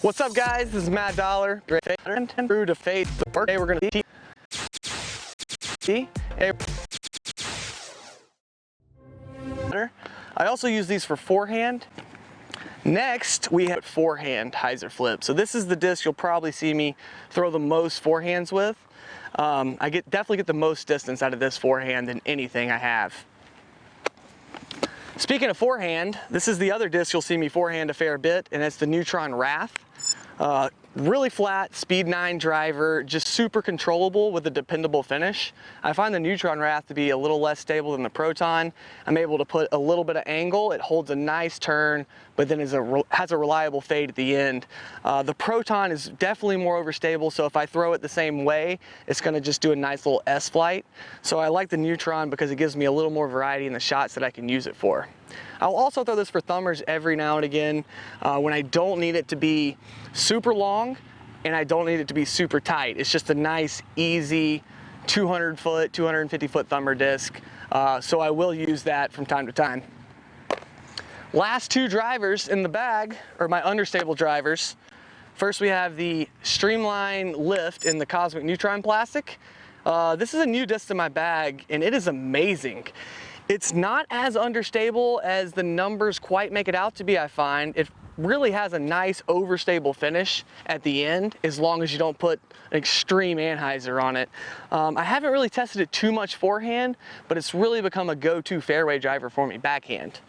What's up, guys? This is Matt Dollar. Through to Fate. Today we're going to see. I also use these for forehand. Next, we have forehand hyzer flip. So this is the disc you'll probably see me throw the most forehands with. I definitely get the most distance out of this forehand than anything I have. Speaking of forehand, this is the other disc you'll see me forehand a fair bit, and it's the Neutron Wrath. Really flat, speed 9 driver, just super controllable with a dependable finish. I find the Neutron Wrath to be a little less stable than the Proton. I'm able to put a little bit of angle, it holds a nice turn, but then has a reliable fade at the end. The Proton is definitely more overstable, so if I throw it the same way, it's gonna just do a nice little S-flight. So I like the Neutron because it gives me a little more variety in the shots that I can use it for. I'll also throw this for thumbers every now and again when I don't need it to be super long and I don't need it to be super tight. It's just a nice, easy 200 foot, 250 foot thumber disc. So I will use that from time to time. Last two drivers in the bag are my understable drivers. First we have the Streamline Lift in the Cosmic Neutron plastic. This is a new disc in my bag and it is amazing. It's not as understable as the numbers quite make it out to be, I find. It really has a nice overstable finish at the end as long as you don't put an extreme anhyzer on it. I haven't really tested it too much forehand, but it's really become a go-to fairway driver for me backhand.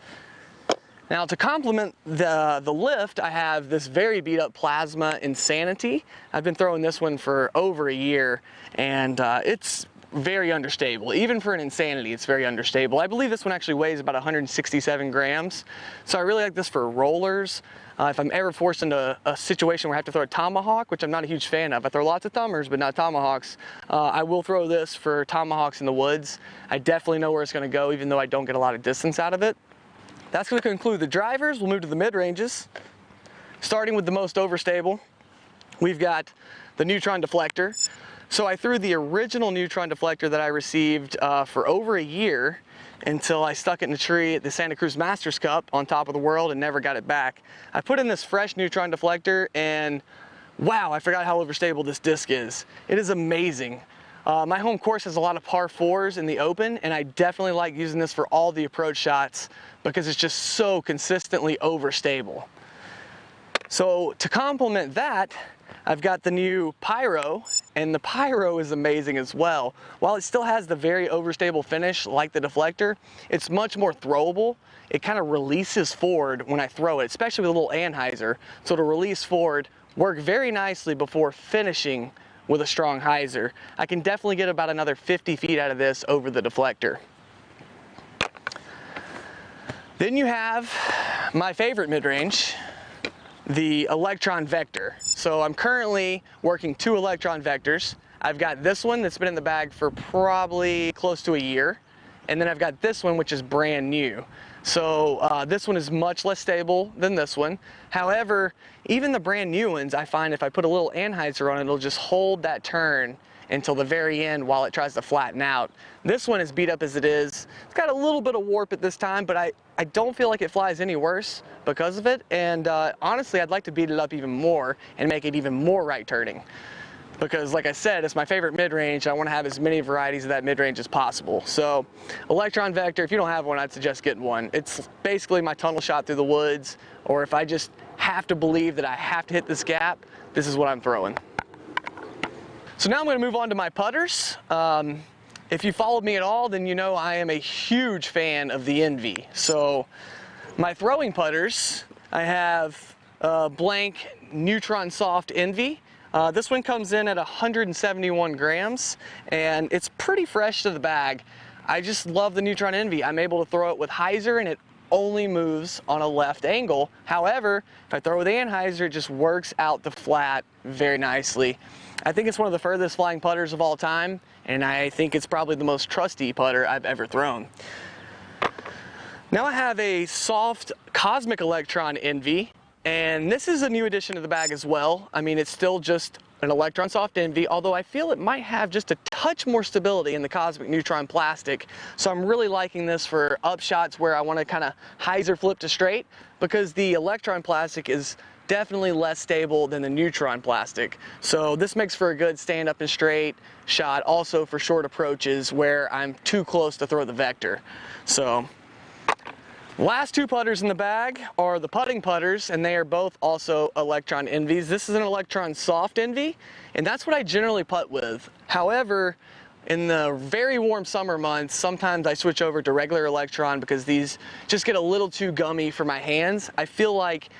Now to complement the lift, I have this very beat up Plasma Insanity. I've been throwing this one for over a year and it's very unstable. Even for an Insanity, it's very unstable. I believe this one actually weighs about 167 grams. So I really like this for rollers. If I'm ever forced into a situation where I have to throw a tomahawk, which I'm not a huge fan of, I throw lots of thumbers, but not tomahawks, I will throw this for tomahawks in the woods. I definitely know where it's gonna go, even though I don't get a lot of distance out of it. That's gonna conclude the drivers. We'll move to the mid-ranges. Starting with the most overstable, we've got the Neutron Deflector. So I threw the original Neutron Deflector that I received for over a year until I stuck it in a tree at the Santa Cruz Masters Cup on top of the world and never got it back. I put in this fresh Neutron Deflector and wow, I forgot how overstable this disc is. It is amazing. My home course has a lot of par 4s in the open and I definitely like using this for all the approach shots because it's just so consistently overstable. So to complement that, I've got the new Pyro, and the Pyro is amazing as well. While it still has the very overstable finish like the Deflector, it's much more throwable. It kind of releases forward when I throw it, especially with a little anhyzer. So it'll release forward, work very nicely before finishing with a strong hyzer. I can definitely get about another 50 feet out of this over the Deflector. Then you have my favorite mid-range, the Electron Vector. So I'm currently working 2 Electron Vectors. I've got this one that's been in the bag for probably close to a year. And then I've got this one, which is brand new. So this one is much less stable than this one. However, even the brand new ones, I find if I put a little anhyzer on it, it'll just hold that turn until the very end while it tries to flatten out. This one is beat up as it is. It's got a little bit of warp at this time, but I don't feel like it flies any worse because of it. And honestly, I'd like to beat it up even more and make it even more right turning. Because like I said, it's my favorite mid-range. I want to have as many varieties of that mid-range as possible. So Electron Vector, if you don't have one, I'd suggest getting one. It's basically my tunnel shot through the woods, or if I just have to believe that I have to hit this gap, this is what I'm throwing. So now I'm going to move on to my putters. If you followed me at all, then you know I am a huge fan of the Envy. So my throwing putters, I have blank Neutron Soft Envy. This one comes in at 171 grams and it's pretty fresh to the bag. I just love the Neutron Envy. I'm able to throw it with hyzer and it only moves on a left angle. However, if I throw with anhyzer, it just works out the flat very nicely. I think it's one of the furthest flying putters of all time, and I think it's probably the most trusty putter I've ever thrown. Now I have a soft Cosmic Electron Envy, and this is a new addition to the bag as well. I mean, it's still just an Electron Soft Envy, although I feel it might have just a touch more stability in the Cosmic Neutron plastic. So I'm really liking this for up shots where I want to kind of hyzer flip to straight, because the Electron plastic is definitely less stable than the Neutron plastic. So this makes for a good stand up and straight shot, also for short approaches where I'm too close to throw the vector. So last two putters in the bag are the putting putters, and they are both also Electron Envies. This is an Electron Soft Envy, and that's what I generally putt with. However, in the very warm summer months, sometimes I switch over to regular Electron because these just get a little too gummy for my hands. I feel like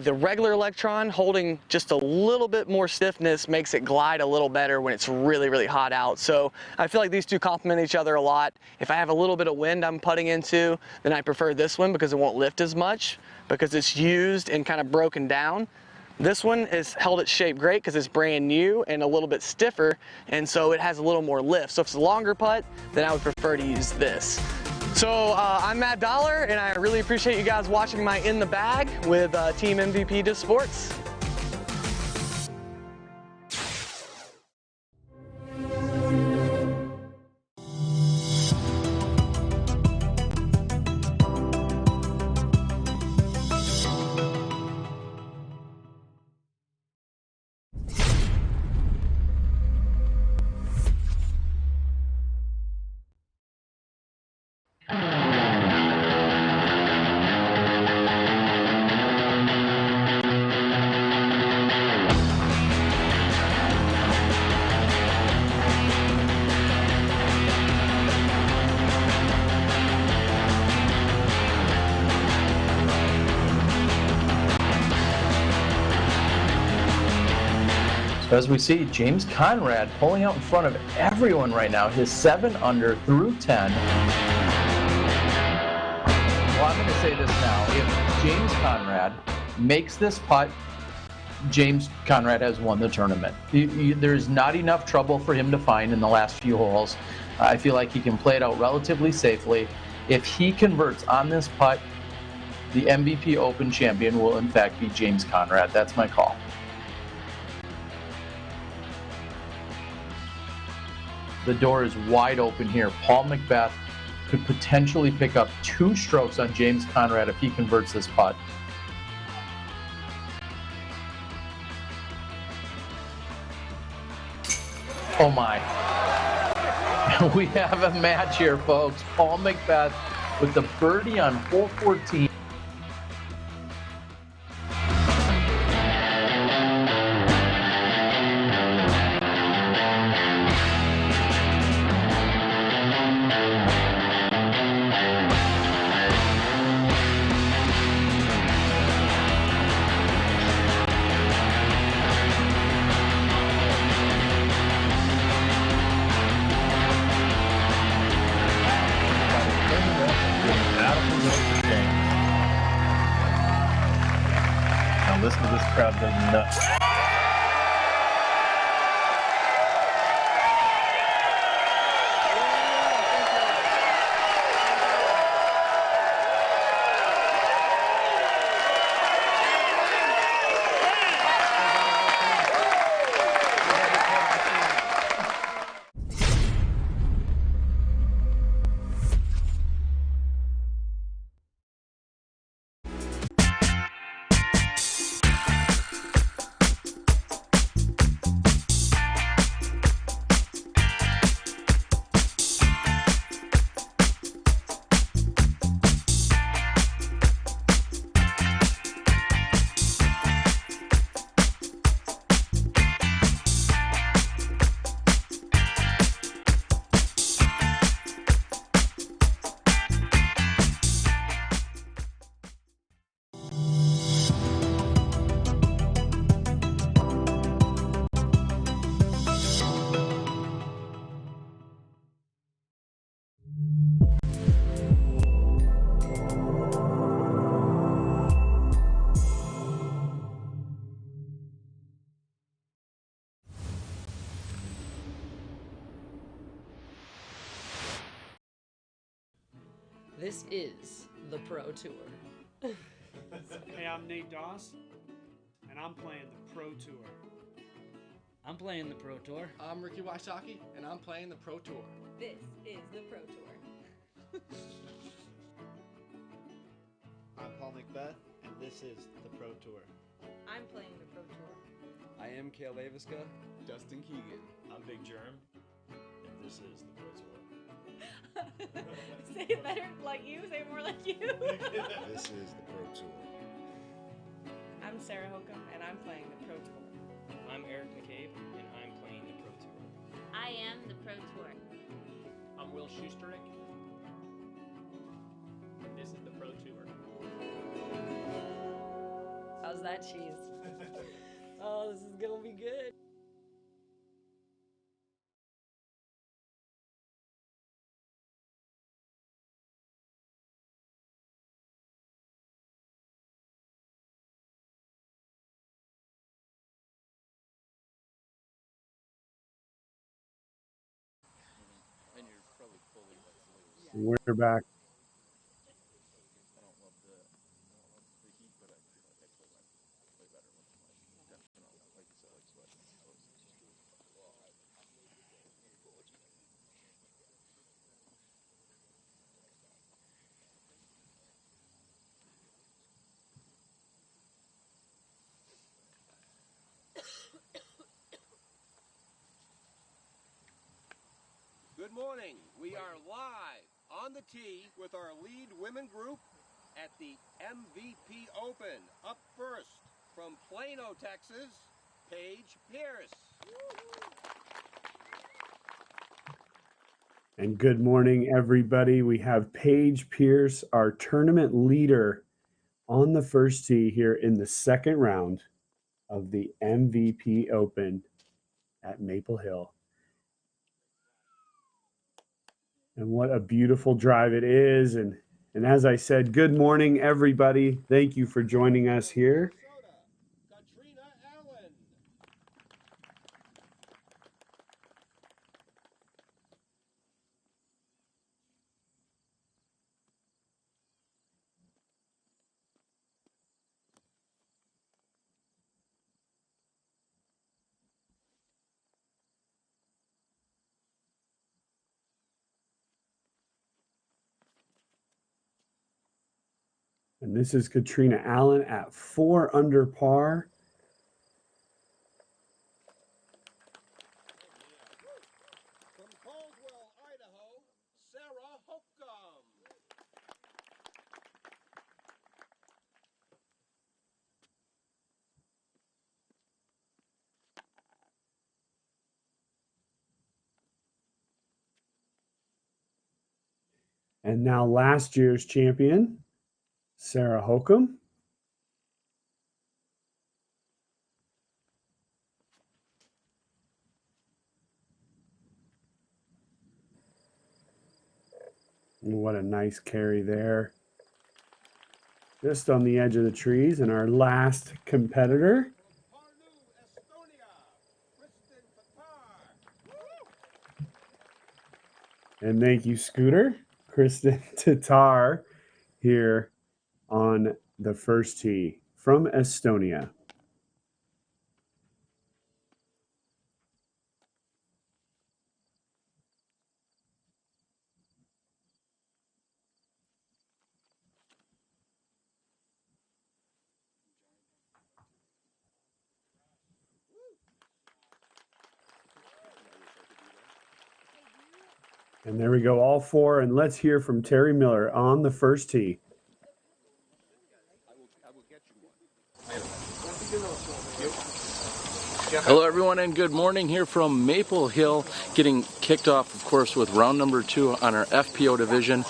the regular Electron holding just a little bit more stiffness makes it glide a little better when it's really, really hot out. So I feel like these two complement each other a lot. If I have a little bit of wind I'm putting into, then I prefer this one because it won't lift as much because it's used and kind of broken down. This one is held its shape great because it's brand new and a little bit stiffer, and so it has a little more lift. So if it's a longer putt, then I would prefer to use this. So I'm Matt Dollar, and I really appreciate you guys watching my In the Bag with Team MVP Disc Sports. So as we see, James Conrad pulling out in front of everyone right now. His 7 under through 10. Well, I'm going to say this now. If James Conrad makes this putt, James Conrad has won the tournament. There's not enough trouble for him to find in the last few holes. I feel like he can play it out relatively safely. If he converts on this putt, the MVP Open champion will in fact be James Conrad. That's my call. The door is wide open here. Paul McBeth could potentially pick up 2 strokes on James Conrad if he converts this putt. Oh my. We have a match here, folks. Paul McBeth with the birdie on hole 14. Now listen to this crowd go nuts. This is the Pro Tour. Hey, I'm Nate Doss, and I'm playing the Pro Tour. I'm playing the Pro Tour. I'm Ricky Wysocki, and I'm playing the Pro Tour. This is the Pro Tour. I'm Paul McBeth, and this is the Pro Tour. I'm playing the Pro Tour. I am Kale Laviska. Dustin Keegan. I'm Big Germ, and this is the Pro Tour. Say it better like you, say it more like you. This is the Pro Tour. I'm Sarah Hokom, and I'm playing the Pro Tour. I'm Eric McCabe, and I'm playing the Pro Tour. I am the Pro Tour. I'm Will Schusterick, and this is the Pro Tour. How's that cheese? Oh, this is gonna be good. We're back. Good morning. We are live on the tee with our lead women group at the MVP Open. Up first from Plano, Texas, Paige Pierce. And good morning, everybody. We have Paige Pierce, our tournament leader, on the first tee here in the second round of the MVP Open at Maple Hill. And what a beautiful drive it is. And as I said, good morning, everybody. Thank you for joining us here. Catrina Allen. And this is Catrina Allen at 4 under par. From Caldwell, Idaho, Sarah Hokom. And now last year's champion, Sarah Hokom. What a nice carry there. Just on the edge of the trees. And our last competitor. Estonia, Kristin Tattar. And thank you, Scooter. Kristin Tattar here on the first tee from Estonia. And there we go, all four. And let's hear from Terry Miller on the first tee. Hello everyone and good morning here from Maple Hill, getting kicked off of course with round number 2 on our FPO division.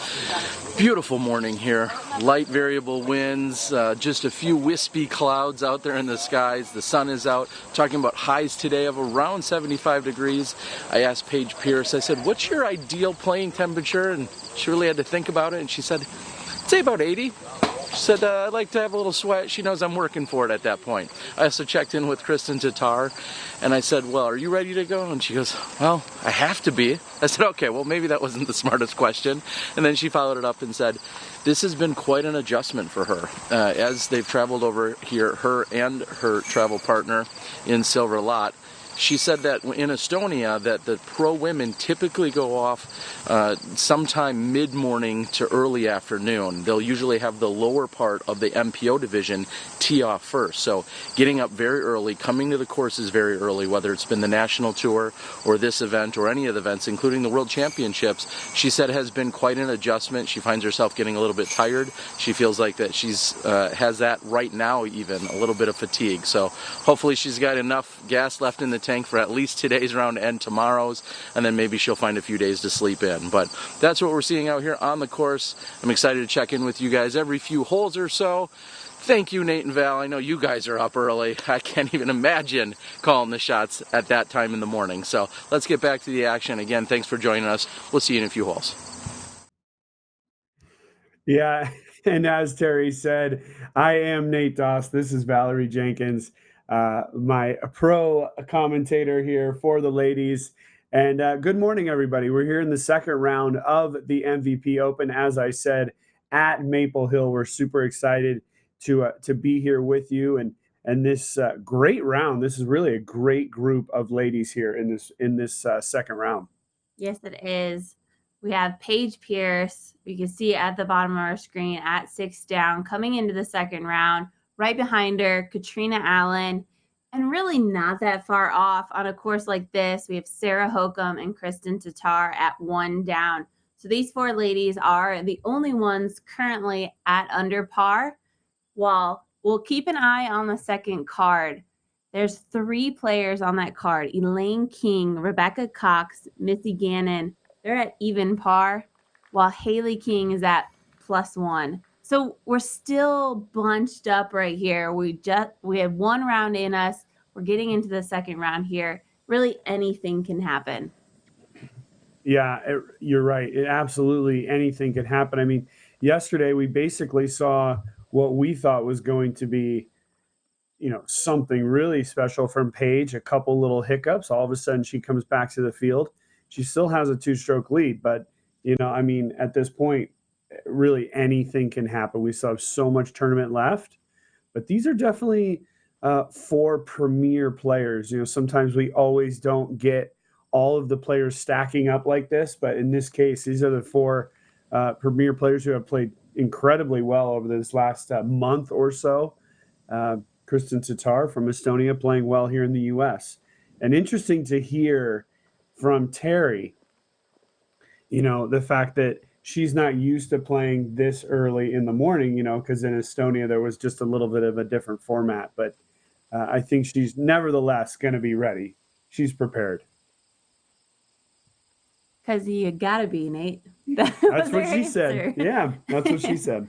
Beautiful morning here, light variable winds, just a few wispy clouds out there in the skies. The sun is out. Talking about highs today of around 75 degrees. I asked Paige Pierce, I said, what's your ideal playing temperature? And she really had to think about it, and she said, I'd say about 80. She said, I'd like to have a little sweat. She knows I'm working for it at that point. I also checked in with Kristin Tattar, and I said, well, are you ready to go? And she goes, well, I have to be. I said, okay, well, maybe that wasn't the smartest question. And then she followed it up and said, this has been quite an adjustment for her. As they've traveled over here, her and her travel partner in Silver Lot, she said that in Estonia that the pro women typically go off sometime mid-morning to early afternoon. They'll usually have the lower part of the MPO division tee off first. So getting up very early, coming to the courses very early, whether it's been the national tour or this event or any of the events, including the World Championships, she said has been quite an adjustment. She finds herself getting a little bit tired. She feels like that she's has that right now, even a little bit of fatigue. So hopefully she's got enough gas left in the tank for at least today's round and tomorrow's, and then maybe she'll find a few days to sleep in. But that's what we're seeing out here on the course. I'm excited to check in with you guys every few holes or so. Thank you, Nate and Val. I know you guys are up early. I can't even imagine calling the shots at that time in the morning. So let's get back to the action. Again, thanks for joining us. We'll see you in a few holes. Yeah, and as Terry said, I am Nate Doss. This is Valarie Jenkins, my pro commentator here for the ladies. And good morning, everybody. We're here in the second round of the MVP Open. As I said, at Maple Hill, we're super excited to be here with you, and this great round. This is really a great group of ladies here in this second round. Yes, it is. We have Paige Pierce. You can see at the bottom of our screen at 6 down, coming into the second round. Right behind her, Catrina Allen, and really not that far off on a course like this. We have Sarah Hokom and Kristin Tattar at 1 down. So these four ladies are the only ones currently at under par. While we'll keep an eye on the second card. There's 3 players on that card: Elaine King, Rebecca Cox, Missy Gannon. They're at even par, while Haley King is at +1. So we're still bunched up right here. We have 1 round in us. We're getting into the second round here. Really, anything can happen. Yeah, you're right. Absolutely anything can happen. I mean, yesterday we basically saw what we thought was going to be, something really special from Paige. A couple little hiccups. All of a sudden, she comes back to the field. She still has a 2-stroke lead, but at this point, really anything can happen. We still have so much tournament left, but these are definitely 4 premier players. Sometimes we always don't get all of the players stacking up like this, but in this case, these are the 4 premier players who have played incredibly well over this last month or so. Kristin Tattar from Estonia playing well here in the U.S. And interesting to hear from Terry, the fact that she's not used to playing this early in the morning, because in Estonia there was just a little bit of a different format. But I think she's nevertheless going to be ready. She's prepared. Because you got to be, Nate. That's what she said. Yeah, that's what she said.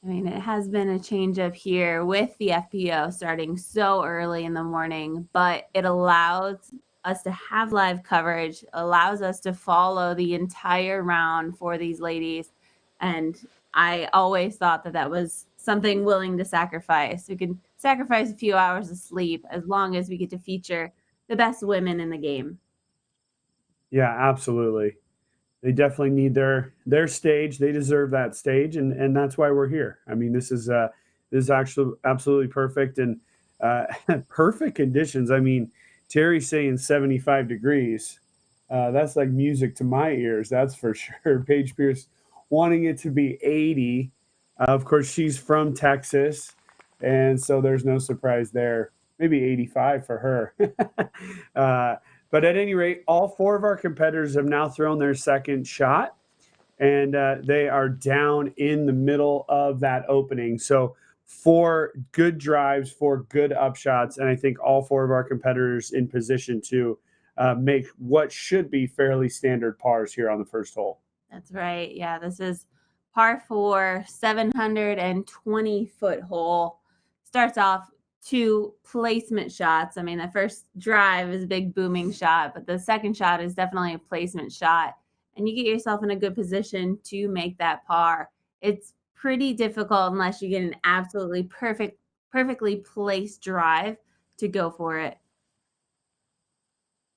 I mean, it has been a change up here with the FPO starting so early in the morning, but it allows us to have live coverage, allows us to follow the entire round for these ladies. And I always thought that was something willing to sacrifice. We can sacrifice a few hours of sleep as long as we get to feature the best women in the game. Yeah, absolutely. They definitely need their stage. They deserve that stage, and that's why we're here. I mean, this is actually absolutely perfect, and perfect conditions. I mean, Terry's saying 75 degrees. That's like music to my ears, that's for sure. Paige Pierce wanting it to be 80. Of course, she's from Texas, and so there's no surprise there. Maybe 85 for her. But at any rate, all 4 of our competitors have now thrown their second shot, and they are down in the middle of that opening. So 4 good drives, 4 good upshots, and I think all 4 of our competitors in position to make what should be fairly standard pars here on the first hole. That's right. Yeah, this is par 4, 720-foot hole. Starts off 2 placement shots. I mean, the first drive is a big booming shot, but the second shot is definitely a placement shot. And you get yourself in a good position to make that par. It's pretty difficult unless you get an absolutely perfectly placed drive to go for it.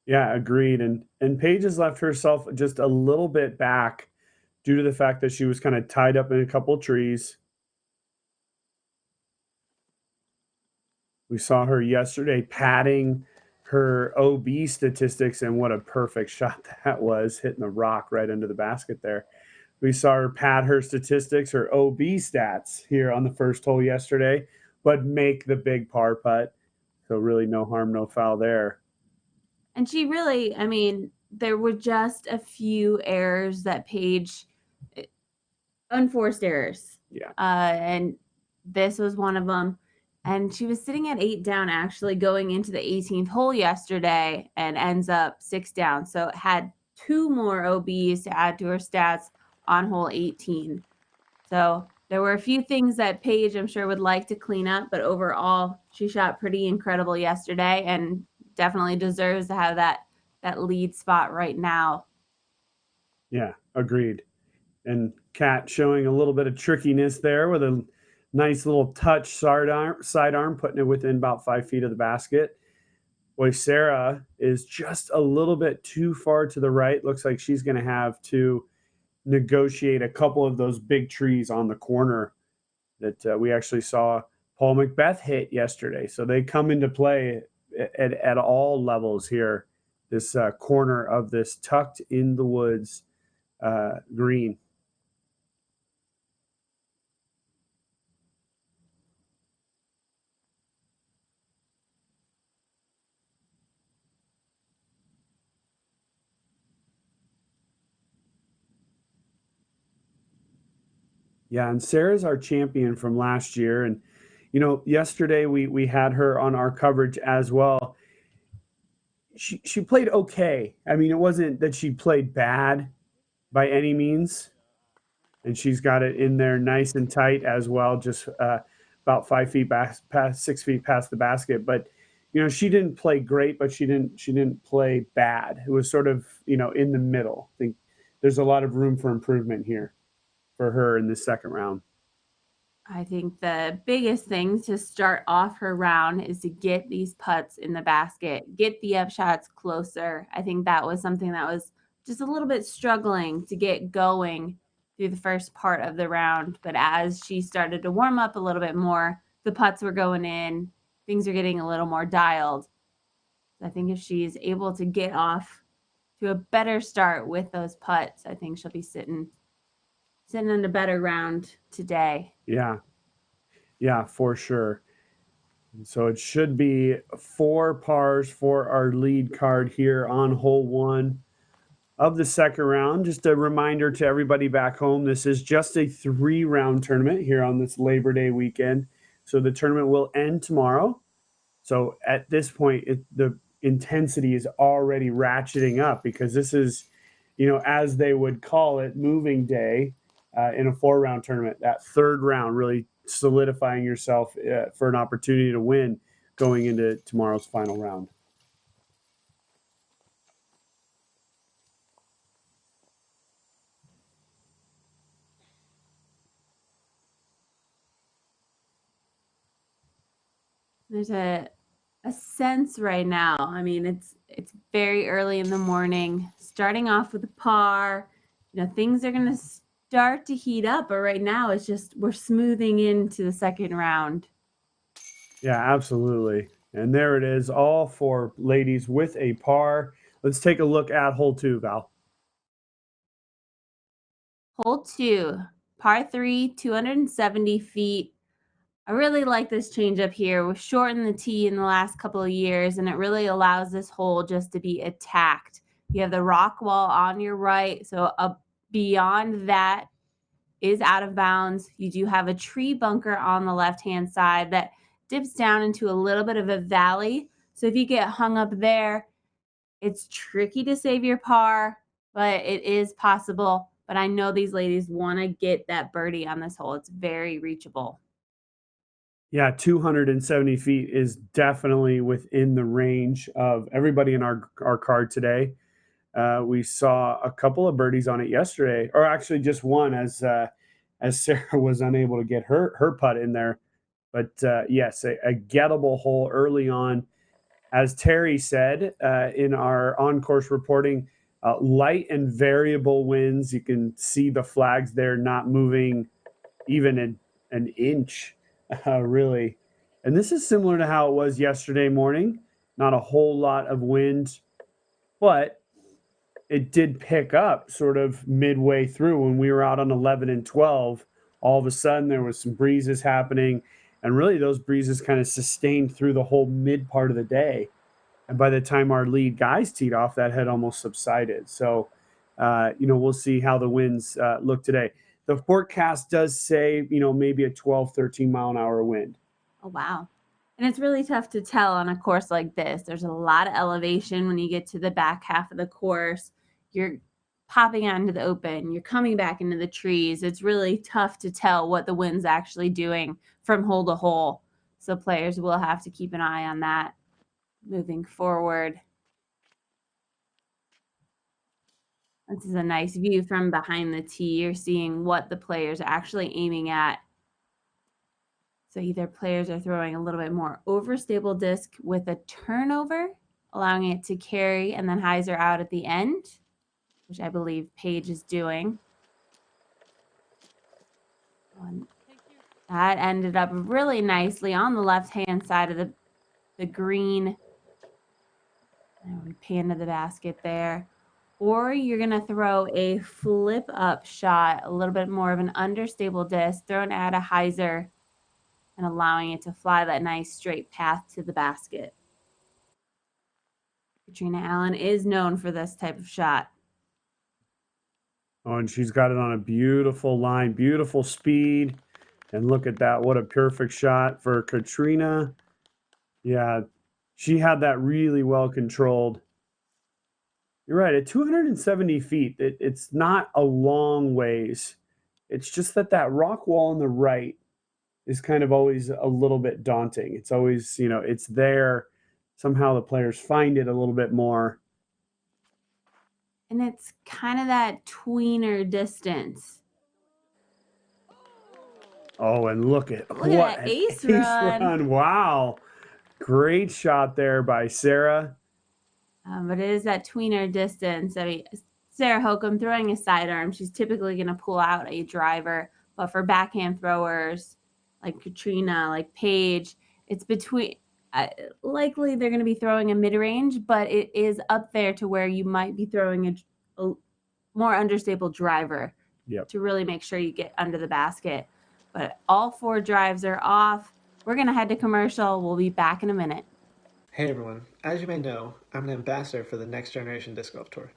Yeah, agreed. And Paige has left herself just a little bit back due to the fact that she was kind of tied up in a couple of trees. We saw her yesterday padding her OB statistics, and what a perfect shot that was, hitting the rock right under the basket there. We saw her pad her statistics, her OB stats here on the first hole yesterday, but make the big par putt. So really no harm, no foul there. And she really, I mean, there were just a few errors that Paige, unforced errors. Yeah. And this was one of them. And she was sitting at 8 down, actually going into the 18th hole yesterday, and ends up 6 down. So it had 2 more OBs to add to her stats on hole 18. So there were a few things that Paige, I'm sure, would like to clean up, but overall, she shot pretty incredible yesterday and definitely deserves to have that lead spot right now. Yeah, agreed. And Kat showing a little bit of trickiness there with a nice little touch sidearm, putting it within about 5 feet of the basket. Boy, Sarah is just a little bit too far to the right. Looks like she's going to have to negotiate a couple of those big trees on the corner that we actually saw Paul Macbeth hit yesterday. So they come into play at all levels here, this corner of this tucked in the woods green. Yeah, and Sarah's our champion from last year. And, yesterday we had her on our coverage as well. She played okay. I mean, it wasn't that she played bad by any means. And she's got it in there nice and tight as well, just about 5 feet past 6 feet past the basket. But, she didn't play great, but she didn't play bad. It was sort of, in the middle. I think there's a lot of room for improvement here for her in the second round. I think the biggest thing to start off her round is to get these putts in the basket, get the up shots closer. I think that was something that was just a little bit struggling to get going through the first part of the round. But as she started to warm up a little bit more, the putts were going in, things are getting a little more dialed. I think if she's able to get off to a better start with those putts, I think she'll be sitting in a better round today. Yeah, for sure. So it should be 4 pars for our lead card here on hole 1 of the second round. Just a reminder to everybody back home, this is just a 3-round tournament here on this Labor Day weekend. So the tournament will end tomorrow. So at this point, the intensity is already ratcheting up because this is, as they would call it, moving day. In a 4-round tournament, that third round really solidifying yourself for an opportunity to win going into tomorrow's final round. There's a sense right now. I mean, it's very early in the morning, starting off with a par. Things are going to start to heat up, but right now it's just we're smoothing into the second round. Yeah, absolutely. And there it is, all 4 ladies with a par. Let's take a look at hole 2, Val. Hole 2, par 3, 270 feet. I really like this change up here. We've shortened the tee in the last couple of years, and it really allows this hole just to be attacked. You have the rock wall on your right, so beyond that is out of bounds. You do have a tree bunker on the left-hand side that dips down into a little bit of a valley. So if you get hung up there, it's tricky to save your par, but it is possible. But I know these ladies want to get that birdie on this hole. It's very reachable. Yeah, 270 feet is definitely within the range of everybody in our card today. We saw a couple of birdies on it yesterday, or actually just one as Sarah was unable to get her putt in there. But yes, a gettable hole early on. As Terry said in our on-course reporting, light and variable winds. You can see the flags there not moving even an inch, really. And this is similar to how it was yesterday morning. not a whole lot of wind, but it did pick up sort of midway through when we were out on 11 and 12. All of a sudden, there was some breezes happening, and really those breezes kind of sustained through the whole mid part of the day. And by the time our lead guys teed off, that had almost subsided. So, we'll see how the winds look today. The forecast does say, maybe a 12, 13 mile an hour wind. Oh, wow. And it's really tough to tell on a course like this. There's a lot of elevation when you get to the back half of the course. You're popping out into the open. You're coming back into the trees. It's really tough to tell what the wind's actually doing from hole to hole. So players will have to keep an eye on that moving forward. This is a nice view from behind the tee. You're seeing what the players are actually aiming at. So either players are throwing a little bit more overstable disc with a turnover, allowing it to carry and then hyzer out at the end, which I believe Paige is doing. That ended up really nicely on the left-hand side of the green. And we pan to the basket there. Or you're going to throw a flip-up shot, a little bit more of an understable disc, thrown at a hyzer, and allowing it to fly that nice straight path to the basket. Catrina Allen is known for this type of shot. Oh, and she's got it on a beautiful line, beautiful speed. And look at that. What a perfect shot for Catrina. Yeah, she had that really well controlled. You're right. At 270 feet, it's not a long ways. It's just that rock wall on the right is kind of always a little bit daunting. It's always, it's there. Somehow the players find it a little bit more. And it's kind of that tweener distance. Oh, and look at what an ace run. Wow. Great shot there by Sarah. But it is that tweener distance. I mean, Sarah Hokom throwing a sidearm, she's typically going to pull out a driver. But for backhand throwers like Catrina, like Paige, it's between likely they're going to be throwing a mid-range, but it is up there to where you might be throwing a more understable driver to really make sure you get under the basket. But all 4 drives are off. We're going to head to commercial. We'll be back in a minute. Hey everyone, as you may know, I'm an ambassador for the Next Generation Disc Golf Tour.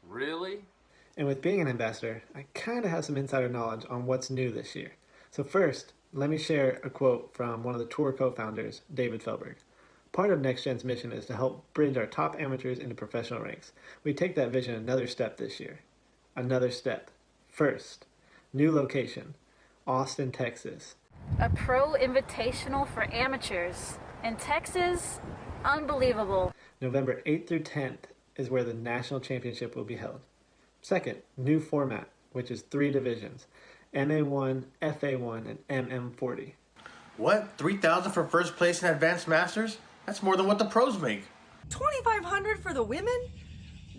Really? And with being an ambassador, I kind of have some insider knowledge on what's new this year. So first, let me share a quote from one of the tour co-founders, David Felberg. Part of Next Gen's mission is to help bridge our top amateurs into professional ranks. We take that vision another step this year. Another step. First, new location, Austin, Texas. A pro invitational for amateurs in Texas. Unbelievable. November 8th through 10th is where the national championship will be held. Second, new format, which is 3 divisions, MA1, FA1, and MM40. What? $3,000 for first place in Advanced Masters? That's more than what the pros make. $2,500 for the women?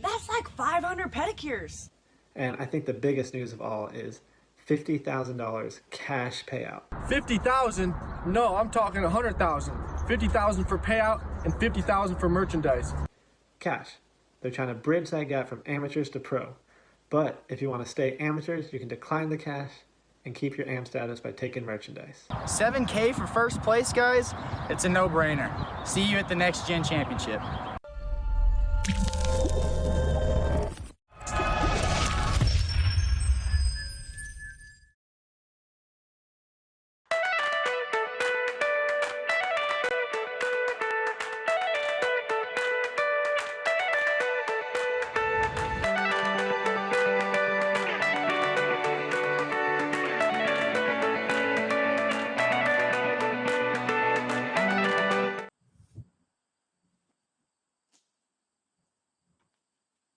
That's like 500 pedicures. And I think the biggest news of all is $50,000 cash payout. $50,000? No, I'm talking $100,000. $50,000 for payout and $50,000 for merchandise. Cash. They're trying to bridge that gap from amateurs to pro. But if you want to stay amateurs, you can decline the cash and keep your AM status by taking merchandise. $7K for first place, guys? It's a no-brainer. See you at the Next Gen Championship.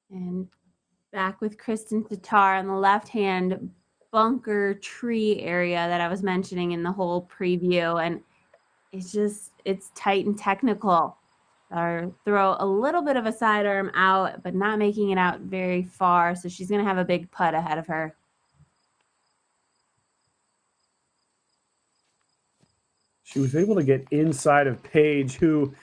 And back with Kristin Tattar on the left-hand bunker tree area that I was mentioning in the whole preview. And it's tight and technical. Or throw a little bit of a sidearm out, but not making it out very far. So she's going to have a big putt ahead of her. She was able to get inside of Paige, who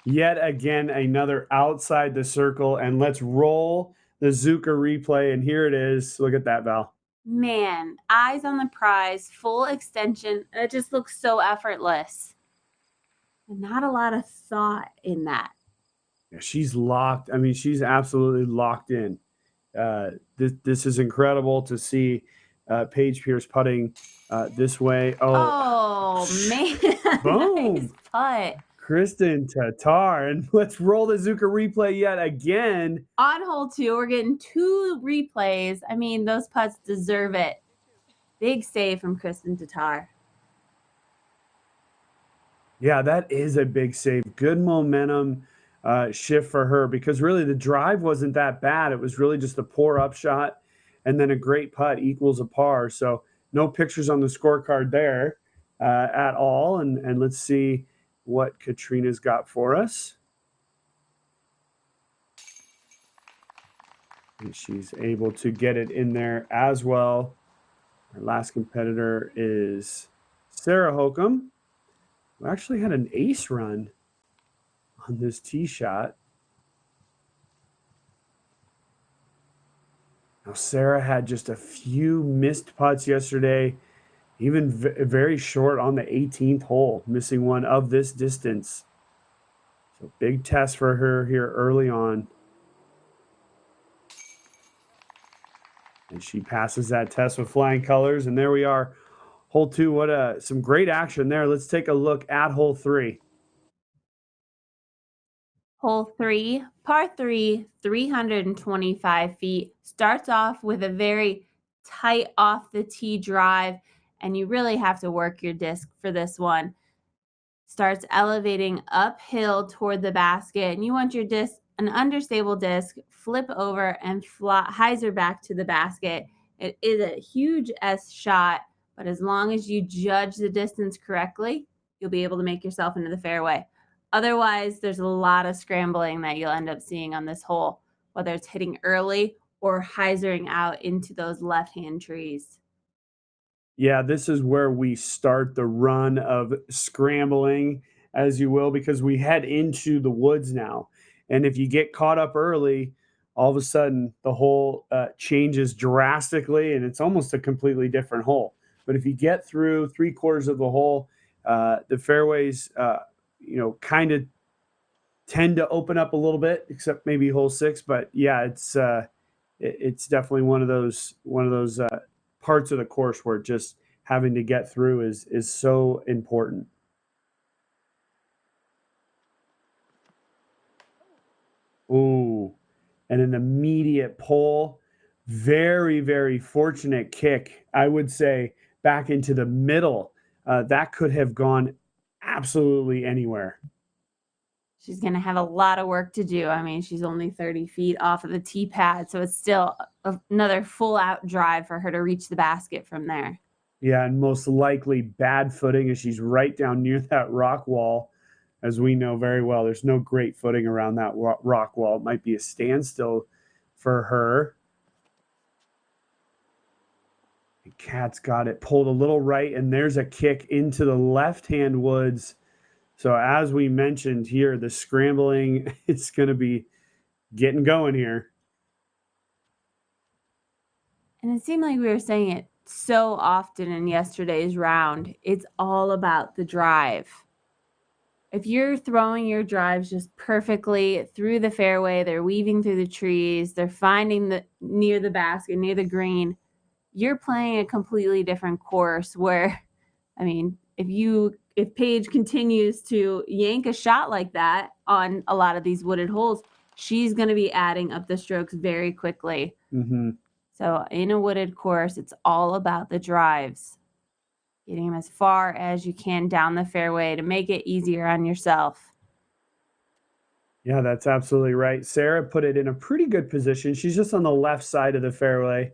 yet again another outside the circle. And let's roll the Zuka replay. And here it is. Look at that, Val. Man, eyes on the prize, full extension. It just looks so effortless. And not a lot of thought in that. Yeah, she's locked. I mean, she's absolutely locked in. This is incredible to see Paige Pierce putting this way. Oh man. Boom. Nice putt. Kristin Tattar. And let's roll the Zuka replay yet again. On hole 2, we're getting 2 replays. I mean, those putts deserve it. Big save from Kristin Tattar. Yeah, that is a big save. Good momentum shift for her, because really the drive wasn't that bad. It was really just a poor up shot and then a great putt equals a par. So no pictures on the scorecard there at all. And let's see what Catrina's got for us. And she's able to get it in there as well. Our last competitor is Sarah Hokom, who actually had an ace run on this tee shot. Now, Sarah had just a few missed putts yesterday, even very short on the 18th hole, missing one of this distance. So big test for her here early on. And she passes that test with flying colors. And there we are, hole 2. What some great action there. Let's take a look at hole 3. Hole 3, par 3, 325 feet. Starts off with a very tight off the tee drive, and you really have to work your disc for this one. Starts elevating uphill toward the basket, and you want your disc, an understable disc, flip over and fly hyzer back to the basket. It is a huge S shot, but as long as you judge the distance correctly, you'll be able to make yourself into the fairway. Otherwise, there's a lot of scrambling that you'll end up seeing on this hole, whether it's hitting early or hyzering out into those left-hand trees. Yeah, this is where we start the run of scrambling, as you will, because we head into the woods now. And if you get caught up early, all of a sudden the hole changes drastically, and it's almost a completely different hole. But if you get through 3/4 of the hole, the fairways, kind of tend to open up a little bit, except maybe hole 6. But yeah, it's definitely one of those parts of the course where just having to get through is so important. Ooh, and an immediate pull. Very, very fortunate kick, I would say, back into the middle. That could have gone absolutely anywhere. She's going to have a lot of work to do. I mean, she's only 30 feet off of the tee pad, so it's still another full-out drive for her to reach the basket from there. Yeah, and most likely bad footing as she's right down near that rock wall. As we know very well, there's no great footing around that rock wall. It might be a standstill for her. And Kat's got it pulled a little right, and there's a kick into the left-hand woods. So as we mentioned here, the scrambling, it's going to be getting going here. And it seemed like we were saying it so often in yesterday's round. It's all about the drive. If you're throwing your drives just perfectly through the fairway, they're weaving through the trees, they're finding near the basket, near the green, you're playing a completely different course where, I mean, if Paige continues to yank a shot like that on a lot of these wooded holes, she's going to be adding up the strokes very quickly. Mm-hmm. So in a wooded course, it's all about the drives. Getting them as far as you can down the fairway to make it easier on yourself. Yeah, that's absolutely right. Sarah put it in a pretty good position. She's just on the left side of the fairway.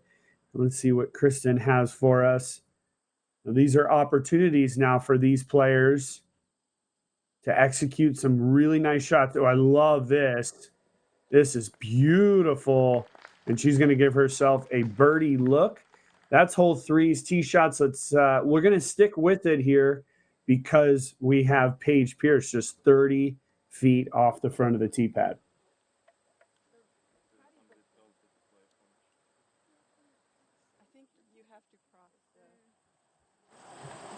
Let's see what Kristin has for us. Now, these are opportunities now for these players to execute some really nice shots. Oh, I love this. This is beautiful. And she's going to give herself a birdie look. That's hole 3's tee shots. We're going to stick with it here because we have Paige Pierce just 30 feet off the front of the tee pad.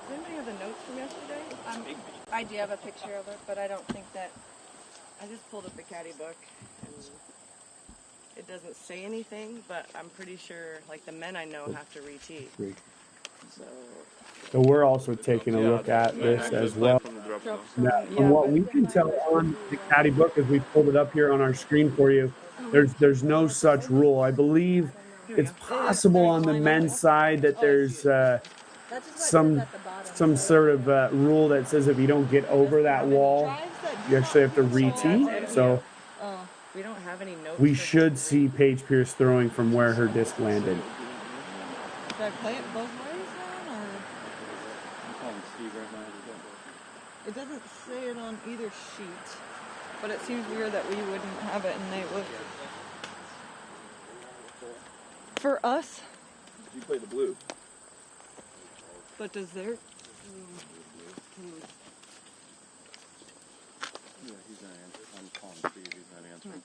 Does anybody have the notes from yesterday? I do have a picture of it, but I don't think that. I just pulled up the caddy book, and it doesn't say anything, but I'm pretty sure, like, the men I know have to re-tee. So we're also taking a look at this as well. Now, from what we can tell on the caddy book, as we pulled it up here on our screen for you, there's no such rule. I believe it's possible on the men's side that there's some sort of rule that says if you don't get over that wall, you actually have to re-tee. So we don't have any notes. we should see Paige Pierce throwing from where her disc landed. Should I play it both ways then, or? I'm calling Steve right now. It doesn't say it on either sheet, but it seems weird that we wouldn't have it and they would. For us. You play the blue. But does there? Yeah, he's not answering. I'm calling Steve. He's not answering.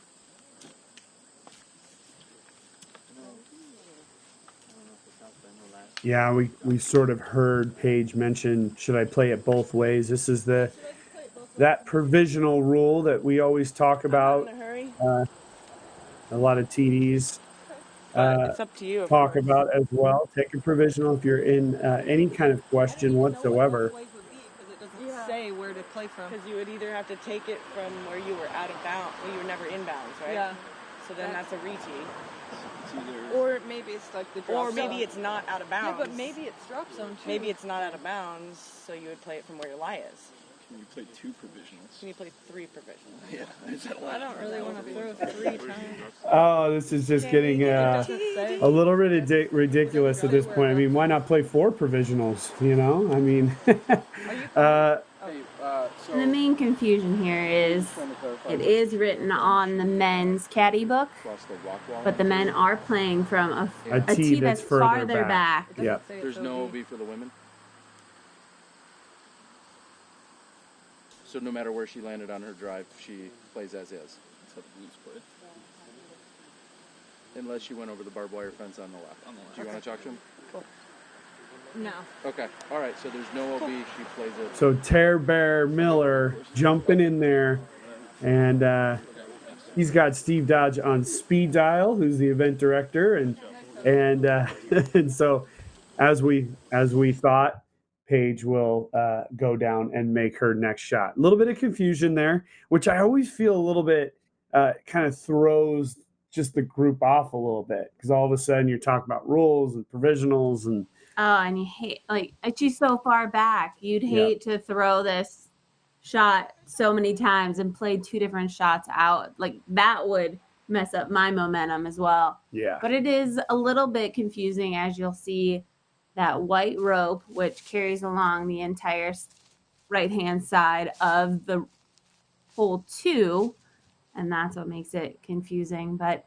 Yeah, we sort of heard Paige mention, should I play it both ways? This is that provisional rule that we always talk about. A lot of TDs it's up to you, talk about as well. Take a provisional if you're in any kind of question whatsoever. It doesn't say where to play from. Because you would either have to take it from where you were out of bounds, well, you were never in bounds, right? Yeah. So then that's a re-tee. Or maybe it's like the drop zone. Or maybe it's not out of bounds. Yeah, but maybe it's drop zone too. Maybe it's not out of bounds, so you would play it from where your lie is. Can you play 2 provisionals? Can you play 3 provisionals? Yeah, is that allowed? I don't really want to throw 3 times. Oh, this is just getting a little bit ridiculous at this point. I mean, why not play 4 provisionals? You know, I mean, And the main confusion here is it is written on the men's caddy book, but the men are playing from a tee that's farther back. Yeah. There's no OB for the women? So no matter where she landed on her drive, she plays as is? That's how the Blues play. Unless she went over the barbed wire fence on the left. Do you want to talk to him? Cool. No. Okay. All right. So there's no OB. She plays it. So Tear Bear Miller jumping in there, and he's got Steve Dodge on speed dial, who's the event director, and and so as we thought, Paige will go down and make her next shot. A little bit of confusion there, which I always feel a little bit kind of throws just the group off a little bit, because all of a sudden you're talking about rules and provisionals and. Oh, and you hate, like, she's so far back. You'd hate to throw this shot so many times and play 2 different shots out. Like, that would mess up my momentum as well. Yeah. But it is a little bit confusing, as you'll see that white rope, which carries along the entire right-hand side of the hole 2. And that's what makes it confusing. But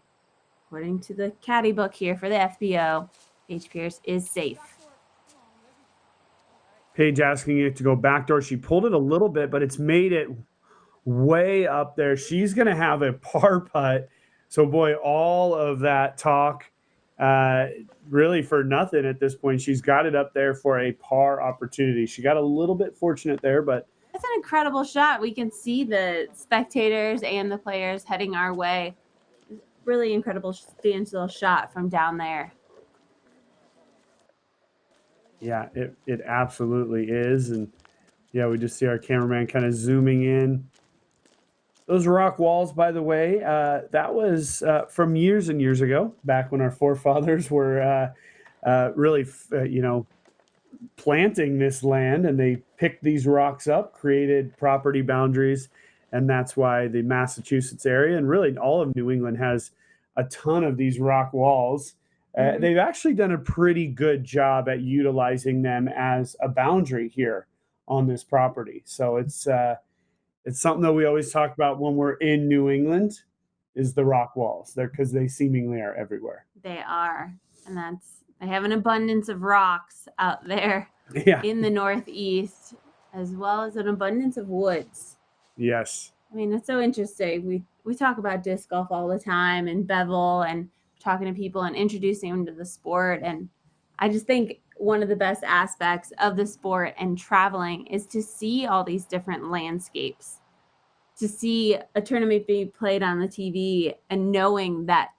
according to the caddy book here for the FPO, Paige Pierce is safe. Paige asking it to go backdoor. She pulled it a little bit, but it's made it way up there. She's going to have a par putt. So, boy, all of that talk really for nothing at this point. She's got it up there for a par opportunity. She got a little bit fortunate there, but. That's an incredible shot. We can see the spectators and the players heading our way. Really incredible standstill shot from down there. Yeah, it absolutely is. And yeah, we just see our cameraman kind of zooming in. Those rock walls, by the way, that was from years and years ago, back when our forefathers were really, planting this land, and they picked these rocks up, created property boundaries, and that's why the Massachusetts area and really all of New England has a ton of these rock walls. They've actually done a pretty good job at utilizing them as a boundary here on this property. So it's something that we always talk about when we're in New England is the rock walls. They're because they seemingly are everywhere. They are, and they have an abundance of rocks out there in the Northeast, as well as an abundance of woods. Yes. I mean, it's so interesting. We talk about disc golf all the time and bevel and talking to people and introducing them to the sport. And I just think one of the best aspects of the sport and traveling is to see all these different landscapes, to see a tournament being played on the TV and knowing that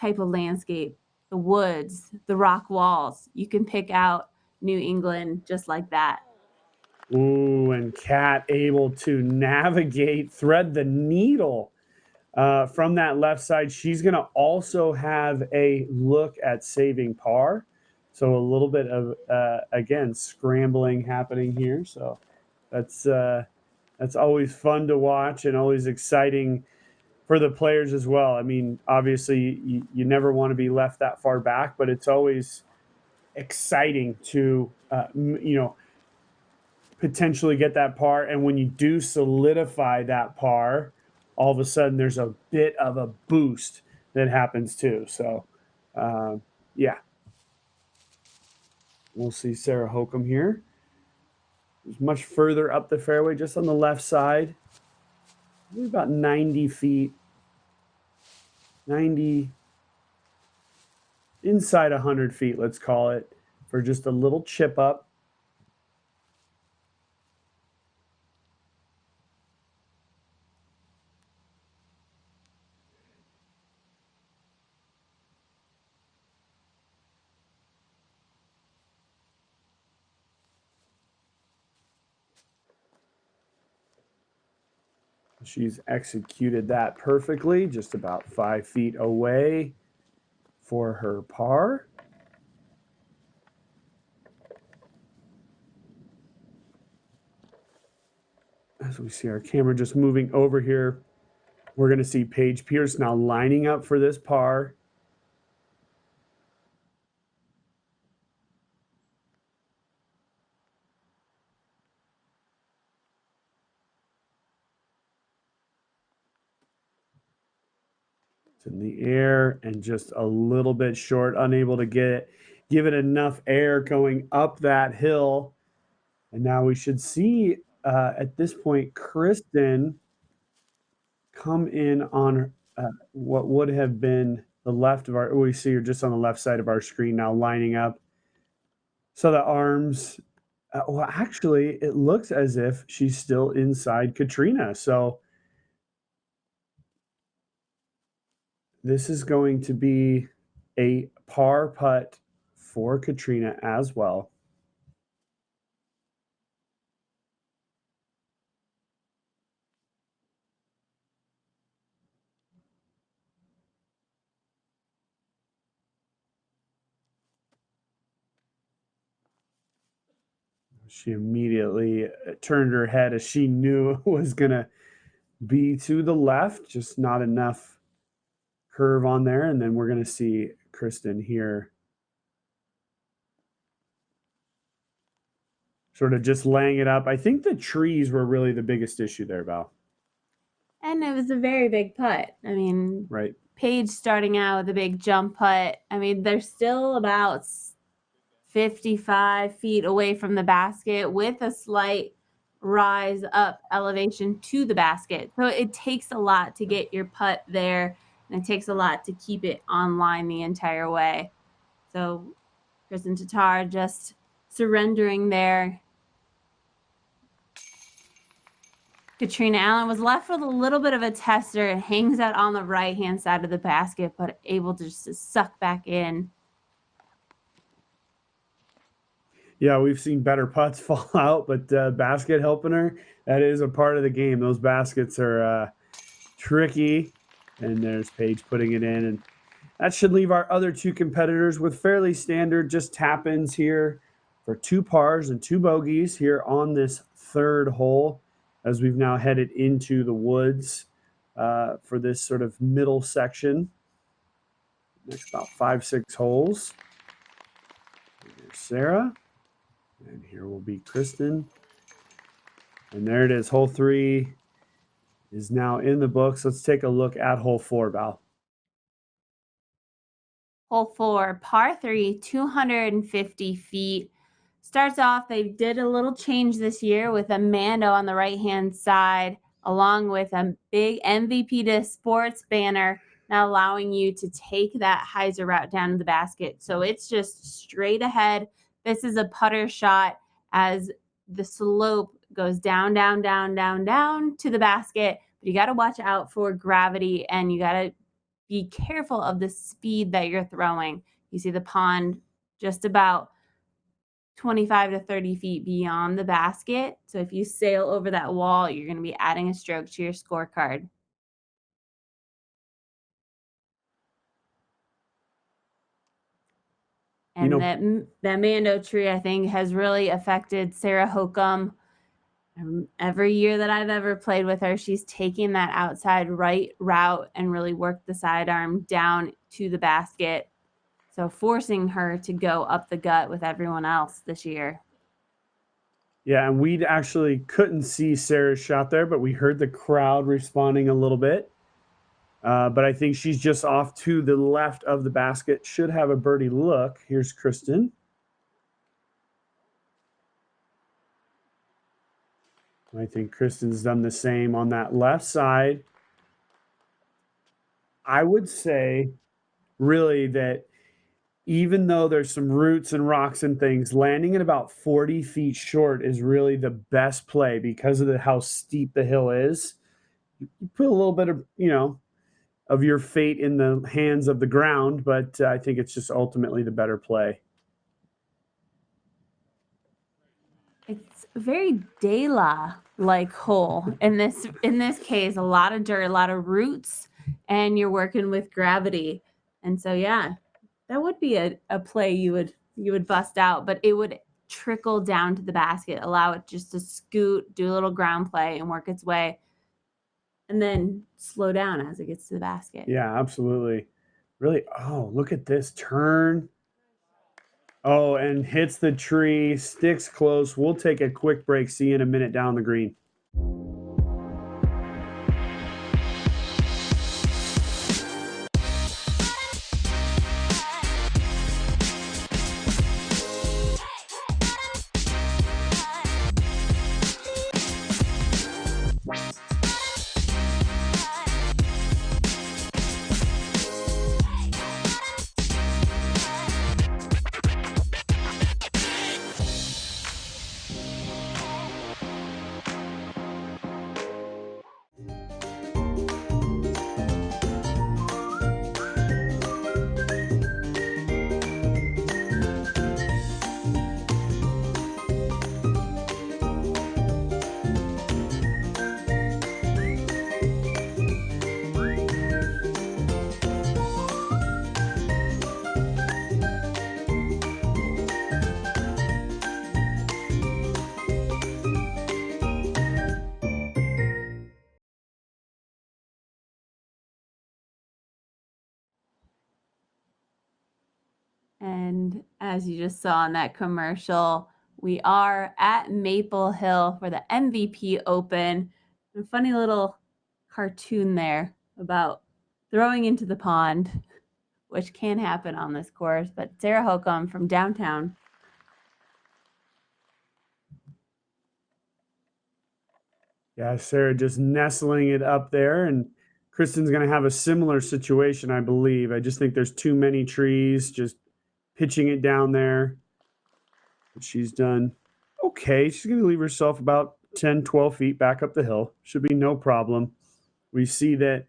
type of landscape, the woods, the rock walls. You can pick out New England just like that. Ooh, and Kat able to navigate, thread the needle from that left side. She's going to also have a look at saving par. So a little bit of, again, scrambling happening here. So that's always fun to watch and always exciting for the players as well. I mean, obviously, you never want to be left that far back, but it's always exciting to, potentially get that par. And when you do solidify that par, all of a sudden there's a bit of a boost that happens too. So, yeah. We'll see Sarah Hokom here. It's much further up the fairway, just on the left side. Maybe about 90 feet. 90, inside 100 feet, let's call it, for just a little chip up. She's executed that perfectly, just about 5 feet away for her par. As we see our camera just moving over here, we're going to see Paige Pierce now lining up for this par. It's in the air and just a little bit short, unable to give it enough air going up that hill. And now we should see at this point Kristin come in on what would have been the left of our, we see her just on the left side of our screen now lining up. So the arms, well, actually, it looks as if she's still inside Catrina. So this is going to be a par putt for Catrina as well. She immediately turned her head as she knew it was going to be to the left, just not enough curve on there. And then we're going to see Kristin here sort of just laying it up. I think the trees were really the biggest issue there, Val. And it was a very big putt. I mean, right. Paige starting out with a big jump putt. I mean, they're still about 55 feet away from the basket with a slight rise up elevation to the basket. So it takes a lot to get your putt there, and it takes a lot to keep it on line the entire way. So Kristin Tattar just surrendering there. Catrina Allen was left with a little bit of a tester. It hangs out on the right-hand side of the basket, but able to just suck back in. Yeah, we've seen better putts fall out, but basket helping her, that is a part of the game. Those baskets are tricky, and there's Paige putting it in. And that should leave our other two competitors with fairly standard just tap-ins here for 2 pars and 2 bogeys here on this third hole, as we've now headed into the woods for this sort of middle section. Next about 5-6 holes. There's Sarah. And here will be Kristin. And there it is. Hole 3 is now in the books. Let's take a look at hole 4, Val. Hole 4, par 3, 250 feet. Starts off, they did a little change this year with Amanda on the right-hand side, along with a big MVP to sports banner, now allowing you to take that hyzer route down to the basket. So it's just straight ahead. This is a putter shot as the slope goes down, down, down, down, down to the basket. But you got to watch out for gravity, and you got to be careful of the speed that you're throwing. You see the pond just about 25 to 30 feet beyond the basket. So if you sail over that wall, you're going to be adding a stroke to your scorecard. And that Mando tree, I think, has really affected Sarah Hokom. Every year that I've ever played with her, she's taking that outside right route and really worked the sidearm down to the basket. So forcing her to go up the gut with everyone else this year. Yeah, and we actually couldn't see Sarah's shot there, but we heard the crowd responding a little bit. But I think she's just off to the left of the basket. Should have a birdie look. Here's Kristin. I think Kristin's done the same on that left side. I would say really that even though there's some roots and rocks and things, landing at about 40 feet short is really the best play because of how steep the hill is. You put a little bit of, of your fate in the hands of the ground, but I think it's just ultimately the better play. It's a very Dela-like hole. In this case, a lot of dirt, a lot of roots, and you're working with gravity. And so, yeah, that would be a play you would bust out, but it would trickle down to the basket, allow it just to scoot, do a little ground play, and work its way, and then slow down as it gets to the basket. Yeah, absolutely. Really, look at this turn. Oh, and hits the tree, sticks close. We'll take a quick break. See you in a minute down the green. And as you just saw in that commercial, we are at Maple Hill for the MVP Open. A funny little cartoon there about throwing into the pond, which can happen on this course. But Sarah Hokom from downtown. Yeah, Sarah just nestling it up there, and Kristin's going to have a similar situation, I believe. I just think there's too many trees, just pitching it down there. But she's done okay. She's going to leave herself about 10, 12 feet back up the hill. Should be no problem. We see that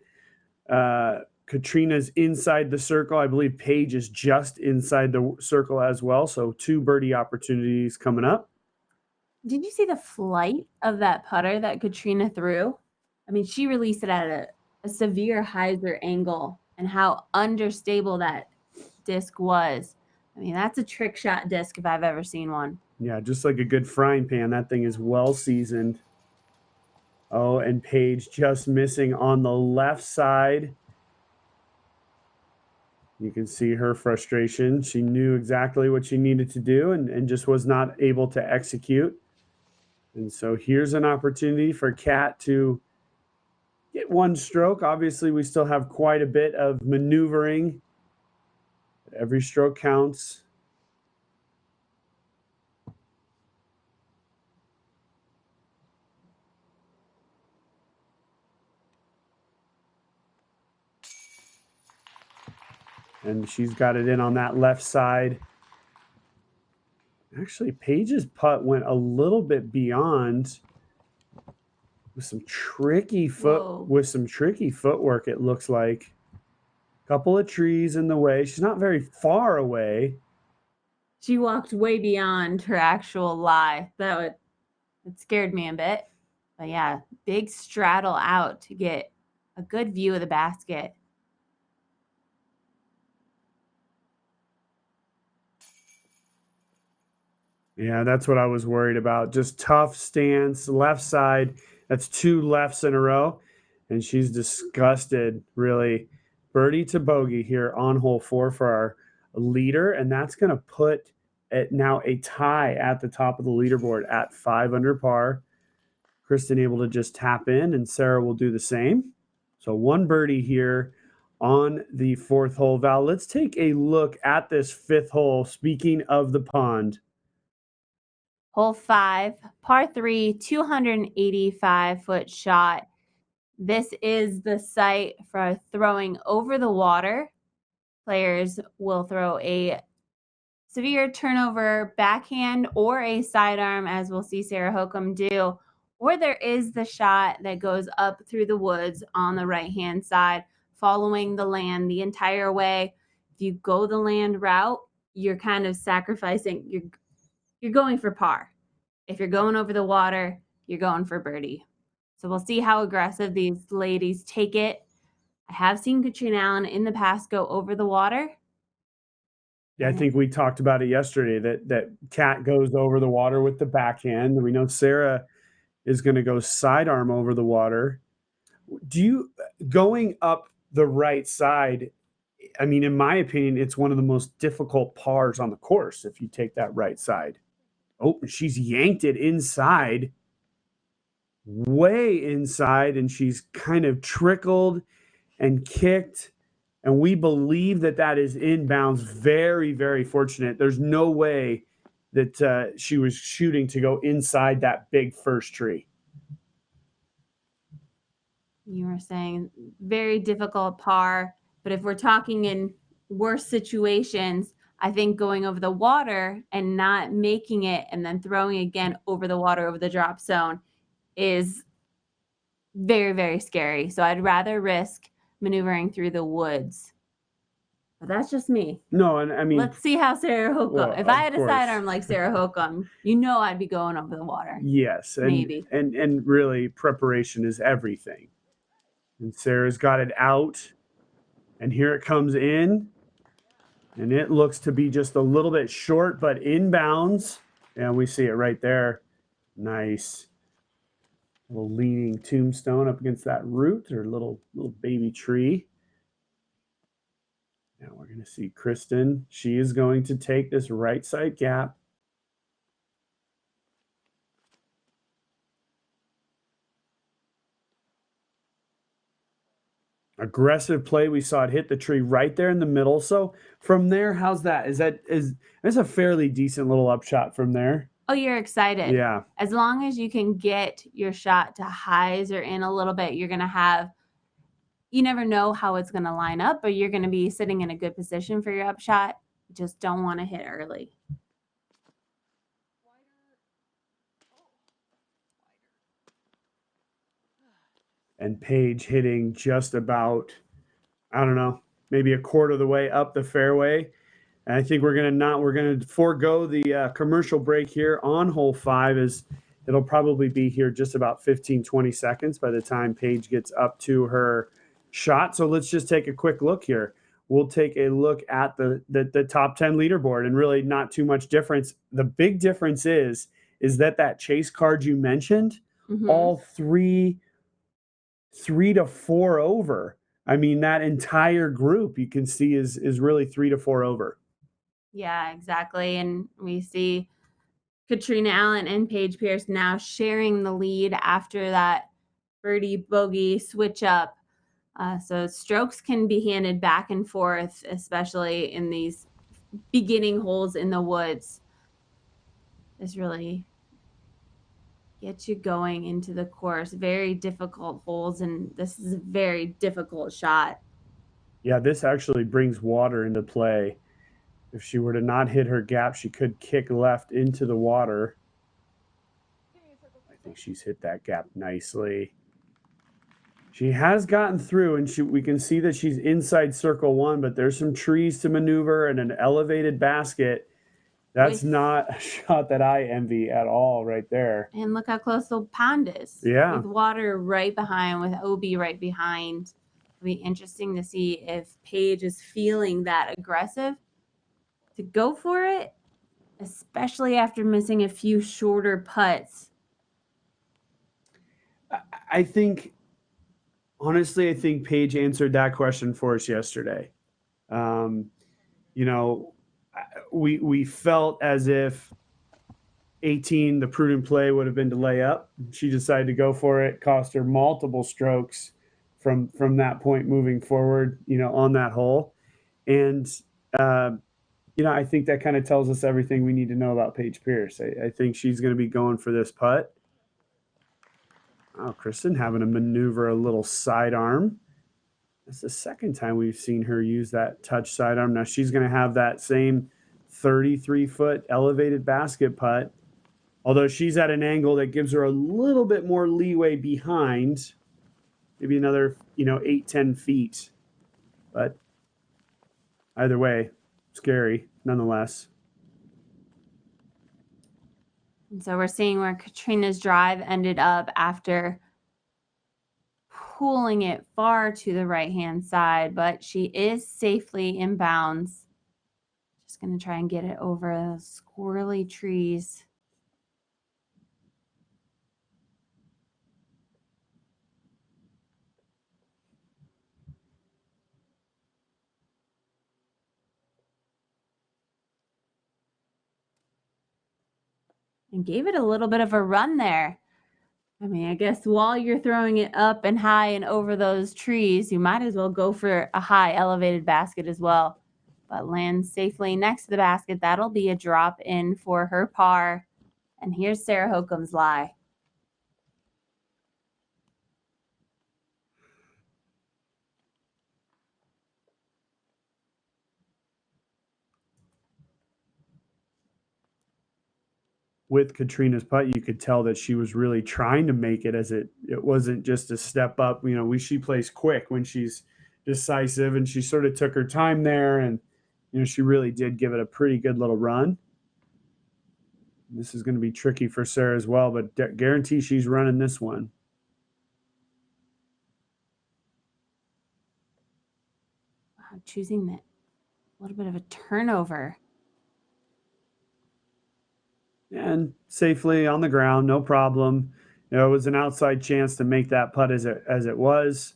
Catrina's inside the circle. I believe Paige is just inside the circle as well. So 2 birdie opportunities coming up. Did you see the flight of that putter that Catrina threw? I mean, she released it at a severe hyzer angle, and how understable that disc was. I mean, that's a trick shot disc if I've ever seen one. Yeah, just like a good frying pan. That thing is well seasoned. Oh, and Paige just missing on the left side. You can see her frustration. She knew exactly what she needed to do and just was not able to execute. And so here's an opportunity for Kat to get 1 stroke. Obviously, we still have quite a bit of maneuvering. Every stroke counts. and she's got it in on that left side. Actually, Paige's putt went a little bit beyond with some tricky footwork, it looks like. Couple of trees in the way. She's not very far away. She walked way beyond her actual lie. It scared me a bit. But yeah, big straddle out to get a good view of the basket. Yeah, that's what I was worried about. Just tough stance, left side. That's 2 lefts in a row. And she's disgusted, really. Birdie to bogey here on hole 4 for our leader. And that's going to put it now a tie at the top of the leaderboard at 5 under par. Kristin able to just tap in, and Sarah will do the same. So 1 birdie here on the 4th hole. Val, let's take a look at this 5th hole. Speaking of the pond. Hole 5, par 3, 285-foot shot. This is the site for throwing over the water. Players will throw a severe turnover backhand or a sidearm, as we'll see Sarah Hokom do. Or there is the shot that goes up through the woods on the right-hand side, following the land the entire way. If you go the land route, you're kind of sacrificing. You're going for par. If you're going over the water, you're going for birdie. So we'll see how aggressive these ladies take it. I have seen Catrina Allen in the past go over the water. Yeah, I think we talked about it yesterday that Kat goes over the water with the backhand. We know Sarah is going to go sidearm over the water. Going up the right side, I mean, in my opinion, it's one of the most difficult pars on the course if you take that right side. Oh, she's yanked it inside, way inside, and she's kind of trickled and kicked. And we believe that is inbounds. Very, very fortunate. There's no way that she was shooting to go inside that big first tree. You were saying very difficult par, but if we're talking in worse situations, I think going over the water and not making it and then throwing again over the water, over the drop zone is very, very scary. So I'd rather risk maneuvering through the woods. But that's just me. No, and I mean, let's see how Sarah Hokom. Well, if I had a course. sidearm like Sarah Hokom, I'd be going over the water. Yes, and, maybe. And really, preparation is everything. And Sarah's got it out, and here it comes in, and it looks to be just a little bit short, but inbounds. And we see it right there. Nice. A little leaning tombstone up against that root, or little baby tree. Now we're going to see Kristin. She is going to take this right side gap. Aggressive play. We saw it hit the tree right there in the middle. So from there, how's that? That's a fairly decent little upshot from there. Oh, you're excited. Yeah. As long as you can get your shot to highs or in a little bit, you're going to have, you never know how it's going to line up, but you're going to be sitting in a good position for your upshot. You just don't want to hit early. And Paige hitting just about, I don't know, maybe a quarter of the way up the fairway. And I think we're going to forego the commercial break here on hole 5, as it'll probably be here just about 15, 20 seconds by the time Paige gets up to her shot. So let's just take a quick look here. We'll take a look at the top 10 leaderboard, and really not too much difference. The big difference is that chase card you mentioned, all three to 4 over. I mean, that entire group you can see is really 3 to 4 over. Yeah, exactly. And we see Catrina Allen and Paige Pierce now sharing the lead after that birdie bogey switch up. So strokes can be handed back and forth, especially in these beginning holes in the woods. This really gets you going into the course. Very difficult holes, and this is a very difficult shot. Yeah, this actually brings water into play. If she were to not hit her gap, she could kick left into the water. I think she's hit that gap nicely. She has gotten through, and we can see that she's inside circle one, but there's some trees to maneuver and an elevated basket. That's not a shot that I envy at all right there. And look how close the pond is. Yeah. With water right behind, with OB right behind. It'll be interesting to see if Paige is feeling that aggressive to go for it, especially after missing a few shorter putts. I think, honestly, I think Paige answered that question for us yesterday. You know, we felt as if 18, the prudent play would have been to lay up. She decided to go for it, cost her multiple strokes from that point moving forward, you know, on that hole. And, you know, I think that kind of tells us everything we need to know about Paige Pierce. I think she's going to be going for this putt. Oh, Kristin having to maneuver a little sidearm. That's the second time we've seen her use that touch sidearm. Now she's going to have that same 33-foot elevated basket putt, although she's at an angle that gives her a little bit more leeway behind, maybe another, you know, 8-10 feet. But either way, scary nonetheless. And so we're seeing where Catrina's drive ended up after pulling it far to the right-hand side, but she is safely inbounds. Just going to try and get it over those squirrely trees. And gave it a little bit of a run there. I mean, I guess while you're throwing it up and high and over those trees, you might as well go for a high elevated basket as well. But lands safely next to the basket. That'll be a drop in for her par. And here's Sarah Hokom's lie. With Catrina's putt, you could tell that she was really trying to make it, as it wasn't just a step up. You know, she plays quick when she's decisive, and she sort of took her time there, and you know, she really did give it a pretty good little run. This is going to be tricky for Sarah as well, but guarantee she's running this one. Wow, choosing that a little bit of a turnover. And safely on the ground, no problem. You know, it was an outside chance to make that putt as it was.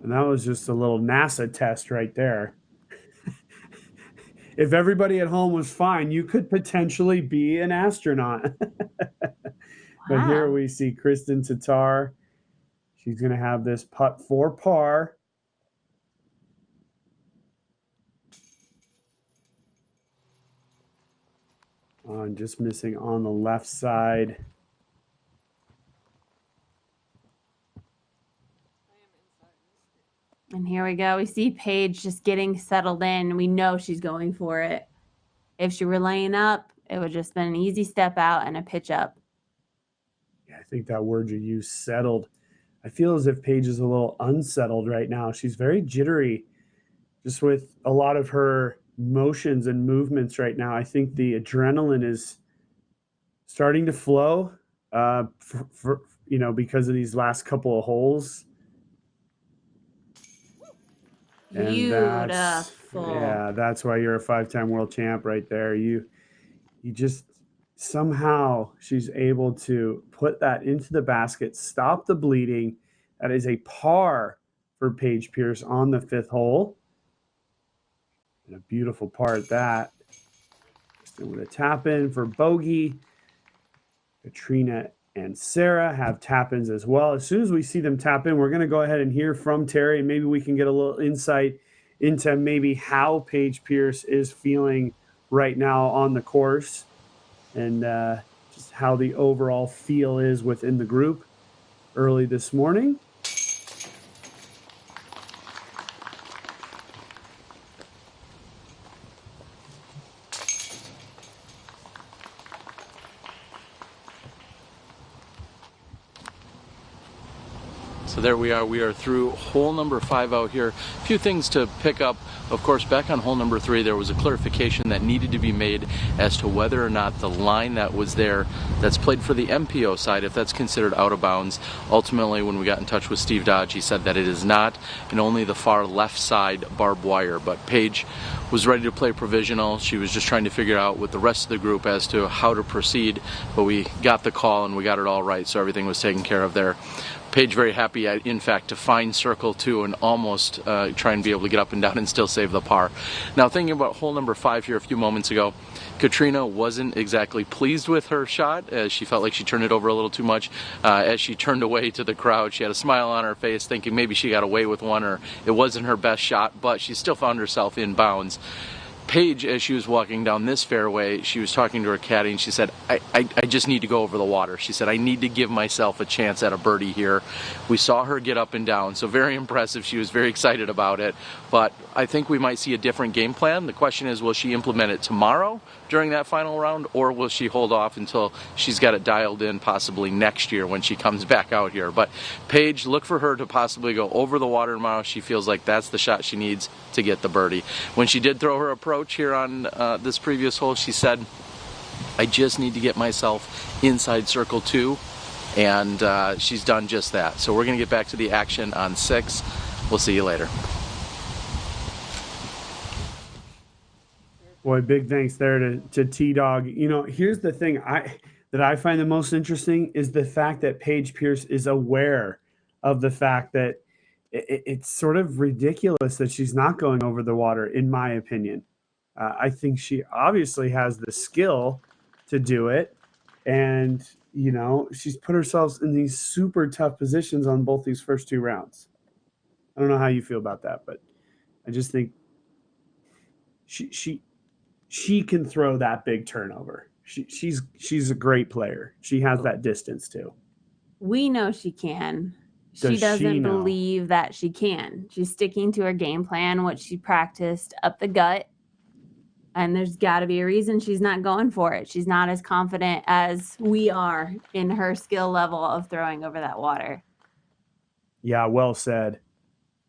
And that was just a little NASA test right there. If everybody at home was fine, you could potentially be an astronaut. But here we see Kristin Tattar. She's going to have this putt for par. And just missing on the left side. And here we go. We see Paige just getting settled in. We know she's going for it. If she were laying up, it would just been an easy step out and a pitch up. Yeah, I think that word you used, settled. I feel as if Paige is a little unsettled right now. She's very jittery, just with a lot of her motions and movements right now. I think the adrenaline is starting to flow, you know, because of these last couple of holes. Beautiful. That's why you're a 5-time world champ right there. You just somehow she's able to put that into the basket, stop the bleeding. That is a par for Paige Pierce on the 5th hole. And a beautiful par at that. Kristin with a tap in for bogey. Catrina and Sarah have tap-ins as well. As soon as we see them tap in, we're going to go ahead and hear from Terry, and maybe we can get a little insight into maybe how Paige Pierce is feeling right now on the course, and just how the overall feel is within the group early this morning. So there we are. We are through hole number 5 out here. A few things to pick up. Of course, back on hole number 3, there was a clarification that needed to be made as to whether or not the line that was there that's played for the MPO side, if that's considered out of bounds. Ultimately, when we got in touch with Steve Dodge, he said that it is not, and only the far left side barbed wire. But Paige was ready to play provisional. She was just trying to figure out with the rest of the group as to how to proceed. But we got the call and we got it all right, so everything was taken care of there. Paige very happy, in fact, to find circle 2 and almost try and be able to get up and down and still save the par. Now, thinking about hole number 5 here a few moments ago, Catrina wasn't exactly pleased with her shot, as she felt like she turned it over a little too much. As she turned away to the crowd, she had a smile on her face, thinking maybe she got away with one or it wasn't her best shot, but she still found herself in bounds. Paige, as she was walking down this fairway, she was talking to her caddy and she said, I just need to go over the water. She said, I need to give myself a chance at a birdie here. We saw her get up and down, so very impressive. She was very excited about it, but I think we might see a different game plan. The question is, will she implement it tomorrow during that final round, or will she hold off until she's got it dialed in possibly next year when she comes back out here? But Paige, look for her to possibly go over the water tomorrow. She feels like that's the shot she needs to get the birdie. When she did throw her approach here on this previous hole, she said, I just need to get myself inside circle 2, and she's done just that. So we're going to get back to the action on 6. We'll see you later. Boy, big thanks there to T-Dog. You know, here's the thing that I find the most interesting is the fact that Paige Pierce is aware of the fact that it's sort of ridiculous that she's not going over the water, in my opinion. I think she obviously has the skill to do it. And, you know, she's put herself in these super tough positions on both these first 2 rounds. I don't know how you feel about that, but I just think she can throw that big turnover. She's a great player. She has that distance too. We know she can. She doesn't believe that she can. She's sticking to her game plan, what she practiced up the gut. And there's got to be a reason she's not going for it. She's not as confident as we are in her skill level of throwing over that water. Yeah, well said.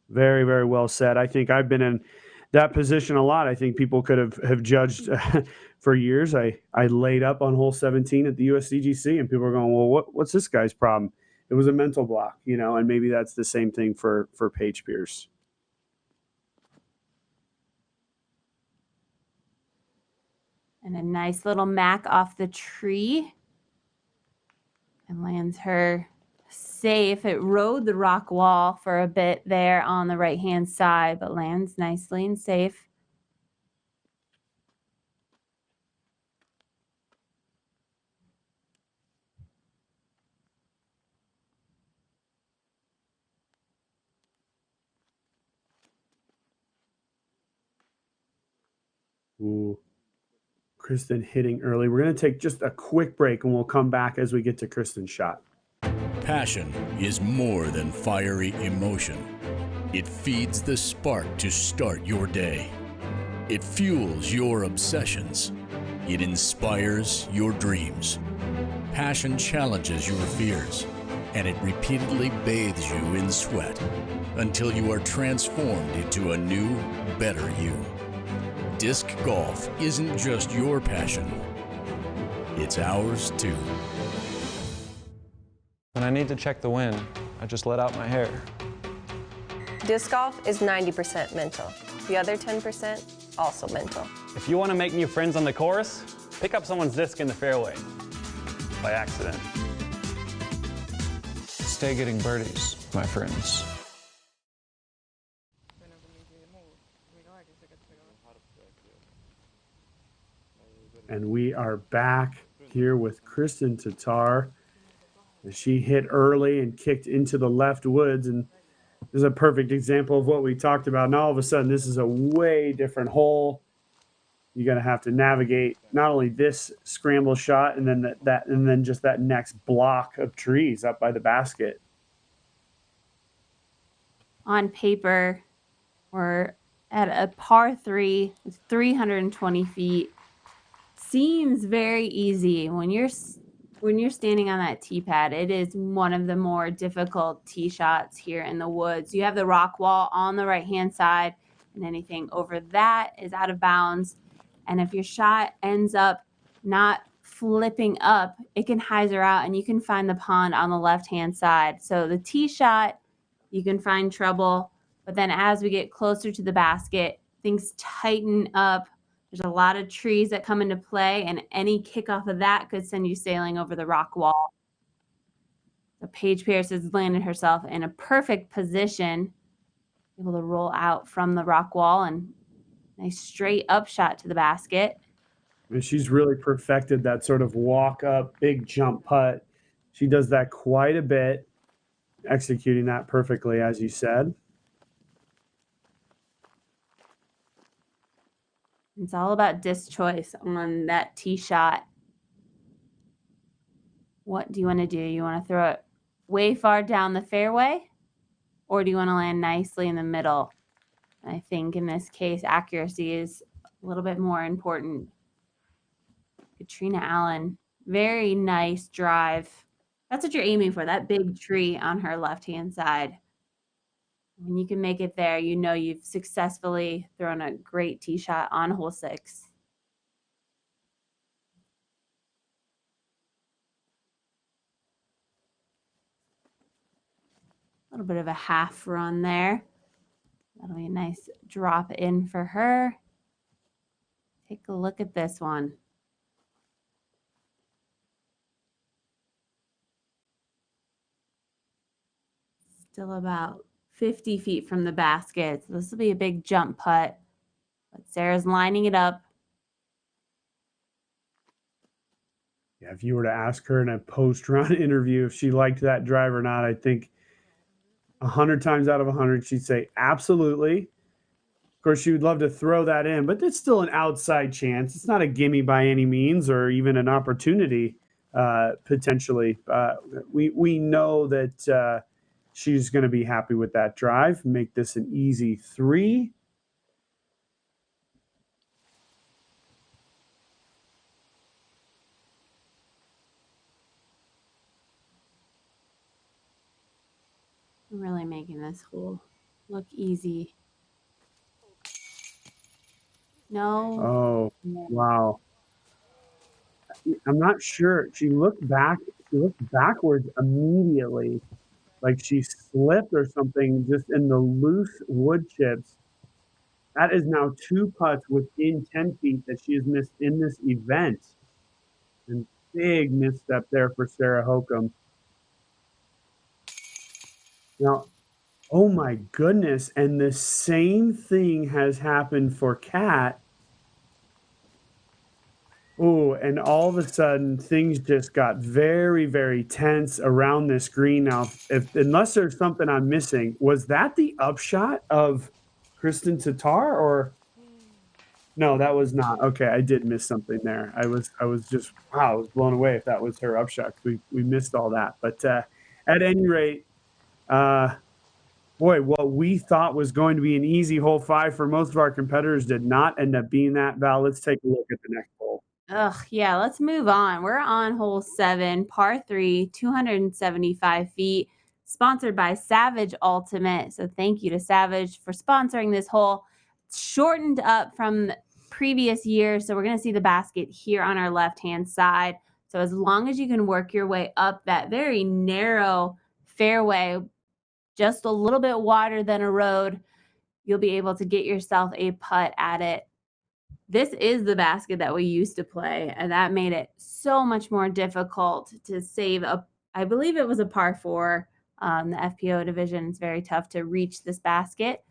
Very, very well said. I think I've been in that position a lot. I think people could have judged for years. I laid up on hole 17 at the USCGC, and people are going, well, what's this guy's problem? It was a mental block, you know, and maybe that's the same thing for Paige Pierce. And a nice little mac off the tree. And lands her safe. It rode the rock wall for a bit there on the right-hand side, but lands nicely and safe. Ooh. Kristin hitting early. We're going to take just a quick break, and we'll come back as we get to Kristin's shot. Passion is more than fiery emotion. It feeds the spark to start your day. It fuels your obsessions. It inspires your dreams. Passion challenges your fears, and it repeatedly bathes you in sweat until you are transformed into a new, better you. Disc golf isn't just your passion, it's ours too. When I need to check the wind, I just let out my hair. Disc golf is 90% mental. The other 10% also mental. If you want to make new friends on the course, pick up someone's disc in the fairway by accident. Stay getting birdies, my friends. And we are back here with Kristin Tattar. She hit early and kicked into the left woods, and is a perfect example of what we talked about. And all of a sudden, this is a way different hole. You're going to have to navigate not only this scramble shot and then and then just that next block of trees up by the basket. On paper, we're at a par 3. It's 320 feet. Seems very easy. When you're standing on that tee pad, it is one of the more difficult tee shots here in the woods. You have the rock wall on the right-hand side, and anything over that is out of bounds. And if your shot ends up not flipping up, it can hyzer out, and you can find the pond on the left-hand side. So the tee shot, you can find trouble. But then as we get closer to the basket, things tighten up. There's a lot of trees that come into play, and any kickoff of that could send you sailing over the rock wall. So Paige Pierce has landed herself in a perfect position, able to roll out from the rock wall, and nice straight up shot to the basket. And she's really perfected that sort of walk up, big jump putt. She does that quite a bit, executing that perfectly, as you said. It's all about disc choice on that tee shot. What do you want to do? You want to throw it way far down the fairway, or do you want to land nicely in the middle? I think in this case, accuracy is a little bit more important. Catrina Allen, very nice drive. That's what you're aiming for, that big tree on her left-hand side. When you can make it there, you know you've successfully thrown a great tee shot on hole 6. A little bit of a half run there. That'll be a nice drop in for her. Take a look at this one. Still about 50 feet from the basket. So this will be a big jump putt. But Sarah's lining it up. Yeah, if you were to ask her in a post-run interview if she liked that drive or not, I think 100 times out of 100 she'd say absolutely. Of course, she would love to throw that in, but it's still an outside chance. It's not a gimme by any means, or even an opportunity potentially. We know that she's going to be happy with that drive. Make this an easy 3. Really making this hole look easy. No. Oh, wow. I'm not sure. She looked backwards immediately, like she slipped or something just in the loose wood chips. That is now 2 putts within 10 feet that she has missed in this event. And big misstep there for Sarah Hokom. Now, oh my goodness. And the same thing has happened for Kat. Oh, and all of a sudden things just got very, very tense around this green. Now, unless there's something I'm missing, was that the upshot of Kristin Tattar, or no? That was not. Okay, I did miss something there. I was just wow, I was blown away if that was her upshot. We missed all that, but at any rate, boy, what we thought was going to be an easy hole 5 for most of our competitors did not end up being that. Val, let's take a look at the next hole. Yeah, let's move on. We're on hole 7, par 3, 275 feet, sponsored by Savage Ultimate. So thank you to Savage for sponsoring this hole. It's shortened up from previous years, so we're going to see the basket here on our left-hand side. So as long as you can work your way up that very narrow fairway, just a little bit wider than a road, you'll be able to get yourself a putt at it. This is the basket that we used to play, and that made it so much more difficult to save I believe it was a par 4. The FPO division is very tough to reach this basket.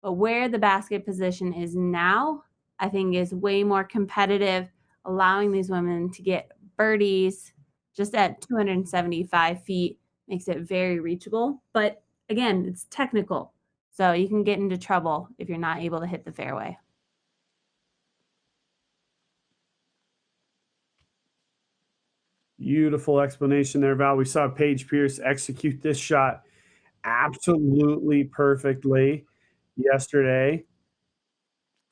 But where the basket position is now, I think is way more competitive, allowing these women to get birdies just at 275 feet makes it very reachable. But again, it's technical. So you can get into trouble if you're not able to hit the fairway. Beautiful explanation there, Val. We saw Paige Pierce execute this shot absolutely perfectly yesterday.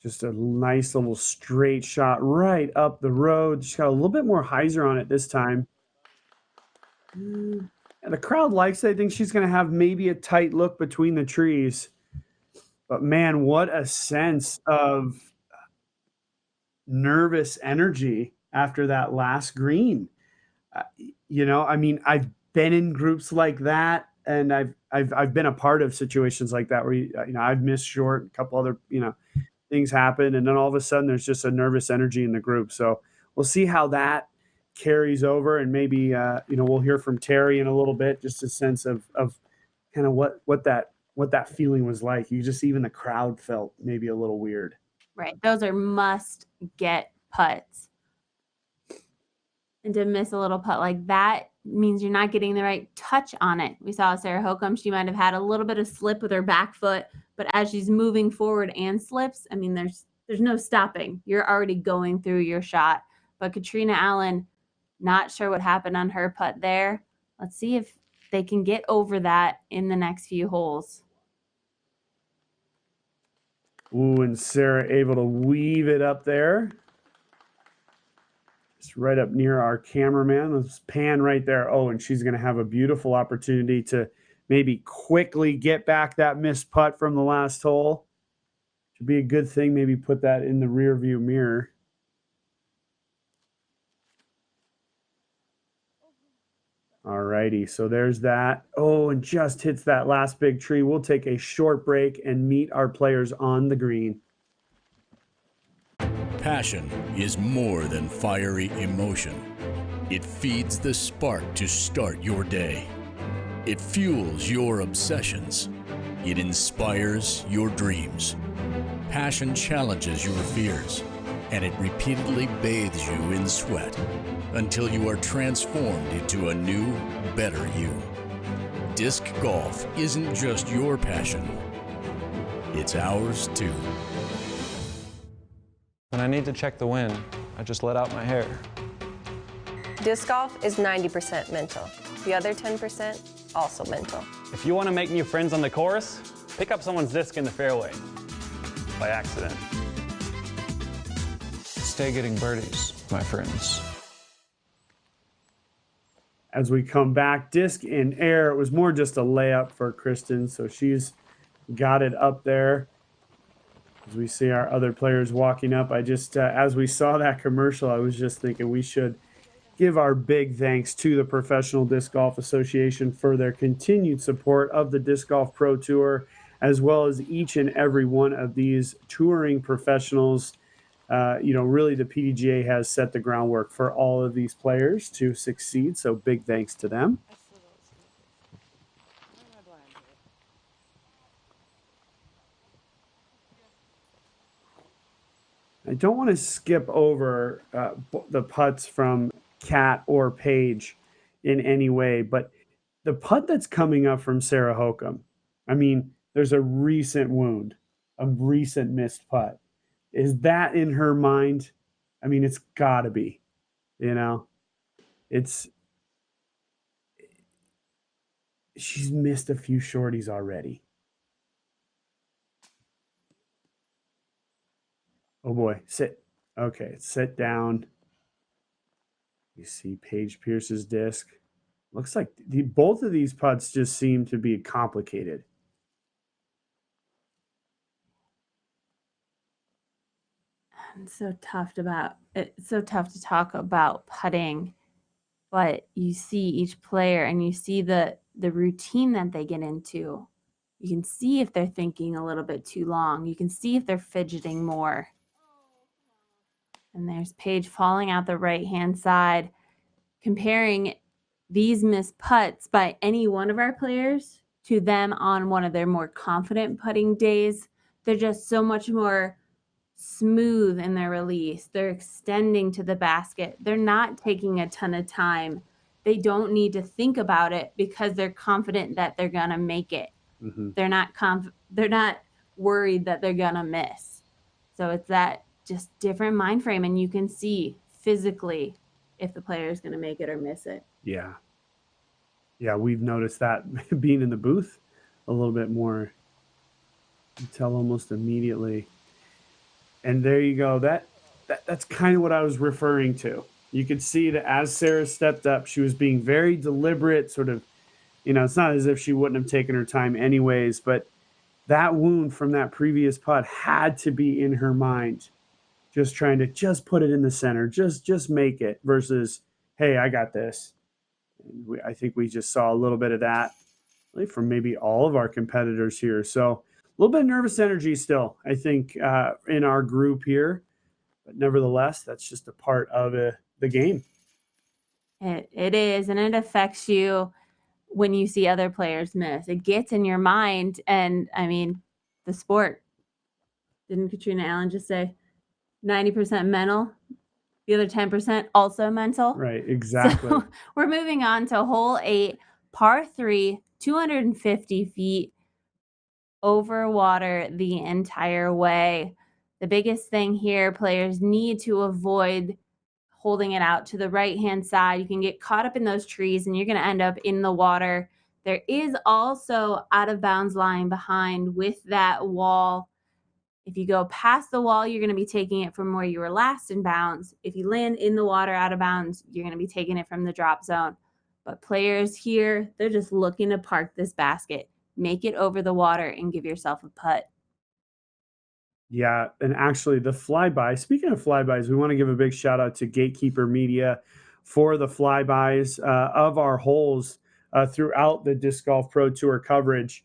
Just a nice little straight shot right up the road. She's got a little bit more hyzer on it this time. And the crowd likes it. I think she's going to have maybe a tight look between the trees. But man, what a sense of nervous energy after that last green. You know, I mean, I've been in groups like that, and I've been a part of situations like that where I've missed short, a couple other things happen, and then all of a sudden there's just a nervous energy in the group. So we'll see how that carries over, and maybe we'll hear from Terry in a little bit, just a sense of kind of what that feeling was like. Even the crowd felt maybe a little weird. Right. Those are must get putts. And to miss a little putt like that means you're not getting the right touch on it. We saw Sarah Hokom. She might have had a little bit of slip with her back foot, but as she's moving forward and slips, I mean, there's no stopping. You're already going through your shot. But Catrina Allen, not sure what happened on her putt there. Let's see if they can get over that in the next few holes. Ooh, and Sarah able to weave it up there. It's right up near our cameraman. Let's pan right there. Oh, and she's going to have a beautiful opportunity to maybe quickly get back that missed putt from the last hole. Should be a good thing. Maybe put that in the rear view mirror. All righty, so there's that. Oh, and just hits that last big tree. We'll take a short break and meet our players on the green. Passion is more than fiery emotion. It feeds the spark to start your day. It fuels your obsessions. It inspires your dreams. Passion challenges your fears, and it repeatedly bathes you in sweat until you are transformed into a new, better you. Disc golf isn't just your passion, it's ours too. When I need to check the wind, I just let out my hair. Disc golf is 90% mental. The other 10% also mental. If you want to make new friends on the course, pick up someone's disc in the fairway by accident. Stay getting birdies, my friends. As we come back, disc in air. It was more just a layup for Kristin, so she's got it up there. As we see our other players walking up, I just, as we saw that commercial, I was just thinking we should give our big thanks to the Professional Disc Golf Association for their continued support of the Disc Golf Pro Tour, as well as each and every one of these touring professionals. Really the PDGA has set the groundwork for all of these players to succeed, so big thanks to them. I don't want to skip over the putts from Kat or Paige in any way, but the putt that's coming up from Sarah Hokom, I mean, there's a recent wound, a recent missed putt. Is that in her mind? I mean, it's got to be, she's missed a few shorties already. Oh boy, sit. Okay, sit down. You see Paige Pierce's disc. Looks like both of these putts just seem to be complicated. It's so tough to talk about putting, but you see each player and you see the routine that they get into. You can see if they're thinking a little bit too long. You can see if they're fidgeting more. And there's Paige falling out the right-hand side. Comparing these missed putts by any one of our players to them on one of their more confident putting days, they're just so much more smooth in their release. They're extending to the basket. They're not taking a ton of time. They don't need to think about it because they're confident that they're going to make it. Mm-hmm. They're not worried that they're gonna miss. So it's that just different mind frame, and you can see physically if the player is gonna make it or miss it. Yeah. Yeah, we've noticed that being in the booth a little bit more. You tell almost immediately. And there you go. That's kind of what I was referring to. You could see that as Sarah stepped up, she was being very deliberate, sort of, it's not as if she wouldn't have taken her time anyways, but that wound from that previous putt had to be in her mind, just trying to just put it in the center, just make it, versus, hey, I got this. I think we just saw a little bit of that from maybe all of our competitors here. So a little bit of nervous energy still, I think, in our group here. But nevertheless, that's just a part of the game. It is, and it affects you when you see other players miss. It gets in your mind, and I mean, the sport. Didn't Catrina Allen just say 90% mental? The other 10% also mental? Right, exactly. So we're moving on to hole 8, par 3, 250 feet over water the entire way. The biggest thing here, players need to avoid holding it out to the right-hand side. You can get caught up in those trees and you're going to end up in the water. There is also out of bounds line behind with that wall. If you go past the wall, you're going to be taking it from where you were last in bounds. If you land in the water out of bounds, you're going to be taking it from the drop zone. But players here, they're just looking to park this basket, make it over the water, and give yourself a putt. Yeah, and actually the flyby, speaking of flybys, we want to give a big shout out to Gatekeeper Media for the flybys of our holes throughout the Disc Golf Pro Tour coverage.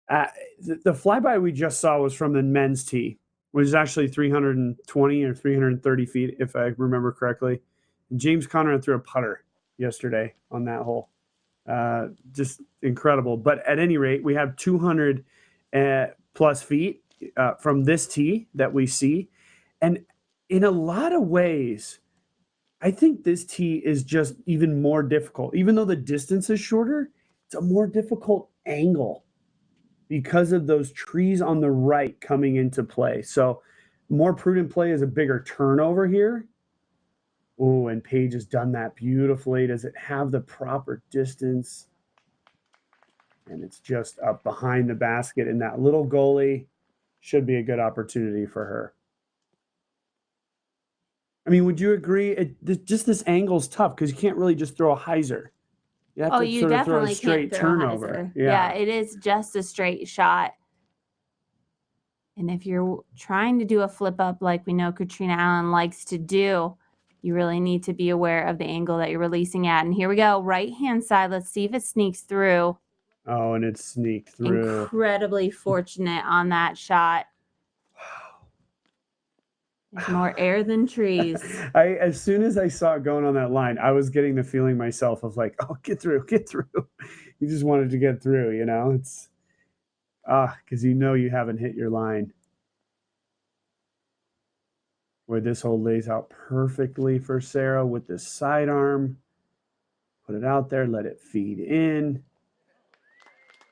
The flyby we just saw was from the men's tee, which is actually 320 or 330 feet, if I remember correctly. James Conrad threw a putter yesterday on that hole. Just incredible. But at any rate, we have 200 plus feet from this tee that we see. And in a lot of ways, I think this tee is just even more difficult. Even though the distance is shorter, it's a more difficult angle because of those trees on the right coming into play. So more prudent play is a bigger turnover here. Oh, and Paige has done that beautifully. Does it have the proper distance? And it's just up behind the basket, and that little goalie should be a good opportunity for her. I mean, would you agree? Just this angle's tough because you can't really just throw a hyzer. You have to you sort of throw a definitely straight can't throw a turnover. hyzer. Yeah, it is just a straight shot. And if you're trying to do a flip up like we know Catrina Allen likes to do, you really need to be aware of the angle that you're releasing at. And here we go, right-hand side. Let's see if it sneaks through. Oh, and it sneaked through. Incredibly fortunate on that shot. There's more air than trees. As soon as I saw it going on that line, I was getting the feeling myself of like, oh, get through. You just wanted to get through, It's because you haven't hit your line. Where this hole lays out perfectly for Sarah with this sidearm. Put it out there, let it feed in.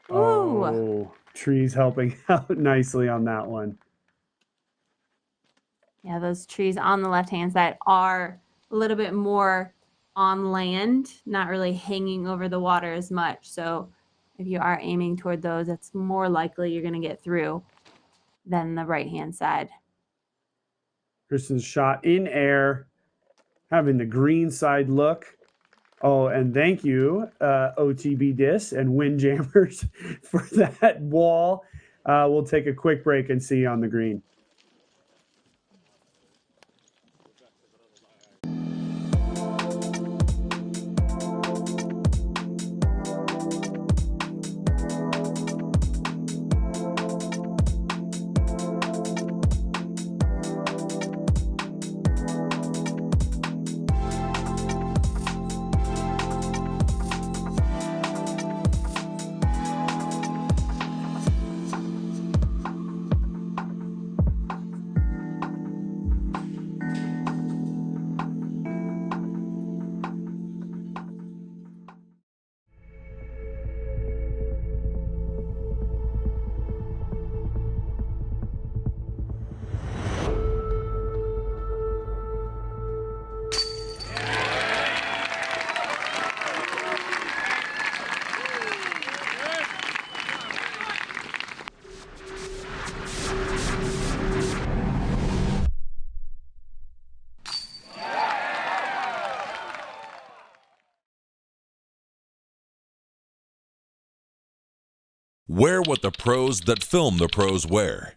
Ooh. Oh, trees helping out nicely on that one. Yeah, those trees on the left-hand side are a little bit more on land, not really hanging over the water as much. So if you are aiming toward those, it's more likely you're going to get through than the right-hand side. Kristin's shot in air, having the green side look. Oh, and thank you, OTB Disc and Windjammers for that wall. We'll take a quick break and see you on the green. Wear what the pros that film the pros wear.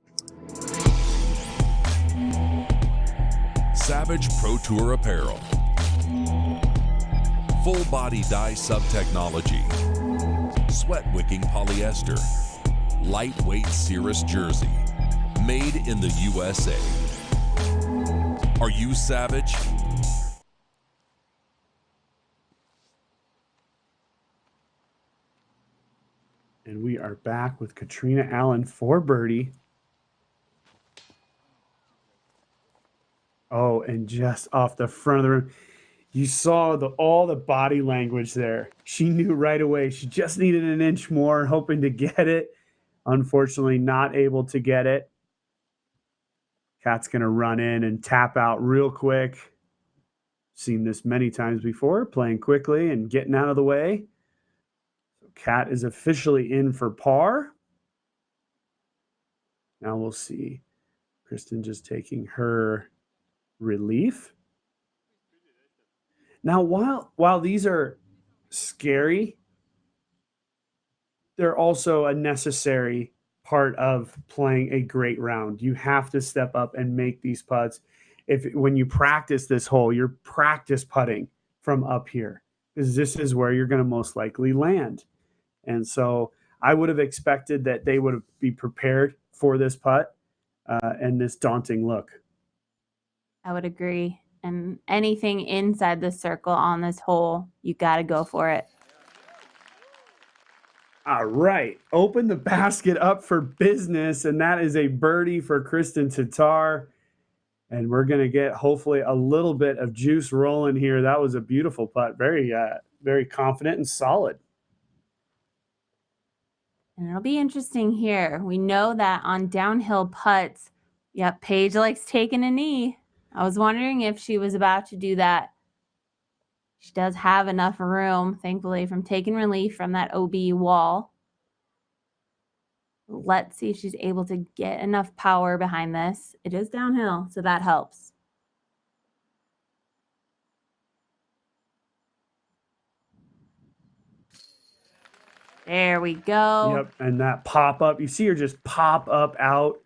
Savage Pro Tour apparel. Full body dye sub technology. Sweat wicking polyester. Lightweight Cirrus jersey. Made in the USA. Are you savage? And we are back with Catrina Allen for birdie. Oh, and just off the front of the room, you saw all the body language there. She knew right away. She just needed an inch more, hoping to get it. Unfortunately, not able to get it. Kat's going to run in and tap out real quick. Seen this many times before, playing quickly and getting out of the way. So Kat is officially in for par. Now we'll see. Kristin just taking her relief. Now, while these are scary, they're also a necessary part of playing a great round. You have to step up and make these putts. When you practice this hole, you're practice putting from up here, because this is where you're going to most likely land. And so I would have expected that they would be prepared for this putt and this daunting look. I would agree. And anything inside the circle on this hole, you got to go for it. All right. Open the basket up for business, and that is a birdie for Kristin Tattar. And we're going to get, hopefully, a little bit of juice rolling here. That was a beautiful putt. Very, very confident and solid. And it'll be interesting here. We know that on downhill putts, yep, Paige likes taking a knee. I was wondering if she was about to do that. She does have enough room, thankfully, from taking relief from that OB wall. Let's see if she's able to get enough power behind this. It is downhill, so that helps. There we go. Yep, and that pop up. You see her just pop up out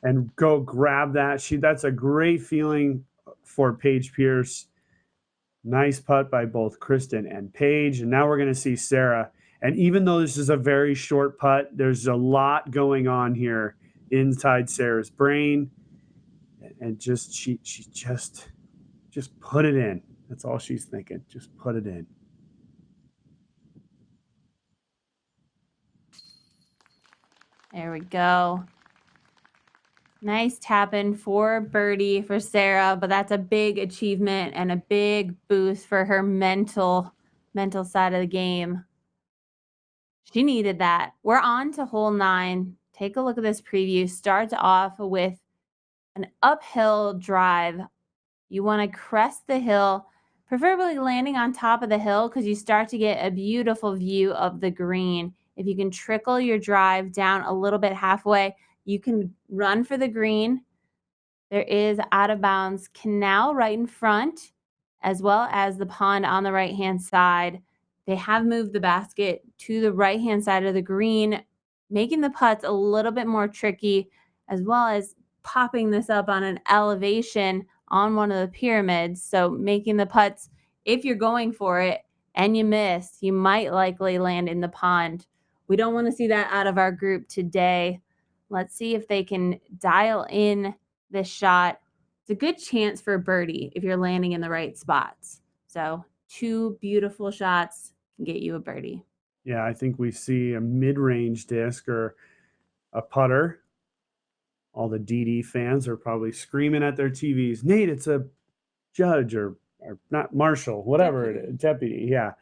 and go grab that. That's a great feeling for Paige Pierce. Nice putt by both Kristin and Paige. And now we're going to see Sarah. And even though this is a very short putt, there's a lot going on here inside Sarah's brain. And just she just put it in. That's all she's thinking. Just put it in. There we go. Nice tap in for birdie for Sarah, but that's a big achievement and a big boost for her mental side of the game. She needed that. We're on to hole 9. Take a look at this preview. Starts off with an uphill drive. You want to crest the hill, preferably landing on top of the hill, because you start to get a beautiful view of the green. If you can trickle your drive down a little bit halfway, you can run for the green. There is out of bounds canal right in front, as well as the pond on the right-hand side. They have moved the basket to the right-hand side of the green, making the putts a little bit more tricky, as well as popping this up on an elevation on one of the pyramids. So making the putts, if you're going for it and you miss, you might likely land in the pond. We don't want to see that out of our group today. Let's see if they can dial in this shot. It's a good chance for a birdie if you're landing in the right spots. So 2 beautiful shots can get you a birdie. Yeah, I think we see a mid-range disc or a putter. All the DD fans are probably screaming at their TVs, Nate, it's a judge or not marshal, whatever it is, deputy, yeah.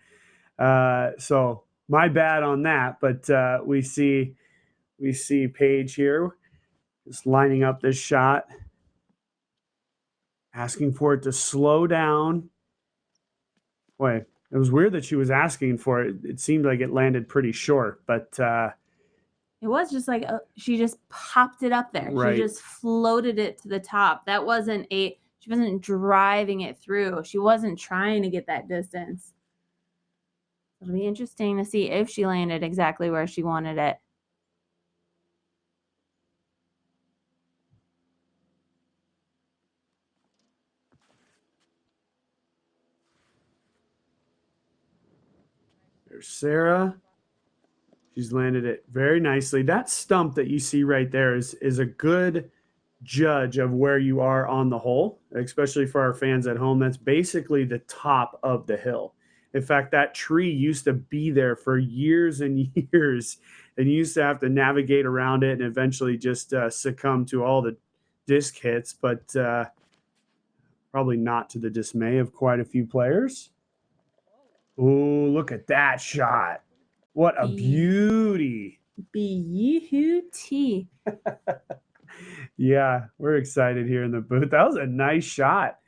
So my bad on that, but we see Paige here just lining up this shot, asking for it to slow down. Boy, it was weird that she was asking for it. It seemed like it landed pretty short, but it was just like she just popped it up there. Right. She just floated it to the top. That wasn't she wasn't driving it through. She wasn't trying to get that distance. It'll be interesting to see if she landed exactly where she wanted it. Here's Sarah. She's landed it very nicely. That stump that you see right there is a good judge of where you are on the hole, especially for our fans at home. That's basically the top of the hill. In fact, that tree used to be there for years and years, and you used to have to navigate around it and eventually just succumb to all the disc hits, but probably not to the dismay of quite a few players. Oh, look at that shot. What a beauty. Beauty. Yeah, we're excited here in the booth. That was a nice shot.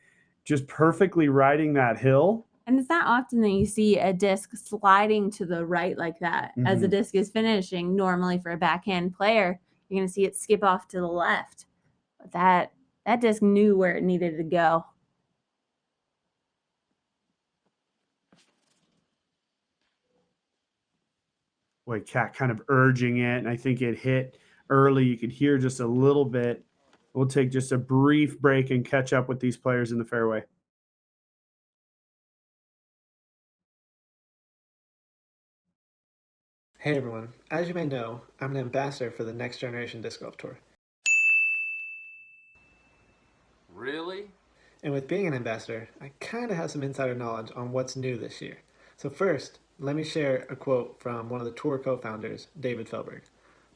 Just perfectly riding that hill. And it's not often that you see a disc sliding to the right like that as the disc is finishing. Normally for a backhand player, you're going to see it skip off to the left. But that disc knew where it needed to go. Boy, Cat kind of urging it, and I think it hit early. You could hear just a little bit. We'll take just a brief break and catch up with these players in the fairway. Hey everyone, as you may know, I'm an ambassador for the Next Generation Disc Golf Tour. Really? And with being an ambassador, I kind of have some insider knowledge on what's new this year. So first, let me share a quote from one of the tour co-founders, David Feldberg.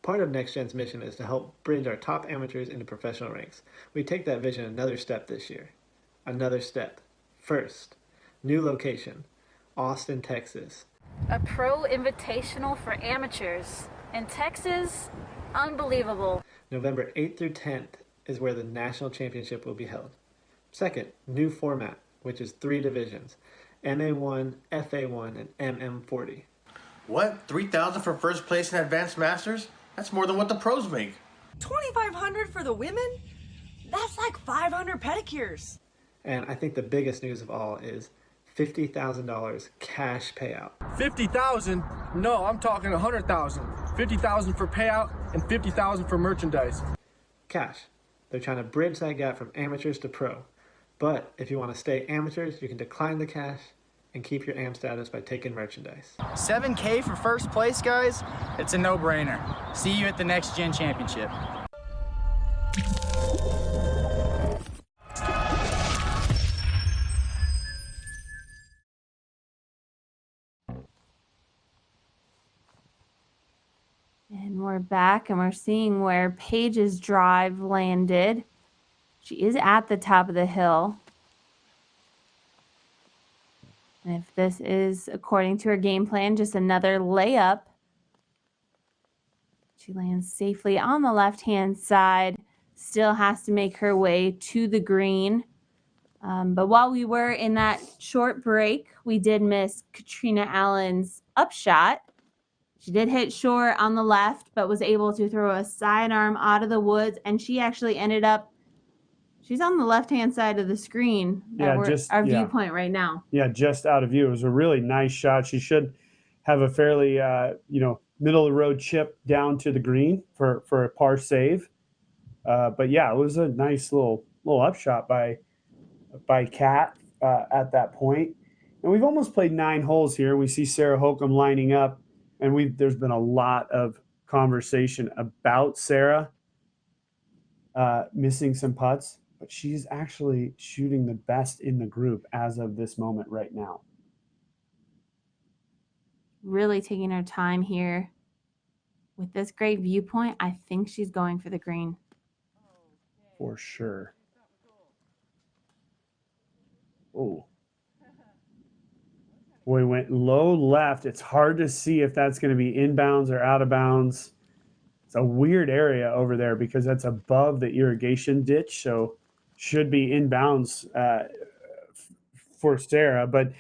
Part of Next Gen's mission is to help bridge our top amateurs into professional ranks. We take that vision another step this year. Another step. First, new location, Austin, Texas. A pro invitational for amateurs. In Texas, unbelievable. November 8th through 10th is where the national championship will be held. Second, new format, which is 3 divisions, MA1, FA1, and MM40. What? $3,000 for first place in Advanced Masters? That's more than what the pros make. $2,500 for the women? That's like 500 pedicures. And I think the biggest news of all is $50,000 cash payout. $50,000? No, I'm talking $100,000. $50,000 for payout and $50,000 for merchandise. Cash. They're trying to bridge that gap from amateurs to pro. But if you want to stay amateurs, you can decline the cash and keep your AM status by taking merchandise. $7K for first place, guys? It's a no-brainer. See you at the Next Gen Championship. And we're back and we're seeing where Paige's drive landed. She is at the top of the hill. And if this is, according to her game plan, just another layup, she lands safely on the left-hand side, still has to make her way to the green. But while we were in that short break, we did miss Catrina Allen's upshot. She did hit short on the left, but was able to throw a sidearm out of the woods, and she actually ended up, she's on the left-hand side of the screen. Our viewpoint right now. Yeah, just out of view. It was a really nice shot. She should have a fairly, middle of the road chip down to the green for a par save. But yeah, it was a nice little upshot by Kat at that point. And we've almost played 9 holes here. We see Sarah Hokom lining up, and there's been a lot of conversation about Sarah missing some putts, but she's actually shooting the best in the group as of this moment right now. Really taking her time here. With this great viewpoint, I think she's going for the green. For sure. Oh. Boy, went low left. It's hard to see if that's going to be inbounds or out of bounds. It's a weird area over there because that's above the irrigation ditch, so should be inbounds for Sarah. But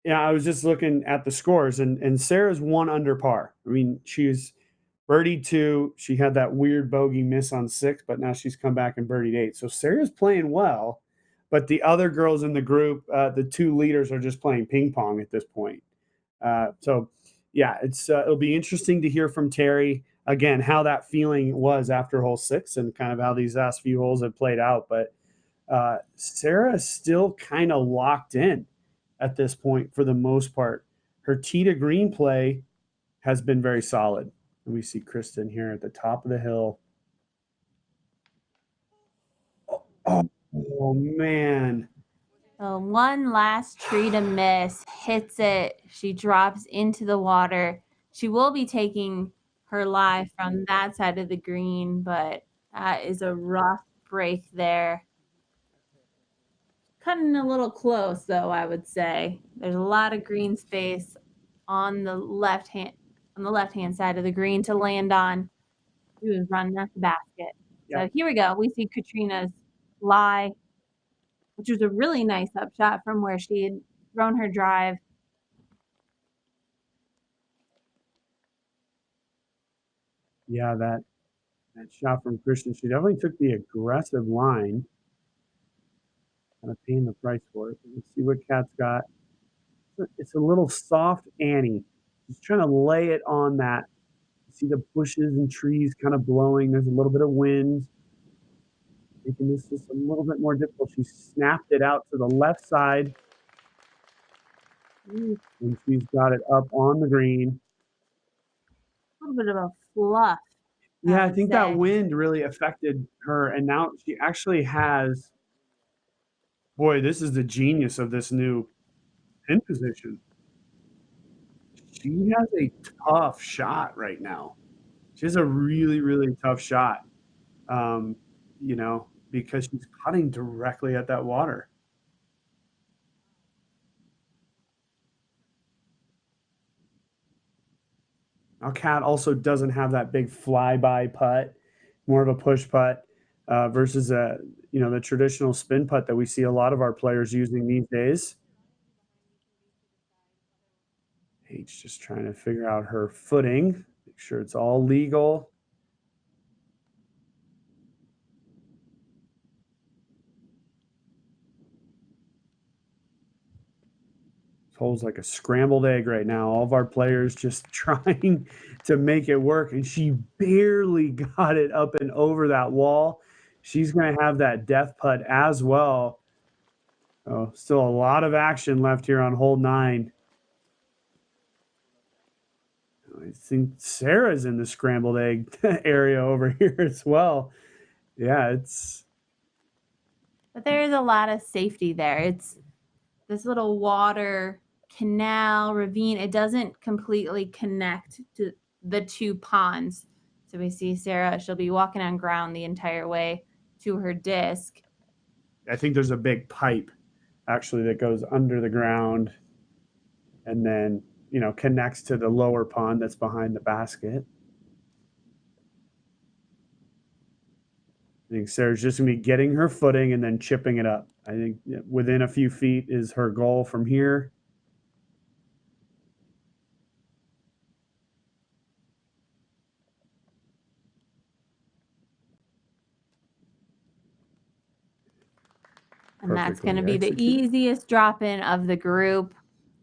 yeah, I was just looking at the scores, and Sarah's 1 under par. I mean, she's birdied 2. She had that weird bogey miss on 6, but now she's come back and birdied 8. So Sarah's playing well, but the other girls in the group, the 2 leaders, are just playing ping pong at this point. So yeah, it'll be interesting to hear from Terry again how that feeling was after hole 6 and kind of how these last few holes have played out. But Sarah is still kind of locked in at this point for the most part. her tee to green play has been very solid. And we see Kristin here at the top of the hill. Oh man. One last tree to miss, hits it. She drops into the water. She will be taking her lie from that side of the green, but that is a rough break there. Cutting a little close, though, I would say. There's a lot of green space on the left hand side of the green to land on. She was running at the basket. Yeah. So here we go. We see Catrina's lie, which was a really nice up shot from where she had thrown her drive. Yeah, that shot from Kristin, she definitely took the aggressive line. Kind of paying the price for it. Let's see what Kat's got. It's a little soft Annie. Just trying to lay it on that. You see the bushes and trees kind of blowing. There's a little bit of wind. Making this just a little bit more difficult. She snapped it out to the left side. And she's got it up on the green. A little bit of a fluff. Yeah, I think that wind really affected her. And now she actually has, boy, this is the genius of this new pin position. She has a tough shot right now. She has a really, really tough shot, you know, because she's putting directly at that water. Now, Kat also doesn't have that big flyby putt, more of a push putt versus the traditional spin putt that we see a lot of our players using these days. Paige just trying to figure out her footing, make sure it's all legal. This hole's like a scrambled egg right now. All of our players just trying to make it work, and she barely got it up and over that wall. She's going to have that death putt as well. Oh, still a lot of action left here on hole 9. I think Sarah's in the scrambled egg area over here as well. Yeah, But there is a lot of safety there. It's this little water canal, ravine. It doesn't completely connect to the two ponds. So we see Sarah, she'll be walking on ground the entire way to her disc. I think there's a big pipe actually that goes under the ground and then, connects to the lower pond that's behind the basket. I think Sarah's just going to be getting her footing and then chipping it up. I think within a few feet is her goal from here. And that's going to be the easiest drop-in of the group.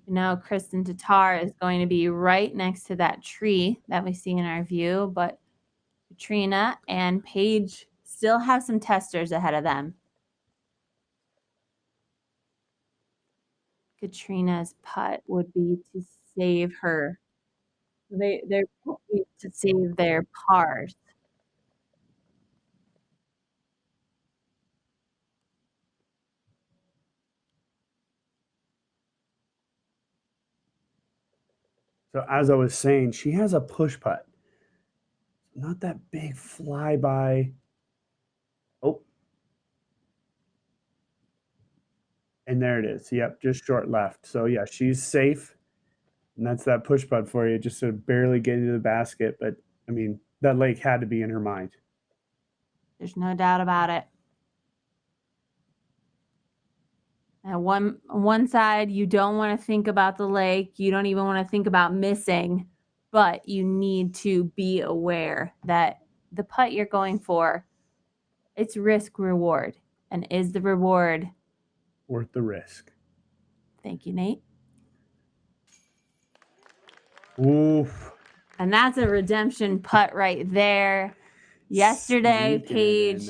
Kristin Tattar is going to be right next to that tree that we see in our view, but Catrina and Paige still have some testers ahead of them. Katrina's putt would be to save her. They're to save their pars. So as I was saying, she has a push putt. Not that big flyby. Oh. And there it is. Yep, just short left. So yeah, she's safe. And that's that push putt for you, just to barely get into the basket. But I mean, that lake had to be in her mind. There's no doubt about it. And one side, you don't want to think about the lake. You don't even want to think about missing, but you need to be aware that the putt you're going for, it's risk reward. And is the reward worth the risk? Thank you, Nate. Oof. And that's a redemption putt right there. Yesterday, Paige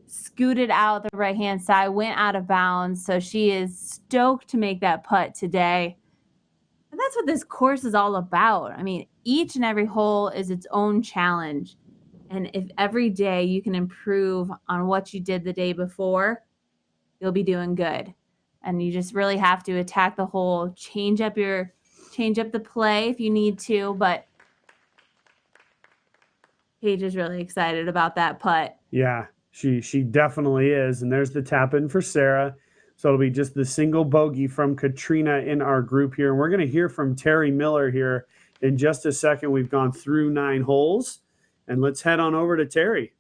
scooted out the right-hand side, went out of bounds. So she is stoked to make that putt today. And that's what this course is all about. I mean, each and every hole is its own challenge. And if every day you can improve on what you did the day before, you'll be doing good. And you just really have to attack the hole, change up the play if you need to. But Paige is really excited about that putt. Yeah, she definitely is. And there's the tap in for Sarah. So it'll be just the single bogey from Catrina in our group here. And we're going to hear from Terry Miller here in just a second. We've gone through 9 holes. And let's head on over to Terry.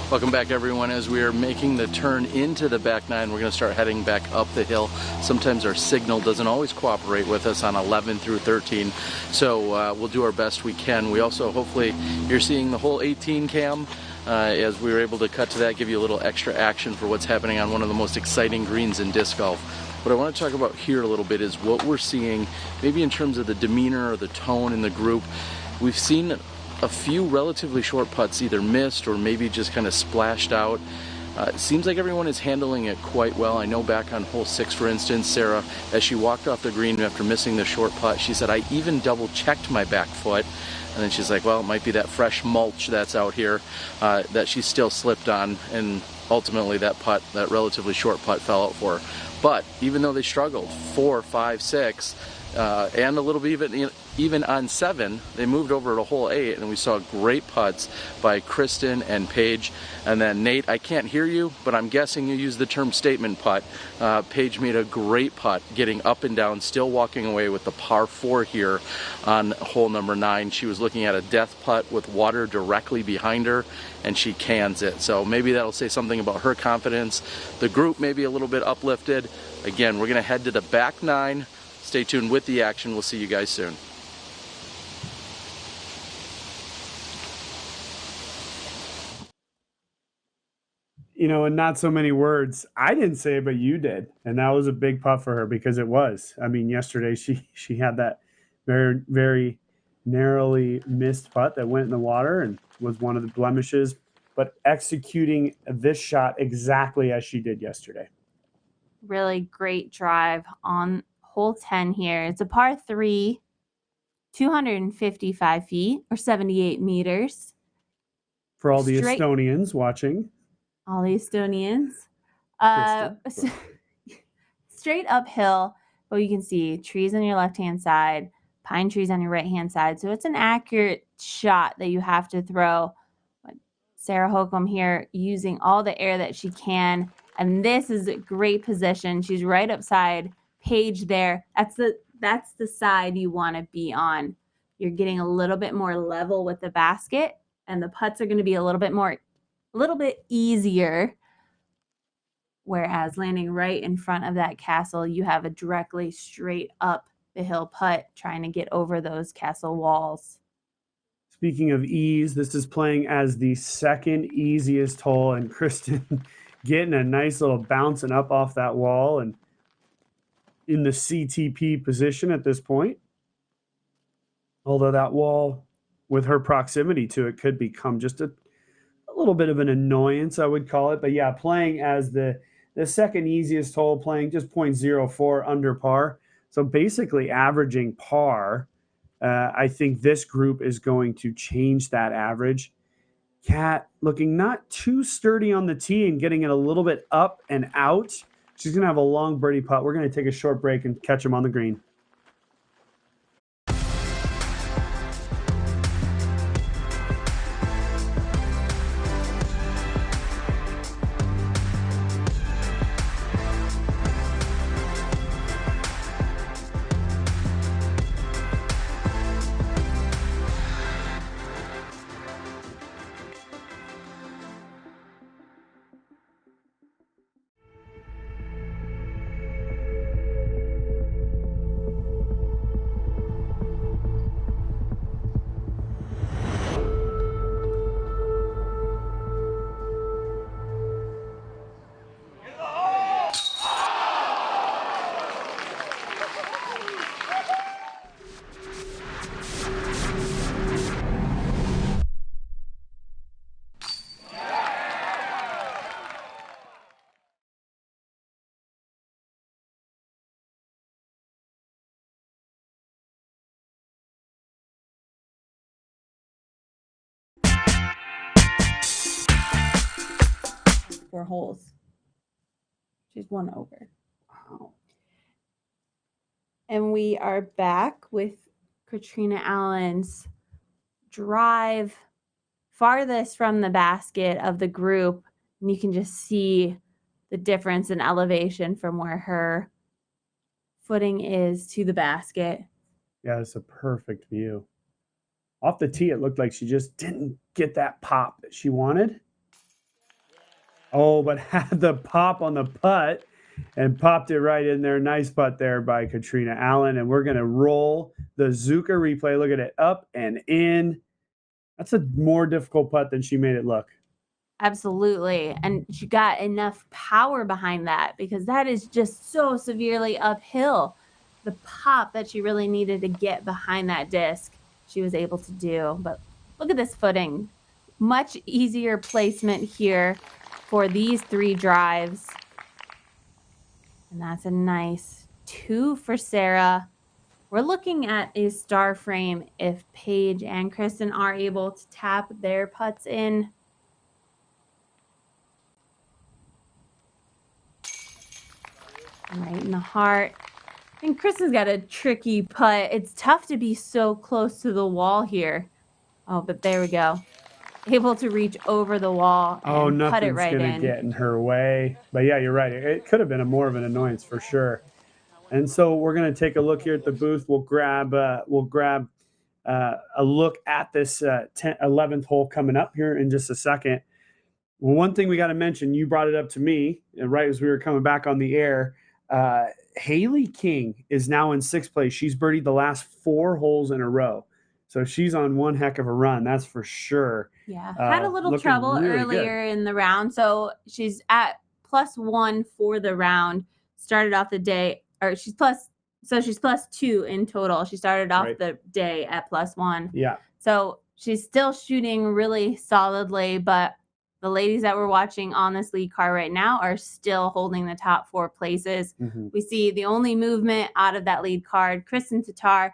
Welcome back, everyone. As we are making the turn into the back 9, we're going to start heading back up the hill. Sometimes our signal doesn't always cooperate with us on 11 through 13, so we'll do our best we can. We also, hopefully, you're seeing the whole 18 cam. As we were able to cut to that, give you a little extra action for what's happening on one of the most exciting greens in disc golf. What I want to talk about here a little bit is what we're seeing, maybe in terms of the demeanor or the tone in the group. We've seen a few relatively short putts either missed or maybe just kind of splashed out. It seems like everyone is handling it quite well. I know back on hole 6, for instance, Sarah, as she walked off the green after missing the short putt, she said, I even double-checked my back foot. And then she's like, well, it might be that fresh mulch that's out here that she still slipped on. And ultimately that putt, that relatively short putt, fell out for her. But even though they struggled 4, 5, 6, and a little bit even on 7, they moved over to hole 8, and we saw great putts by Kristin and Paige. And then Nate, I can't hear you, but I'm guessing you used the term statement putt. Paige made a great putt, getting up and down, still walking away with the par 4 here on hole number 9. She was looking at a death putt with water directly behind her, and she cans it. So maybe that'll say something about her confidence. The group may be a little bit uplifted. Again, we're going to head to the back 9. Stay tuned with the action. We'll see you guys soon. You know, in not so many words, I didn't say it, but you did. And that was a big putt for her because it was. I mean, yesterday she had that very, very narrowly missed putt that went in the water and was one of the blemishes, but executing this shot exactly as she did yesterday. Really great drive on hole 10 here. It's a par 3, 255 feet or 78 meters. For all the Estonians watching. All the Estonians. Straight uphill, but you can see trees on your left-hand side, pine trees on your right-hand side. So it's an accurate shot that you have to throw. But Sarah Hokom here using all the air that she can. And this is a great position. She's right upside Paige there. That's the side you want to be on. You're getting a little bit more level with the basket, and the putts are going to be a little bit easier. Whereas landing right in front of that castle, you have a directly straight up the hill putt trying to get over those castle walls. Speaking of ease, this is playing as the second easiest hole, and Kristin getting a nice little bouncing up off that wall and in the CTP position at this point. Although that wall, with her proximity to it, could become just a little bit of an annoyance, I would call it. But yeah, playing as the second easiest hole, playing just 0.04 under par. So basically averaging par. I think this group is going to change that average. Kat looking not too sturdy on the tee and getting it a little bit up and out. She's going to have a long birdie putt. We're going to take a short break and catch them on the green. last 4 holes. She's 1 over. Wow. And we are back with Catrina Allen's drive farthest from the basket of the group. And you can just see the difference in elevation from where her footing is to the basket. Yeah, it's a perfect view. Off the tee, it looked like she just didn't get that pop that she wanted. Oh, but had the pop on the putt and popped it right in there. Nice putt there by Catrina Allen. And we're going to roll the Zuka replay. Look at it, up and in. That's a more difficult putt than she made it look. Absolutely. And she got enough power behind that because that is just so severely uphill. The pop that she really needed to get behind that disc, she was able to do. But look at this footing. Much easier placement here for these 3 drives. And that's a nice 2 for Sarah. We're looking at a star frame if Paige and Kristin are able to tap their putts in. Right in the heart. I think Kristin's got a tricky putt. It's tough to be so close to the wall here. Oh, but there we go. Able to reach over the wall and put it right in. Nothing's going to get in her way. But yeah, you're right. It could have been more of an annoyance for sure. And so we're going to take a look here at the booth. We'll grab a look at this 11th hole coming up here in just a second. Well, one thing we got to mention, you brought it up to me right as we were coming back on the air. Haley King is now in 6th place. She's birdied the last 4 holes in a row. So she's on one heck of a run, that's for sure. Yeah, had a little trouble really earlier in the round. So she's at +1 for the round. Started off the day, or she's +2 in total. She started off the day at +1. Yeah. So she's still shooting really solidly, but the ladies that we're watching on this lead card right now are still holding the top 4 places. Mm-hmm. We see the only movement out of that lead card, Kristin Tattar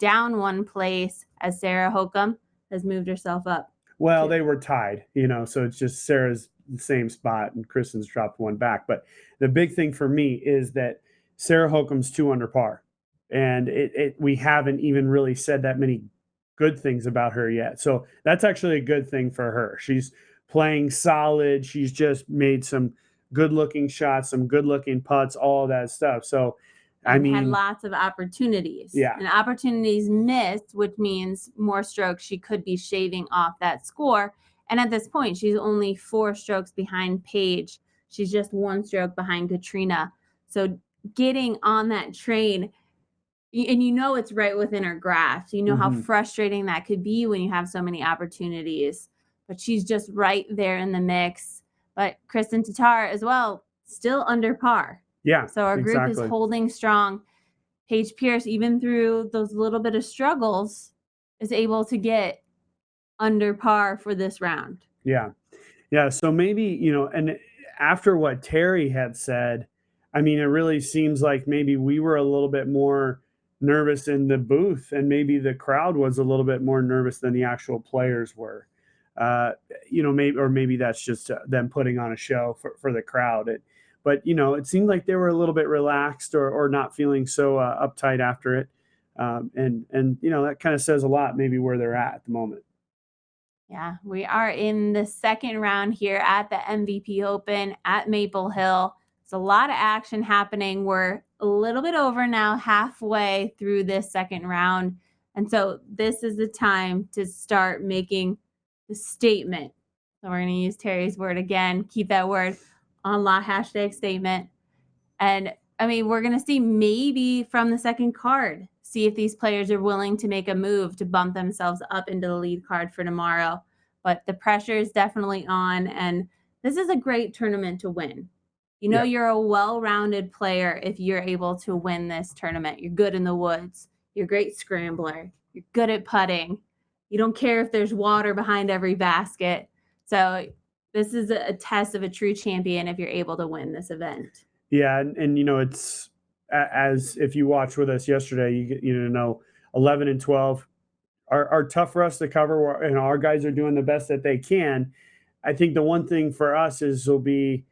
down 1 place as Sarah Hokom has moved herself up. Well, they were tied, so it's just Sarah's the same spot and Kristin's dropped 1 back. But the big thing for me is that Sarah Hokom's 2 under par. And we haven't even really said that many good things about her yet. So that's actually a good thing for her. She's playing solid. She's just made some good-looking shots, some good-looking putts, all of that stuff. So, I mean, had lots of opportunities. Yeah. And opportunities missed, which means more strokes. She could be shaving off that score. And at this point, she's only 4 strokes behind Paige. She's just 1 stroke behind Catrina. So getting on that train, and it's right within her grasp. You know how frustrating that could be when you have so many opportunities. But she's just right there in the mix. But Kristin Tattar as well, still under par. Yeah. So our group is holding strong. Paige Pierce, even through those little bit of struggles, is able to get under par for this round. Yeah. Yeah. So maybe, and after what Terry had said, I mean, it really seems like maybe we were a little bit more nervous in the booth and maybe the crowd was a little bit more nervous than the actual players were. Maybe that's just them putting on a show for the crowd. But it seemed like they were a little bit relaxed or not feeling so uptight after it. And that kind of says a lot, maybe where they're at the moment. Yeah, we are in the second round here at the MVP Open at Maple Hill. There's a lot of action happening. We're a little bit over now, halfway through this second round. And so this is the time to start making the statement. So we're going to use Terry's word again. Keep that word on lot #statement. And I mean, we're going to see maybe from the second card, see if these players are willing to make a move to bump themselves up into the lead card for tomorrow. But the pressure is definitely on. And this is a great tournament to win. You're a well-rounded player if you're able to win this tournament. You're good in the woods. You're a great scrambler. You're good at putting. You don't care if there's water behind every basket. So this is a test of a true champion if you're able to win this event. Yeah, and it's as if you watched with us yesterday, you know 11 and 12 are tough for us to cover, and our guys are doing the best that they can. I think the one thing for us will be,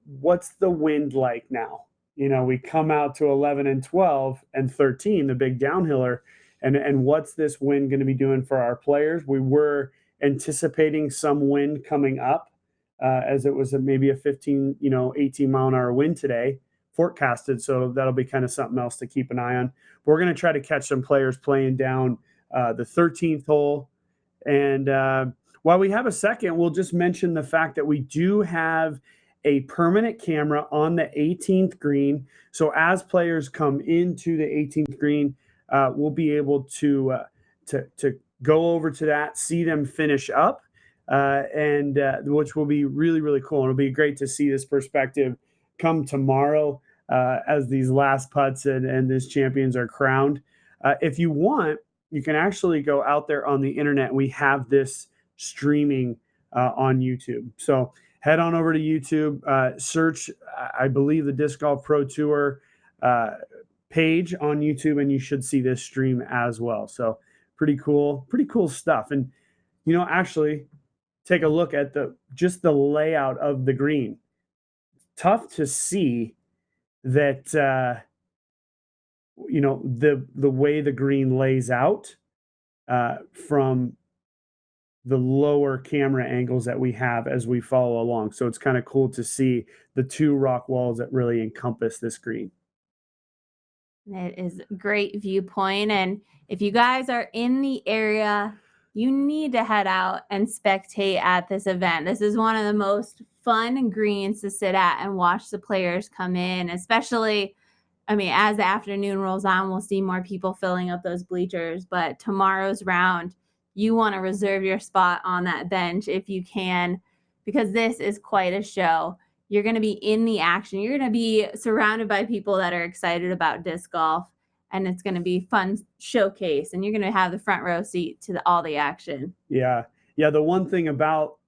what's the wind like now? We come out to 11 and 12 and 13, the big downhiller, and what's this wind going to be doing for our players? We were anticipating some wind coming up, as it was maybe a 15, 18 mile an hour wind today, forecasted. So that'll be kind of something else to keep an eye on. But we're going to try to catch some players playing down the 13th hole. And while we have a second, we'll just mention the fact that we do have a permanent camera on the 18th green. So as players come into the 18th green, we'll be able to go over to that, see them finish up, and which will be really, really cool. And it'll be great to see this perspective come tomorrow as these last putts and these champions are crowned. If you want, you can actually go out there on the internet. We have this streaming on YouTube. So head on over to YouTube, search, I believe, the Disc Golf Pro Tour page on YouTube, and you should see this stream as well. So pretty cool stuff. And, actually take a look at just the layout of the green. Tough to see that, the way the green lays out from the lower camera angles that we have as we follow along. So it's kind of cool to see the two rock walls that really encompass this green. It is a great viewpoint. And if you guys are in the area, you need to head out and spectate at this event. This is one of the most fun greens to sit at and watch the players come in, especially, as the afternoon rolls on, we'll see more people filling up those bleachers. But tomorrow's round, you want to reserve your spot on that bench if you can, because this is quite a show. You're going to be in the action. You're going to be surrounded by people that are excited about disc golf, and it's going to be a fun showcase, and you're going to have the front row seat to all the action. Yeah. The one thing about,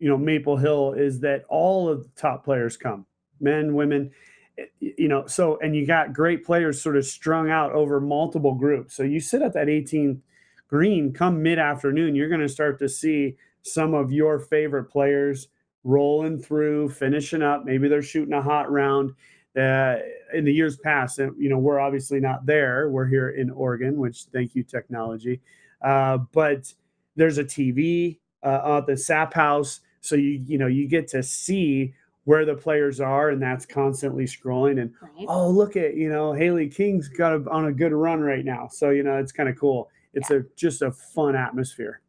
Maple Hill is that all of the top players come, men, women, and you got great players sort of strung out over multiple groups. So you sit at that 18th green, come mid-afternoon, you're going to start to see some of your favorite players rolling through, finishing up. Maybe they're shooting a hot round. In the years past, we're obviously not there. We're here in Oregon, which, thank you, technology. But there's a TV at the SAP house, so you get to see where the players are, and that's constantly scrolling. And right. Oh, look at Haley King's got on a good run right now. So it's kind of cool. It's just a fun atmosphere.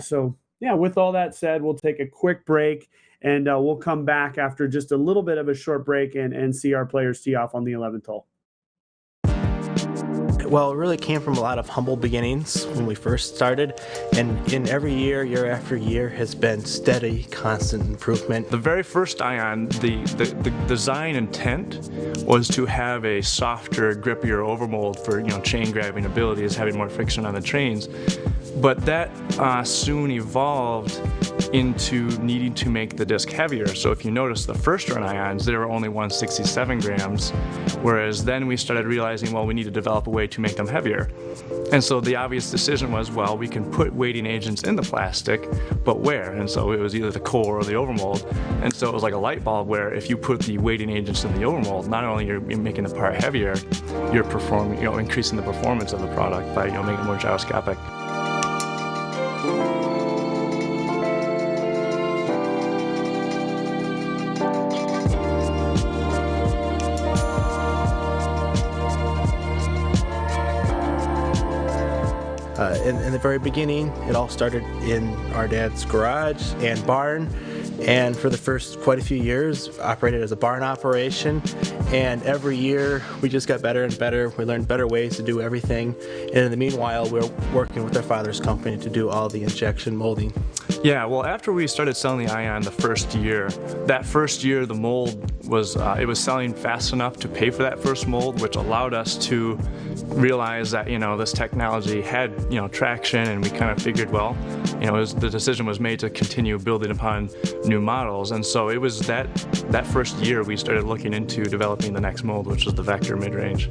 So yeah, with all that said, we'll take a quick break, and we'll come back after just a little bit of a short break and see our players tee off on the 11th hole. Well, it really came from a lot of humble beginnings when we first started, and in every year after year, has been steady, constant improvement. The very first Ion, the design intent was to have a softer, grippier overmold for chain grabbing abilities, having more friction on the trains. But that soon evolved into needing to make the disc heavier. So if you notice the first run Ions, they were only 167 grams, whereas then we started realizing, well, we need to develop a way to make them heavier. And so the obvious decision was, well, we can put weighting agents in the plastic, but where? And so it was either the core or the overmold. And so it was like a light bulb where if you put the weighting agents in the overmold, not only you're making the part heavier, you're performing, increasing the performance of the product by making it more gyroscopic. In the very beginning, it all started in our dad's garage and barn, and for the first quite a few years operated as a barn operation, and every year we just got better and better. We learned better ways to do everything, and in the meanwhile we're working with our father's company to do all the injection molding. Yeah, well, after we started selling the Ion the first year, the mold was it was selling fast enough to pay for that first mold, which allowed us to realize that this technology had traction, and we kind of figured, well, the decision was made to continue building upon new models. And so it was that first year we started looking into developing the next mold, which was the Vector mid-range.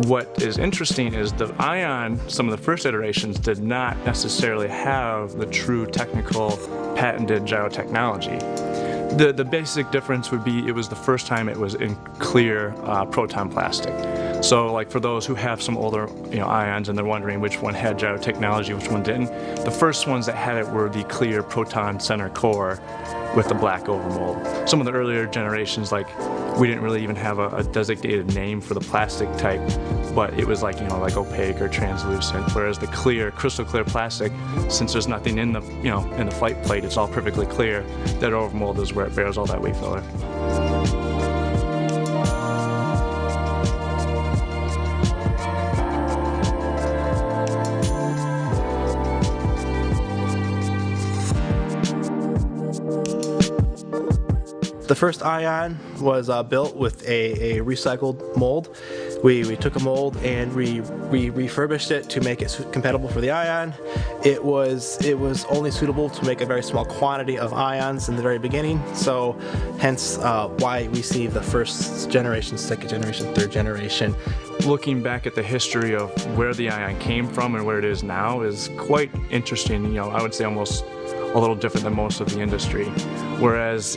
What is interesting is the Ion, some of the first iterations, did not necessarily have the true technical patented gyro technology. The basic difference would be it was the first time it was in clear proton plastic. So like for those who have some older Ions and they're wondering which one had gyro technology, which one didn't, the first ones that had it were the clear proton center core with the black overmold. Some of the earlier generations, like we didn't really even have a designated name for the plastic type, but it was like like opaque or translucent. Whereas the clear, crystal clear plastic, since there's nothing in the in the flight plate, it's all perfectly clear. That overmold is where it bears all that weight filler. The first Ion was built with a recycled mold. We took a mold and we refurbished it to make it compatible for the Ion. It was only suitable to make a very small quantity of Ions in the very beginning, so hence why we see the first generation, second generation, third generation. Looking back at the history of where the Ion came from and where it is now is quite interesting. I would say almost a little different than most of the industry. Whereas,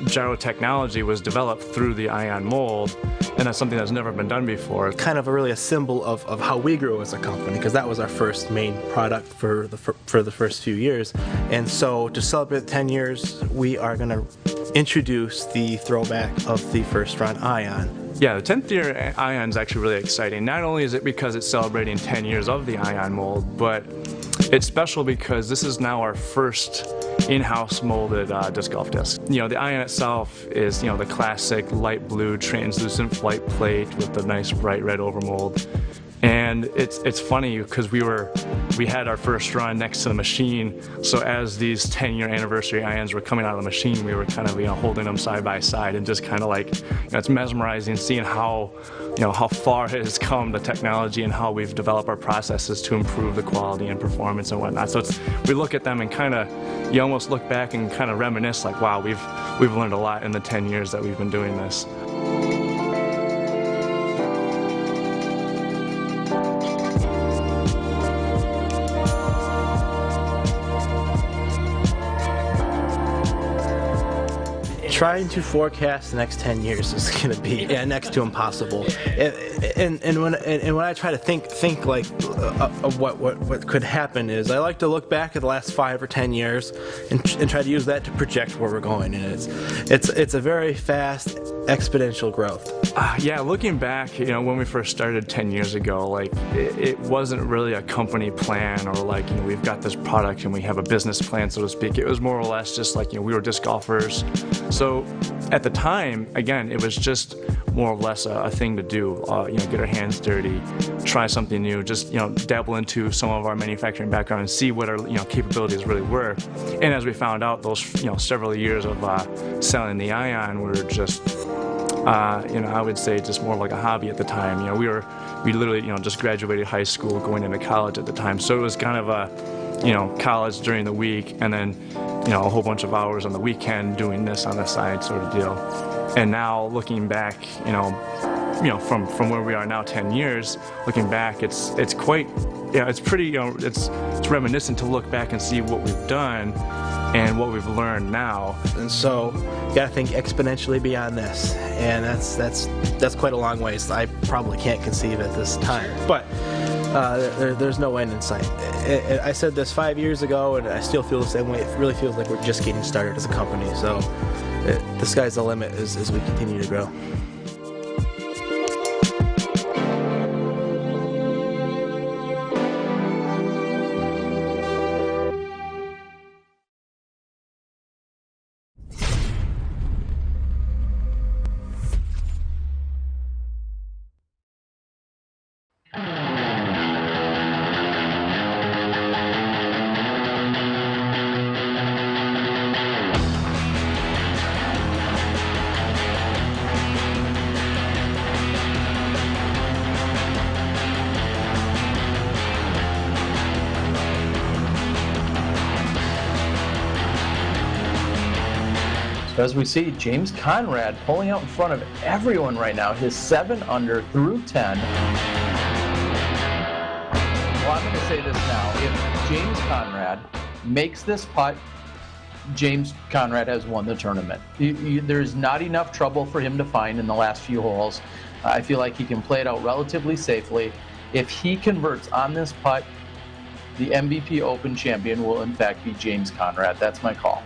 gyro technology was developed through the Ion mold, and that's something that's never been done before. Kind of really a symbol of how we grew as a company, because that was our first main product for the first few years. And so to celebrate 10 years, we are going to introduce the throwback of the first run Ion. Yeah, the 10th year Ion is actually really exciting. Not only is it because it's celebrating 10 years of the Ion mold, but it's special because this is now our first in-house molded disc golf disc. The Ion itself is, the classic light blue translucent flight plate with the nice bright red overmold. And it's funny because we had our first run next to the machine, so as these 10-year anniversary Ions were coming out of the machine, we were kind of holding them side by side and just kind of like it's mesmerizing seeing how how far it has come, the technology, and how we've developed our processes to improve the quality and performance and whatnot. So we look at them and kind of you almost look back and kind of reminisce like, wow, we've learned a lot in the 10 years that we've been doing this. Trying to forecast the next 10 years is going to be next to impossible. And when I try to think like of what could happen is I like to look back at the last 5 or 10 years and try to use that to project where we're going. And it's a very fast exponential growth. Yeah, looking back, when we first started 10 years ago, like it wasn't really a company plan or like we've got this product and we have a business plan, so to speak. It was more or less just like we were disc golfers. So at the time, again, it was just more or less a thing to do. Get our hands dirty, try something new, just dabble into some of our manufacturing background and see what our capabilities really were. And as we found out, those several years of selling the Ion were just I would say just more like a hobby at the time. We literally just graduated high school, going into college at the time. So it was kind of a college during the week, and then a whole bunch of hours on the weekend doing this on the side sort of deal. And now looking back, from where we are now 10 years, looking back, it's quite, it's pretty, it's reminiscent to look back and see what we've done and what we've learned now. And so you got to think exponentially beyond this, and that's quite a long ways. I probably can't conceive at this time, but there's no end in sight. I said this 5 years ago, and I still feel the same way. It really feels like we're just getting started as a company. So the sky's the limit as we continue to grow. As we see, James Conrad pulling out in front of everyone right now. His 7 under through 10. Well, I'm going to say this now. If James Conrad makes this putt, James Conrad has won the tournament. There's not enough trouble for him to find in the last few holes. I feel like he can play it out relatively safely. If he converts on this putt, the MVP Open champion will in fact be James Conrad. That's my call.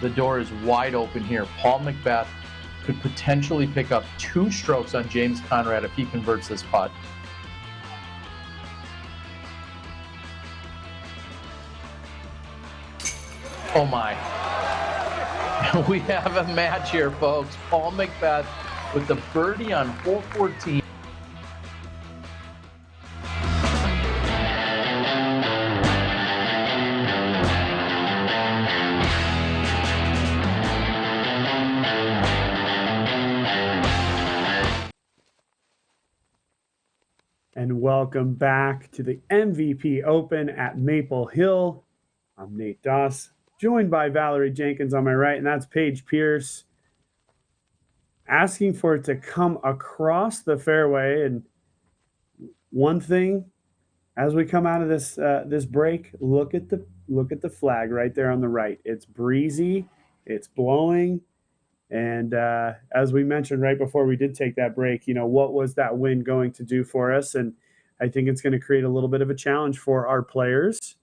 The door is wide open here. Paul McBeth could potentially pick up 2 strokes on James Conrad if he converts this putt. Oh my. We have a match here, folks. Paul McBeth with the birdie on hole 14. And welcome back to the MVP Open at Maple Hill. I'm Nate Doss, joined by Valarie Jenkins on my right, and that's Paige Pierce, asking for it to come across the fairway. And one thing, as we come out of this break, look at the flag right there on the right. It's breezy, it's blowing, and as we mentioned right before we did take that break, what was that wind going to do for us? And I think it's going to create a little bit of a challenge for our players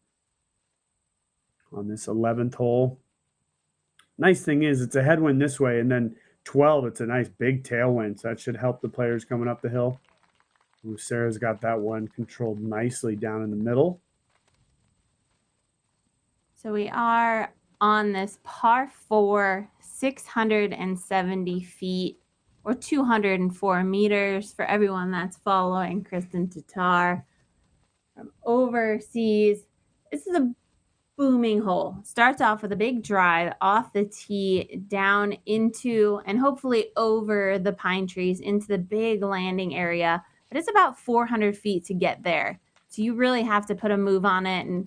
on this 11th hole. Nice thing is it's a headwind this way, and then 12, it's a nice big tailwind, so that should help the players coming up the hill. Ooh, Sarah's got that one controlled nicely down in the middle. So we are on this par 4, 670 feet or 204 meters for everyone that's following Kristin Tattar from overseas. This is a booming hole. Starts off with a big drive off the tee down into and hopefully over the pine trees into the big landing area. But it's about 400 feet to get there. So you really have to put a move on it. And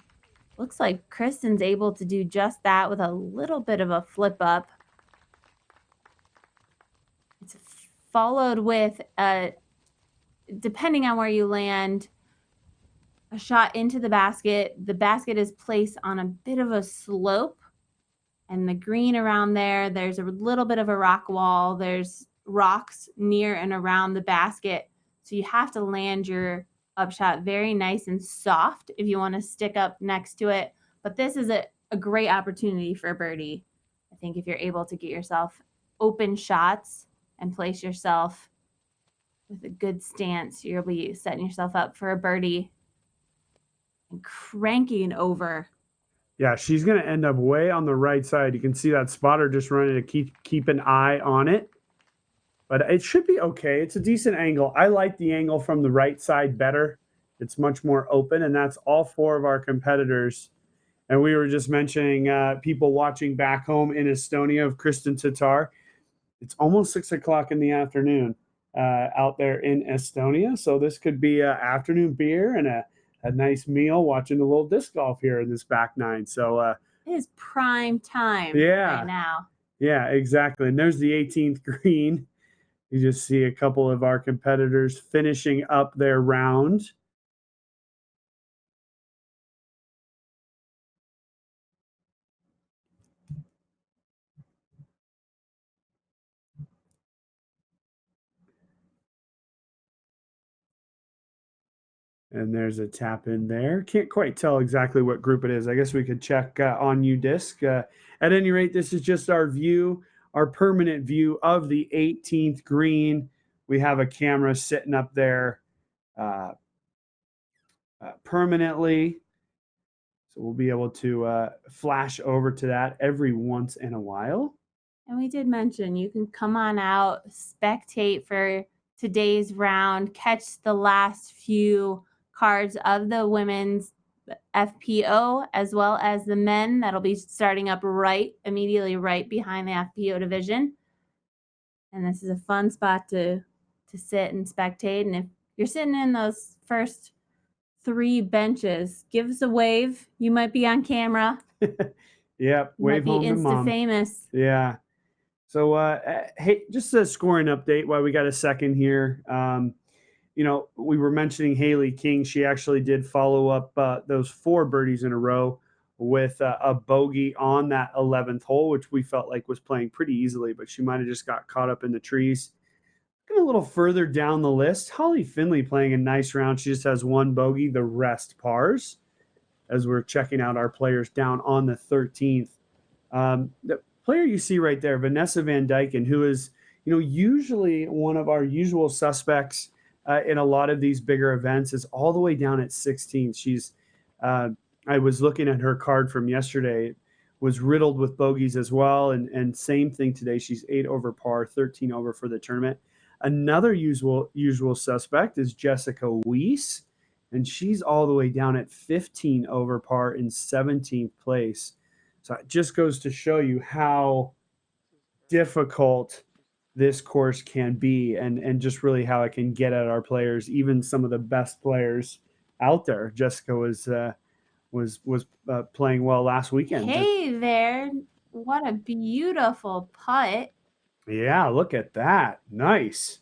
looks like Kristin's able to do just that with a little bit of a flip up. It's followed with, depending on where you land, a shot into the basket. The basket is placed on a bit of a slope, and the green around there, there's a little bit of a rock wall. There's rocks near and around the basket. So you have to land your upshot very nice and soft if you want to stick up next to it. But this is a great opportunity for a birdie. I think if you're able to get yourself open shots and place yourself with a good stance, you'll be setting yourself up for a birdie and cranking over. Yeah, she's going to end up way on the right side. You can see that spotter just running to keep an eye on it. But it should be okay. It's a decent angle. I like the angle from the right side better. It's much more open, and that's all 4 of our competitors. And we were just mentioning people watching back home in Estonia of Kristin Tattar. It's almost 6 o'clock in the afternoon out there in Estonia. So this could be an afternoon beer and a nice meal watching a little disc golf here in this back nine. So it is prime time right now. Yeah, exactly. And there's the 18th green. You just see a couple of our competitors finishing up their round. And there's a tap in there. Can't quite tell exactly what group it is. I guess we could check on UDisc. At any rate, this is just our view, our permanent view of the 18th green. We have a camera sitting up there permanently. So we'll be able to flash over to that every once in a while. And we did mention you can come on out, spectate for today's round, catch the last few cards of the women's FPO as well as the men. That'll be starting up immediately right behind the FPO division. And this is a fun spot to sit and spectate. And if you're sitting in those first 3 benches. Give us a wave. You might be on camera. Yep. You Wave might home be to mom. Insta-famous. Yeah. So, hey, just a scoring update while we got a second here. We were mentioning Haley King. She actually did follow up those 4 birdies in a row with a bogey on that 11th hole, which we felt like was playing pretty easily, but she might have just got caught up in the trees. Looking a little further down the list, Holly Finley playing a nice round. She just has 1 bogey, the rest pars, as we're checking out our players down on the 13th. The player you see right there, Vanessa Van Dyken, who is, usually one of our usual suspects in a lot of these bigger events, is all the way down at 16th. She's, I was looking at her card from yesterday, was riddled with bogeys as well, and same thing today. She's 8 over par, 13 over for the tournament. Another usual suspect is Jessica Weiss, and she's all the way down at 15 over par in 17th place. So it just goes to show you how difficult this course can be, and just really how it can get at our players, even some of the best players out there. Jessica was playing well last weekend. Hey there. What a beautiful putt. Yeah, look at that. Nice.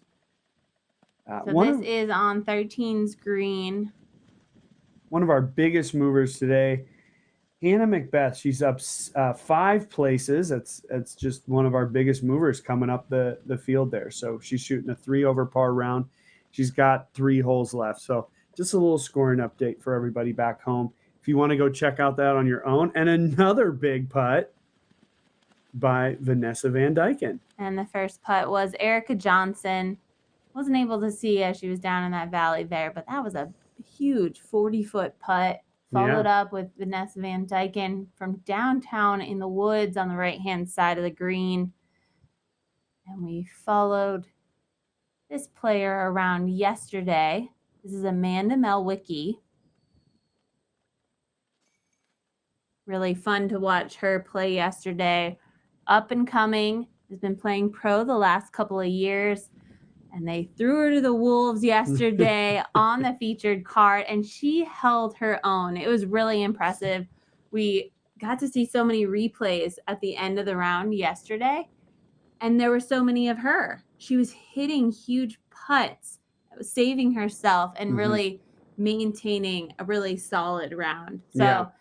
So this is on 13's green. One of our biggest movers today, Hannah Macbeth. She's up 5 places. That's just one of our biggest movers coming up the field there. So she's shooting a 3 over par round. She's got 3 holes left. So just a little scoring update for everybody back home. If you want to go check out that on your own. And another big putt by Vanessa Van Dyken. And the first putt was Erica Johnson. Wasn't able to see as she was down in that valley there, but that was a huge 40-foot putt. Followed up with Vanessa Van Dyken from downtown in the woods on the right-hand side of the green. And we followed this player around yesterday. This is Amanda Melwicki. Really fun to watch her play yesterday. Up and coming. Has been playing pro the last couple of years. And they threw her to the wolves yesterday on the featured card, and she held her own. It was really impressive. We got to see so many replays at the end of the round yesterday, and there were so many of her. She was hitting huge putts, saving herself, and really maintaining a really solid round. So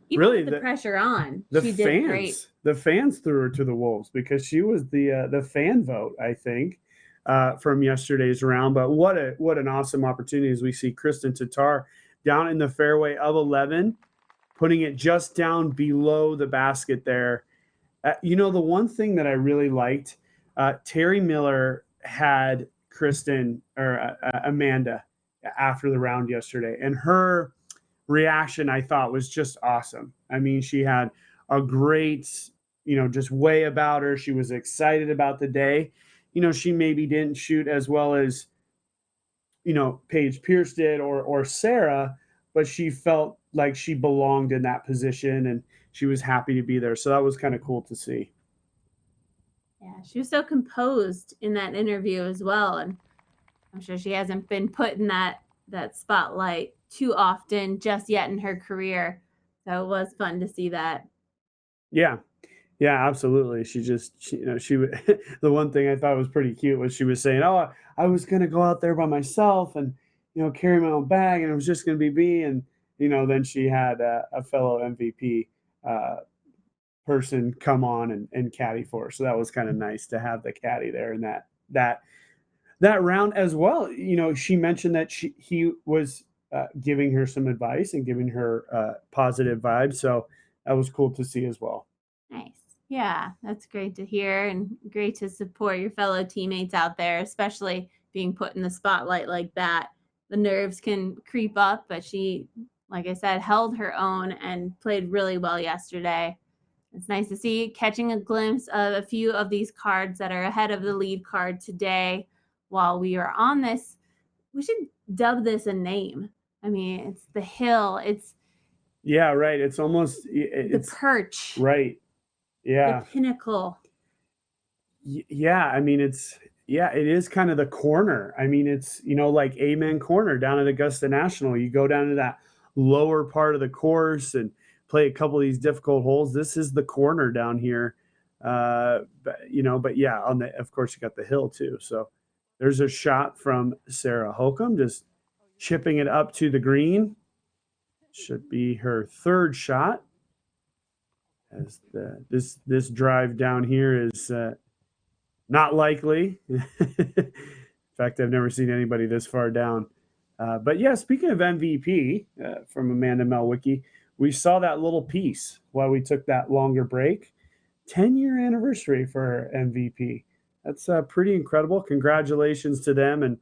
even with the pressure on, she did great. The fans threw her to the wolves because she was the fan vote, I think. From yesterday's round, but what an awesome opportunity as we see Kristin Tattar down in the fairway of 11, putting it just down below the basket there. The one thing that I really liked, Terry Miller had Amanda after the round yesterday, and her reaction I thought was just awesome. I mean, she had a great, just way about her. She was excited about the day. She maybe didn't shoot as well as, Paige Pierce did or Sarah, but she felt like she belonged in that position and she was happy to be there. So that was kind of cool to see. Yeah, she was so composed in that interview as well. And I'm sure she hasn't been put in that spotlight too often just yet in her career. So it was fun to see that. Yeah. Yeah, absolutely. She the one thing I thought was pretty cute was she was saying, "Oh, I was going to go out there by myself and, carry my own bag, and it was just going to be me." And, then she had a fellow MVP person come on and caddy for her. So that was kind of nice to have the caddy there in that round as well. She mentioned that he was giving her some advice and giving her positive vibes. So that was cool to see as well. Nice. Yeah, that's great to hear and great to support your fellow teammates out there, especially being put in the spotlight like that. The nerves can creep up, but she, like I said, held her own and played really well yesterday. It's nice to see catching a glimpse of a few of these cards that are ahead of the lead card today. While we are on this, we should dub this a name. I mean, it's the hill. Yeah, right. It's almost the perch. Right. Yeah. The pinnacle. Yeah, I mean, it's Yeah, it is kind of the corner. I mean, it's, like Amen Corner down at Augusta National. You go down to that lower part of the course and play a couple of these difficult holes. This is the corner down here. But yeah, of course you got the hill too. So there's a shot from Sarah Hokom, just chipping it up to the green. Should be her third shot. As this drive down here is not likely. In fact, I've never seen anybody this far down. But yeah, speaking of MVP from Amanda Melwicki, we saw that little piece while we took that longer break. 10-year anniversary for MVP. That's pretty incredible. Congratulations to them, and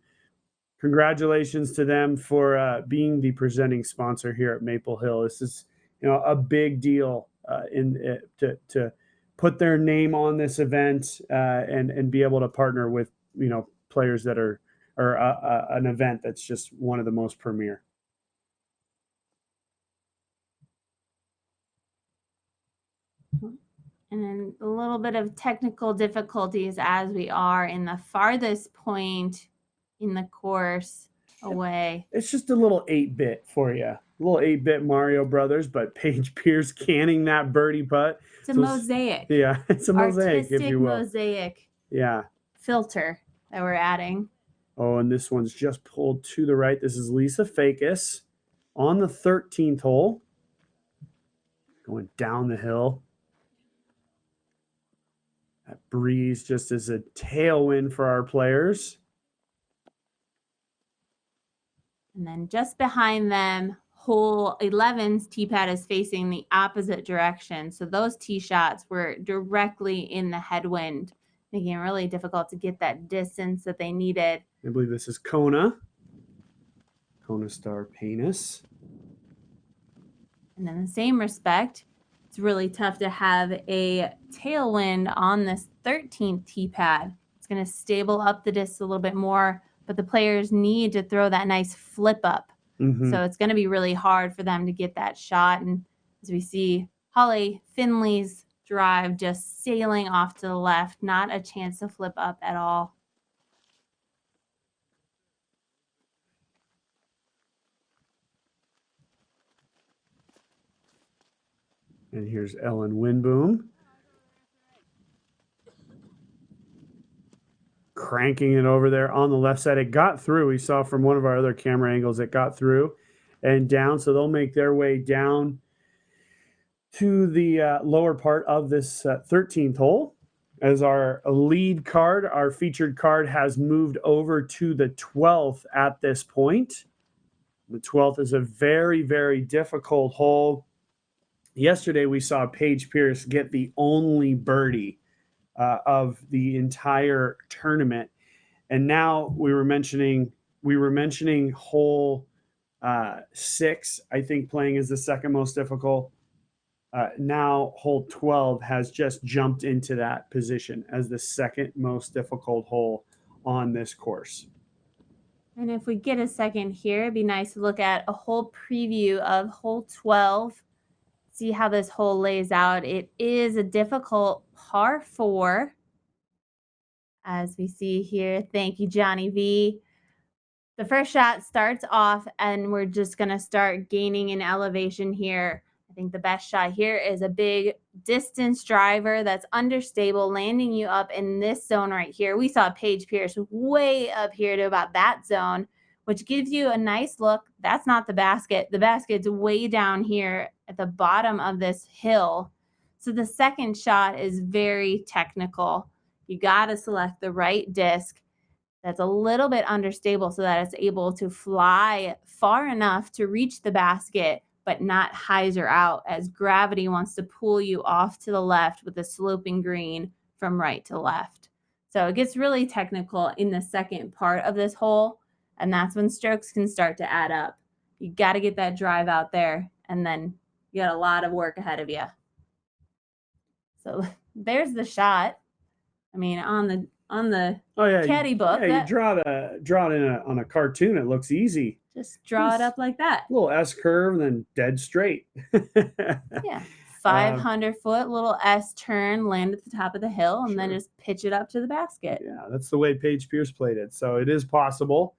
congratulations to them for being the presenting sponsor here at Maple Hill. This is, a big deal to put their name on this event and be able to partner with, players that are an event that's just one of the most premier. And then a little bit of technical difficulties as we are in the farthest point in the course away. It's just a little 8-bit for you. A little 8-bit Mario Brothers, but Paige Pierce canning that birdie putt. It's a mosaic. Yeah, it's a mosaic, artistic if you will. Mosaic. Yeah. Filter that we're adding. Oh, and this one's just pulled to the right. This is Lisa Fakis on the 13th hole. Going down the hill. That breeze just is a tailwind for our players. And then just behind them, hole 11's tee pad is facing the opposite direction. So those tee shots were directly in the headwind, making it really difficult to get that distance that they needed. I believe this is Kona Star Panis. And in the same respect, it's really tough to have a tailwind on this 13th tee pad. It's going to stable up the disc a little bit more, but the players need to throw that nice flip up. Mm-hmm. So it's going to be really hard for them to get that shot. And as we see, Holly Finley's drive just sailing off to the left, not a chance to flip up at all. And here's Ellen Winboom. Cranking it over there on the left side. It got through. We saw from one of our other camera angles, it got through and down. So they'll make their way down to the lower part of this 13th hole. As our lead card, our featured card has moved over to the 12th at this point. The 12th is a very, very difficult hole. Yesterday, we saw Paige Pierce get the only birdie of the entire tournament, and now we were mentioning hole 6. I think playing is the second most difficult. Now hole 12 has just jumped into that position as the second most difficult hole on this course. And if we get a second here, it'd be nice to look at a whole preview of hole 12. See how this hole lays out. It is a difficult par 4, as we see here. Thank you, Johnny V. The first shot starts off, and we're just going to start gaining in elevation here. I think the best shot here is a big distance driver that's understable, landing you up in this zone right here. We saw Paige Pierce way up here to about that zone, which gives you a nice look. That's not the basket. The basket's way down here at the bottom of this hill. So the second shot is very technical. You got to select the right disc that's a little bit understable so that it's able to fly far enough to reach the basket, but not hyzer out, as gravity wants to pull you off to the left with a sloping green from right to left. So it gets really technical in the second part of this hole, and that's when strokes can start to add up. You got to get that drive out there, and then you got a lot of work ahead of you. So there's the shot. I mean, on the caddy book. Yeah, you draw it on a cartoon. It looks easy. Just draw it up like that. A little S curve and then dead straight. Yeah. 500-foot little S turn, land at the top of the hill, and then just pitch it up to the basket. Yeah, that's the way Paige Pierce played it. So it is possible.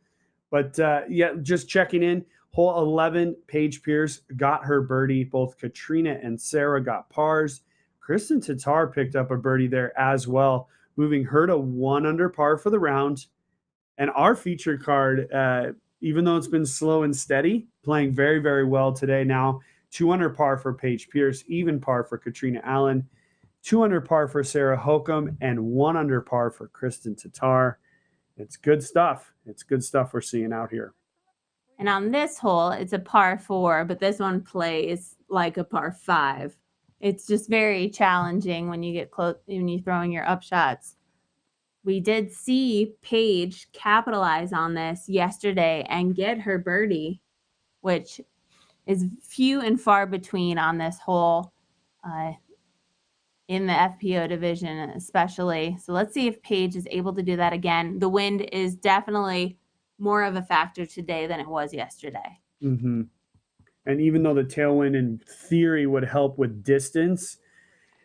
But yeah, just checking in. Hole 11, Paige Pierce got her birdie. Both Catrina and Sarah got pars. Kristin Tattar picked up a birdie there as well, moving her to 1 under par for the round. And our feature card, even though it's been slow and steady, playing very, very well today now. 2 under par for Paige Pierce, even par for Catrina Allen, 2 under par for Sarah Hokom, and 1 under par for Kristin Tattar. It's good stuff. It's good stuff we're seeing out here. And on this hole, it's a par 4, but this one plays like a par 5. It's just very challenging when you get close, when you're throwing your up shots. We did see Paige capitalize on this yesterday and get her birdie, which is few and far between on this hole in the FPO division especially. So let's see if Paige is able to do that again. The wind is definitely more of a factor today than it was yesterday. Mm-hmm. And even though the tailwind in theory would help with distance,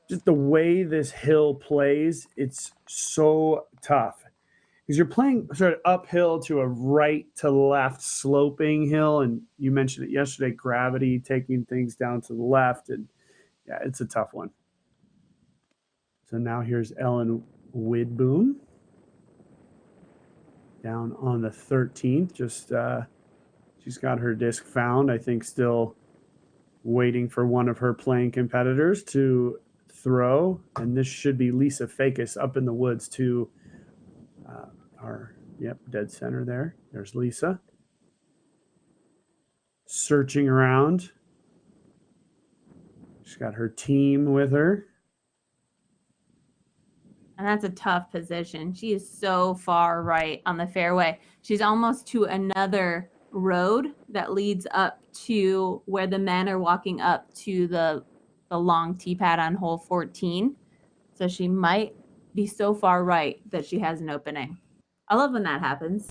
just the way this hill plays, it's so tough. Because you're playing sort of uphill to a right to left sloping hill. And you mentioned it yesterday, gravity taking things down to the left. And yeah, it's a tough one. So now here's Ellen Widboom down on the 13th. Just she's got her disc found. I think still waiting for one of her playing competitors to throw. And this should be Lisa Fakis up in the woods to our dead center there. There's Lisa. Searching around. She's got her team with her. And that's a tough position. She is so far right on the fairway. She's almost to another road that leads up to where the men are walking up to the long tee pad on hole 14. So she might be so far right that she has an opening. I love when that happens.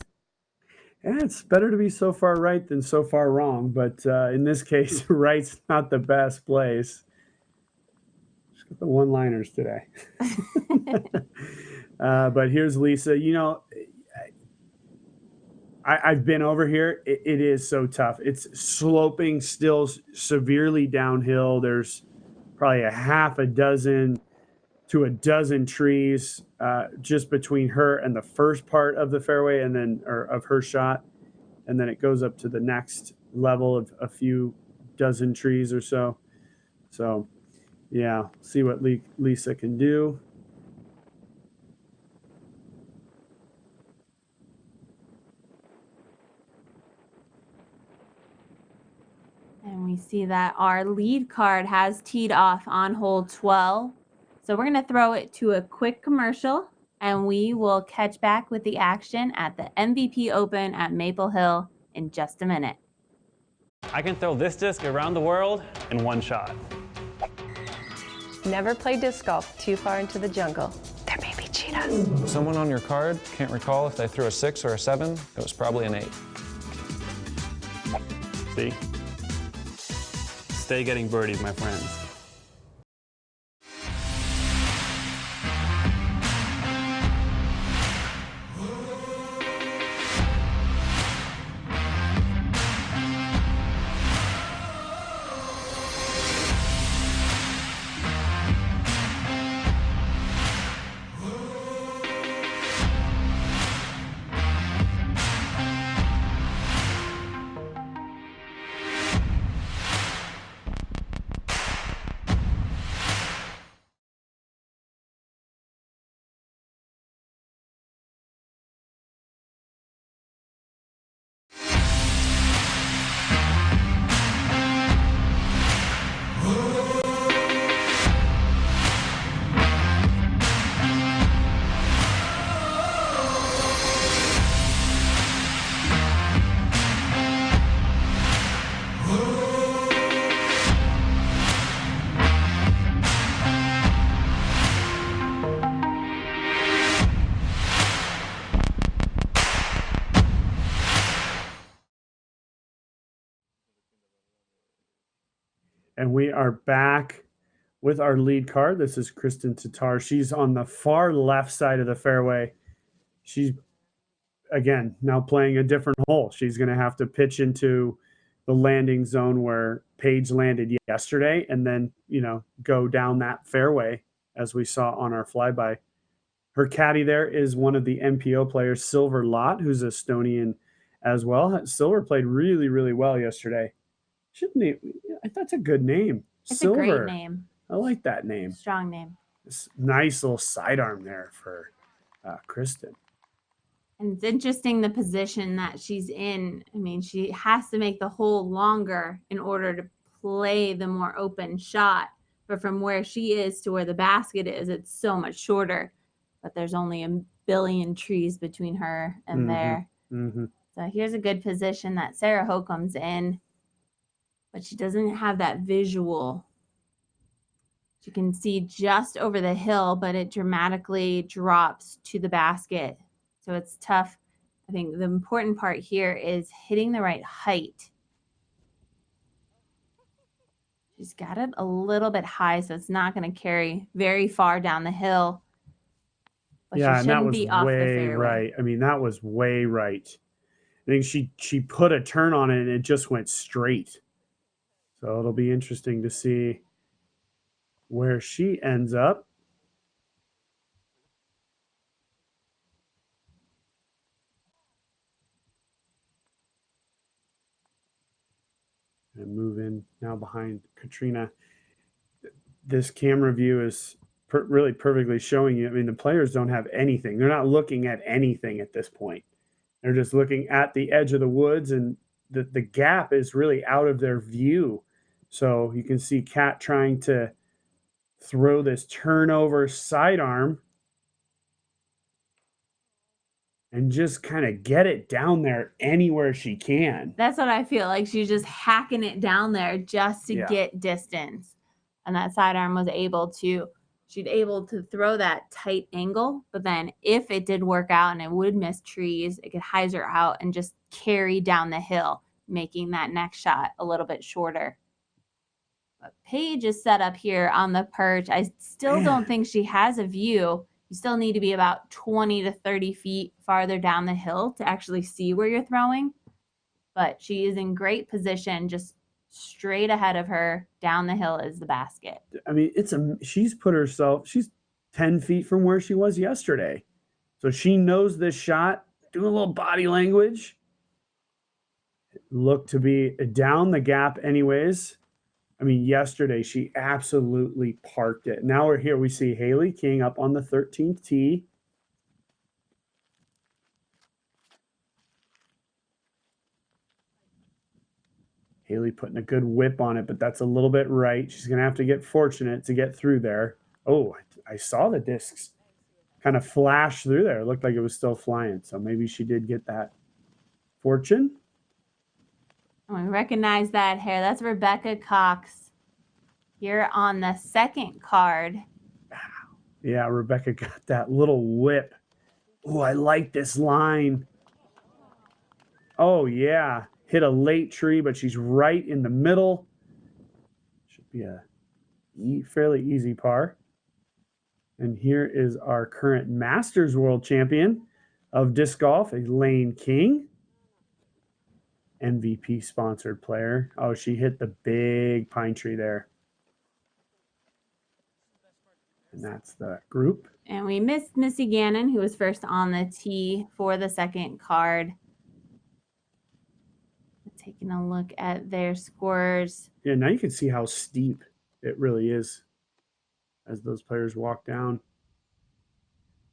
Yeah, it's better to be so far right than so far wrong. But in this case, right's not the best place. Just got the one-liners today. But here's Lisa. You know, I've been over here. It is so tough. It's sloping still severely downhill. There's probably a half a dozen to a dozen trees just between her and the first part of the fairway and then or of her shot. And then it goes up to the next level of a few dozen trees or so. So, yeah, see what Lisa can do. And we see that our lead card has teed off on hole 12. So we're going to throw it to a quick commercial, and we will catch back with the action at the MVP Open at Maple Hill in just a minute. I can throw this disc around the world in one shot. Never play disc golf too far into the jungle. There may be cheetahs. Someone on your card can't recall if they threw a 6 or a 7. It was probably an 8. See? Stay getting birdies, my friends. And we are back with our lead card. This is Kristin Tattar. She's on the far left side of the fairway. She's, again, now playing a different hole. She's going to have to pitch into the landing zone where Paige landed yesterday and then, go down that fairway as we saw on our flyby. Her caddy there is one of the MPO players, Silver Lott, who's Estonian as well. Silver played really, really well yesterday. Shouldn't he? That's a good name. It's Silver. a great name. I like that name. Strong name. This nice little sidearm there for Kristin. And it's interesting the position that she's in. I mean, she has to make the hole longer in order to play the more open shot. But from where she is to where the basket is, it's so much shorter. But there's only a billion trees between her and there. Mm-hmm. So here's a good position that Sarah Hokom's in. But she doesn't have that visual. You can see just over the hill, but it dramatically drops to the basket. So it's tough. I think the important part here is hitting the right height. She's got it a little bit high, so it's not going to carry very far down the hill. But Yeah, she and that shouldn't was be off the way fairway. right. I mean, that was way right. I think she put a turn on it and it just went straight. So it'll be interesting to see where she ends up. And move in now behind Catrina. This camera view is really perfectly showing you. I mean, the players don't have anything. They're not looking at anything at this point. They're just looking at the edge of the woods, and the gap is really out of their view. So you can see Kat trying to throw this turnover sidearm and just kind of get it down there anywhere she can. That's what I feel like. She's just hacking it down there just to get distance. And that sidearm was able to throw that tight angle. But then if it did work out and it would miss trees, it could hyzer out and just carry down the hill, making that next shot a little bit shorter. But Paige is set up here on the perch. I still don't think she has a view. You still need to be about 20 to 30 feet farther down the hill to actually see where you're throwing. But she is in great position, just straight ahead of her down the hill is the basket. I mean, she's 10 feet from where she was yesterday. So she knows this shot, doing a little body language. Looked to be down the gap anyways. I mean, yesterday she absolutely parked it. Now we're here. We see Haley King up on the 13th tee. Haley putting a good whip on it, but that's a little bit right. She's going to have to get fortunate to get through there. Oh, I saw the discs kind of flash through there. It looked like it was still flying. So maybe she did get that fortune. We recognize that hair. That's Rebecca Cox here on the second card. Yeah, Rebecca got that little whip. Oh, I like this line. Oh, yeah. Hit a late tree, but she's right in the middle. Should be a fairly easy par. And here is our current Masters World Champion of disc golf, Elaine King. MVP sponsored player. Oh, she hit the big pine tree there. And that's the group. And we missed Missy Gannon, who was first on the tee for the second card. Taking a look at their scores. Yeah, now you can see how steep it really is as those players walk down.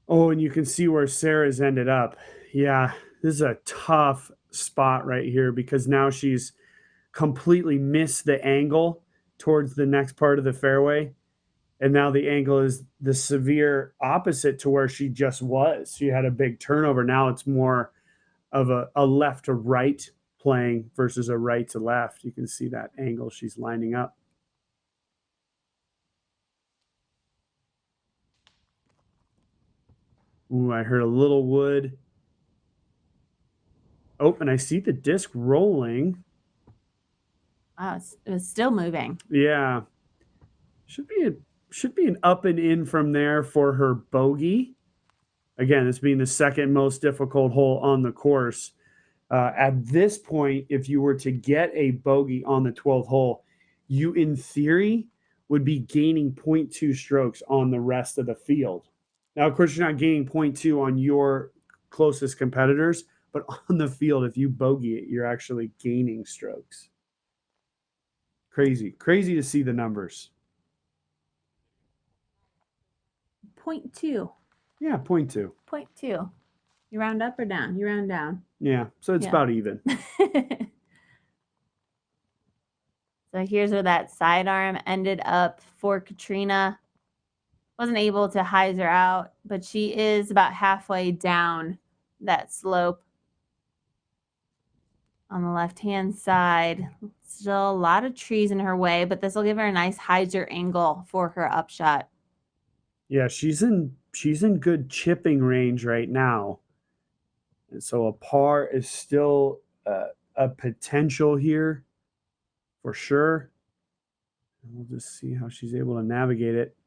Oh, and you can see where Sarah's ended up. Yeah, this is a tough spot right here because now she's completely missed the angle towards the next part of the fairway. And now the angle is the severe opposite to where she just was. She had a big turnover. Now it's more of a left to right playing versus a right to left. You can see that angle she's lining up. Ooh, I heard a little wood. Oh, and I see the disc rolling. Wow, it was still moving. Yeah. Should be an up and in from there for her bogey. Again, this being the second most difficult hole on the course. At this point, if you were to get a bogey on the 12th hole, you in theory would be gaining 0.2 strokes on the rest of the field. Now, of course, you're not gaining 0.2 on your closest competitors, but on the field, if you bogey it, you're actually gaining strokes. Crazy to see the numbers. 0.2. Yeah, 0.2. 0.2. You round up or down? You round down. Yeah, so it's about even. So here's where that sidearm ended up for Catrina. Wasn't able to hyzer out, but she is about halfway down that slope. On the left-hand side, still a lot of trees in her way, but this will give her a nice hyzer angle for her upshot. Yeah, she's in good chipping range right now. And so a par is still a potential here for sure. And we'll just see how she's able to navigate it.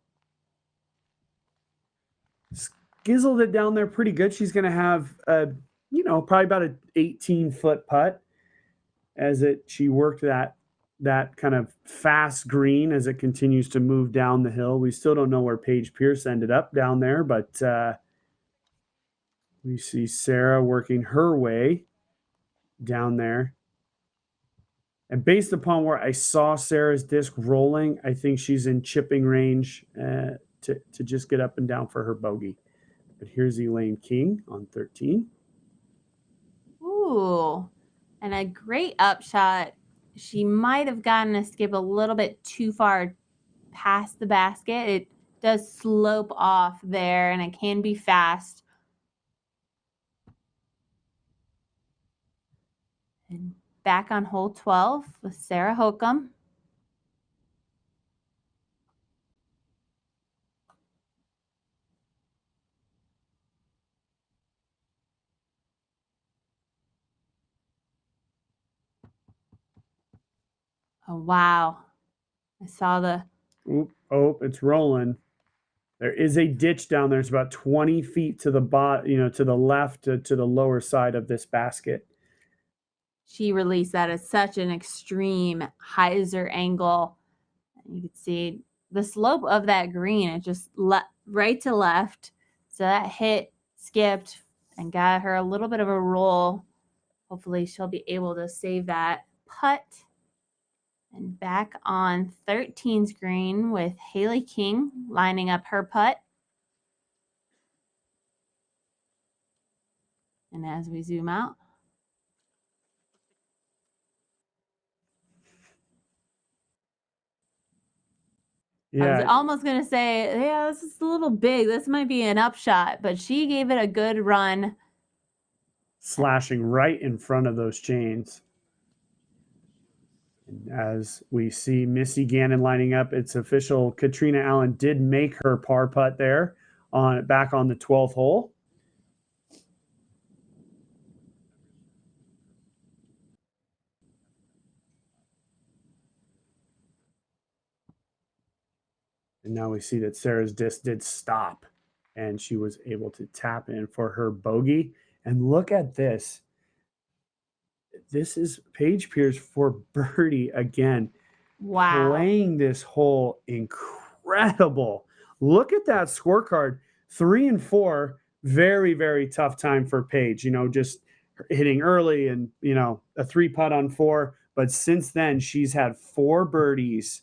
Skizzled it down there pretty good. She's going to have, probably about an 18-foot putt as she worked that kind of fast green as it continues to move down the hill. We still don't know where Paige Pierce ended up down there, but we see Sarah working her way down there. And based upon where I saw Sarah's disc rolling, I think she's in chipping range to just get up and down for her bogey. But here's Elaine King on 13. Ooh, and a great upshot. She might have gotten a skip a little bit too far past the basket. It does slope off there, and it can be fast. And back on hole 12 with Sarah Hokom. Oh, wow. I saw the... it's rolling. There is a ditch down there. It's about 20 feet to the to the left, to the lower side of this basket. She released that at such an extreme hyzer angle. You can see the slope of that green. It just right to left. So that hit, skipped, and got her a little bit of a roll. Hopefully she'll be able to save that putt. And back on 13's green with Haley King lining up her putt. And as we zoom out, I was almost going to say, yeah, this is a little big. This might be an upshot, but she gave it a good run. Slashing right in front of those chains. And as we see Missy Gannon lining up, it's official. Catrina Allen did make her par putt there back on the 12th hole. And now we see that Sarah's disc did stop and she was able to tap in for her bogey. And look at this. This is Paige Pierce for birdie again. Wow. Playing this hole incredible. Look at that scorecard. 3 and 4, very, very tough time for Paige. Just hitting early and, a 3 putt on 4. But since then, she's had 4 birdies.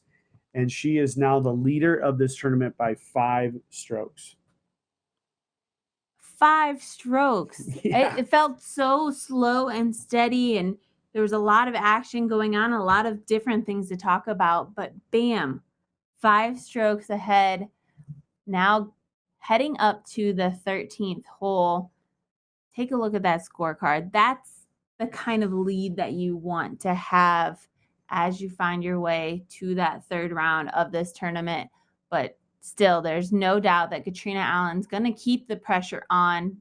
And she is now the leader of this tournament by 5 strokes. 5 strokes. Yeah. It felt so slow and steady, and there was a lot of action going on, a lot of different things to talk about. But bam, 5 strokes ahead. Now heading up to the 13th hole. Take a look at that scorecard. That's the kind of lead that you want to have as you find your way to that 3rd round of this tournament. But still, there's no doubt that Catrina Allen's going to keep the pressure on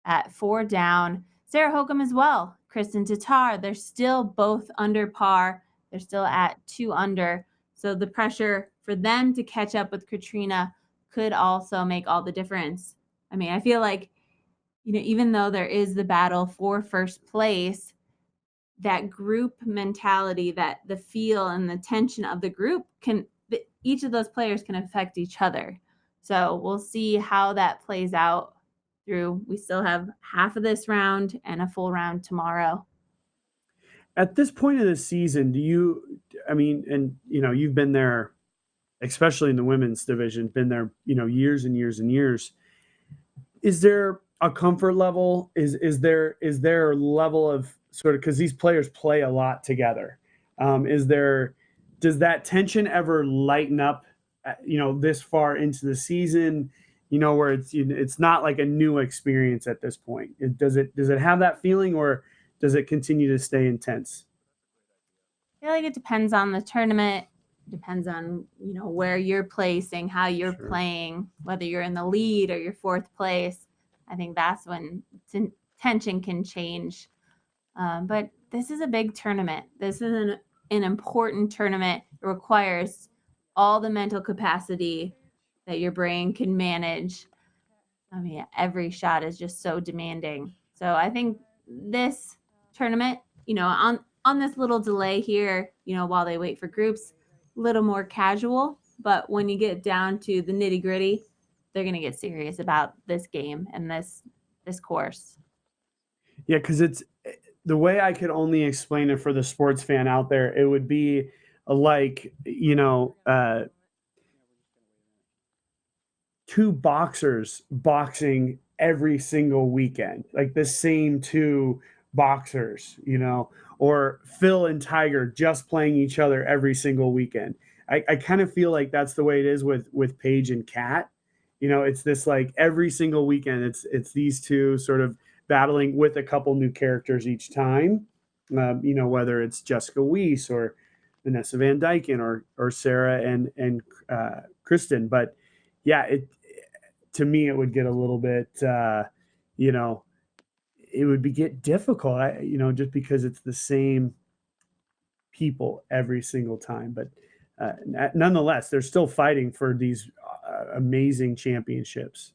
at 4 down. Sarah Hokom as well. Kristin Tattar, they're still both under par. They're still at 2 under. So the pressure for them to catch up with Catrina could also make all the difference. I mean, I feel like, even though there is the battle for first place, that group mentality, that the feel and the tension of the group each of those players can affect each other. So we'll see how that plays out through. We still have half of this round and a full round tomorrow. At this point of the season, you've been there, especially in the women's division, been there, years and years and years. Is there a comfort level? Is there a level of sort of, because these players play a lot together? Does that tension ever lighten up, this far into the season, where it's not like a new experience at this point? Does it have that feeling, or does it continue to stay intense? I feel like it depends on the tournament, depends on, where you're placing, how you're playing, whether you're in the lead or you're fourth place. I think that's when tension can change. But this is a big tournament. This is an important tournament. It requires all the mental capacity that your brain can manage. I mean, every shot is just so demanding. So I think this tournament, on this little delay here, while they wait for groups, a little more casual. But when you get down to the nitty gritty, they're going to get serious about this game and this course. Yeah, because it's the way I could only explain it for the sports fan out there. It would be like, two boxers boxing every single weekend, like the same two boxers, or Phil and Tiger just playing each other every single weekend. I kind of feel like that's the way it is with Paige and Kat. It's this like every single weekend, it's these two sort of battling with a couple new characters each time. Whether it's Jessica Weiss or Vanessa Van Dyken or Sarah and Kristin. But yeah, to me, it would get a little bit, it would get difficult, just because it's the same people every single time. But nonetheless, they're still fighting for these amazing championships.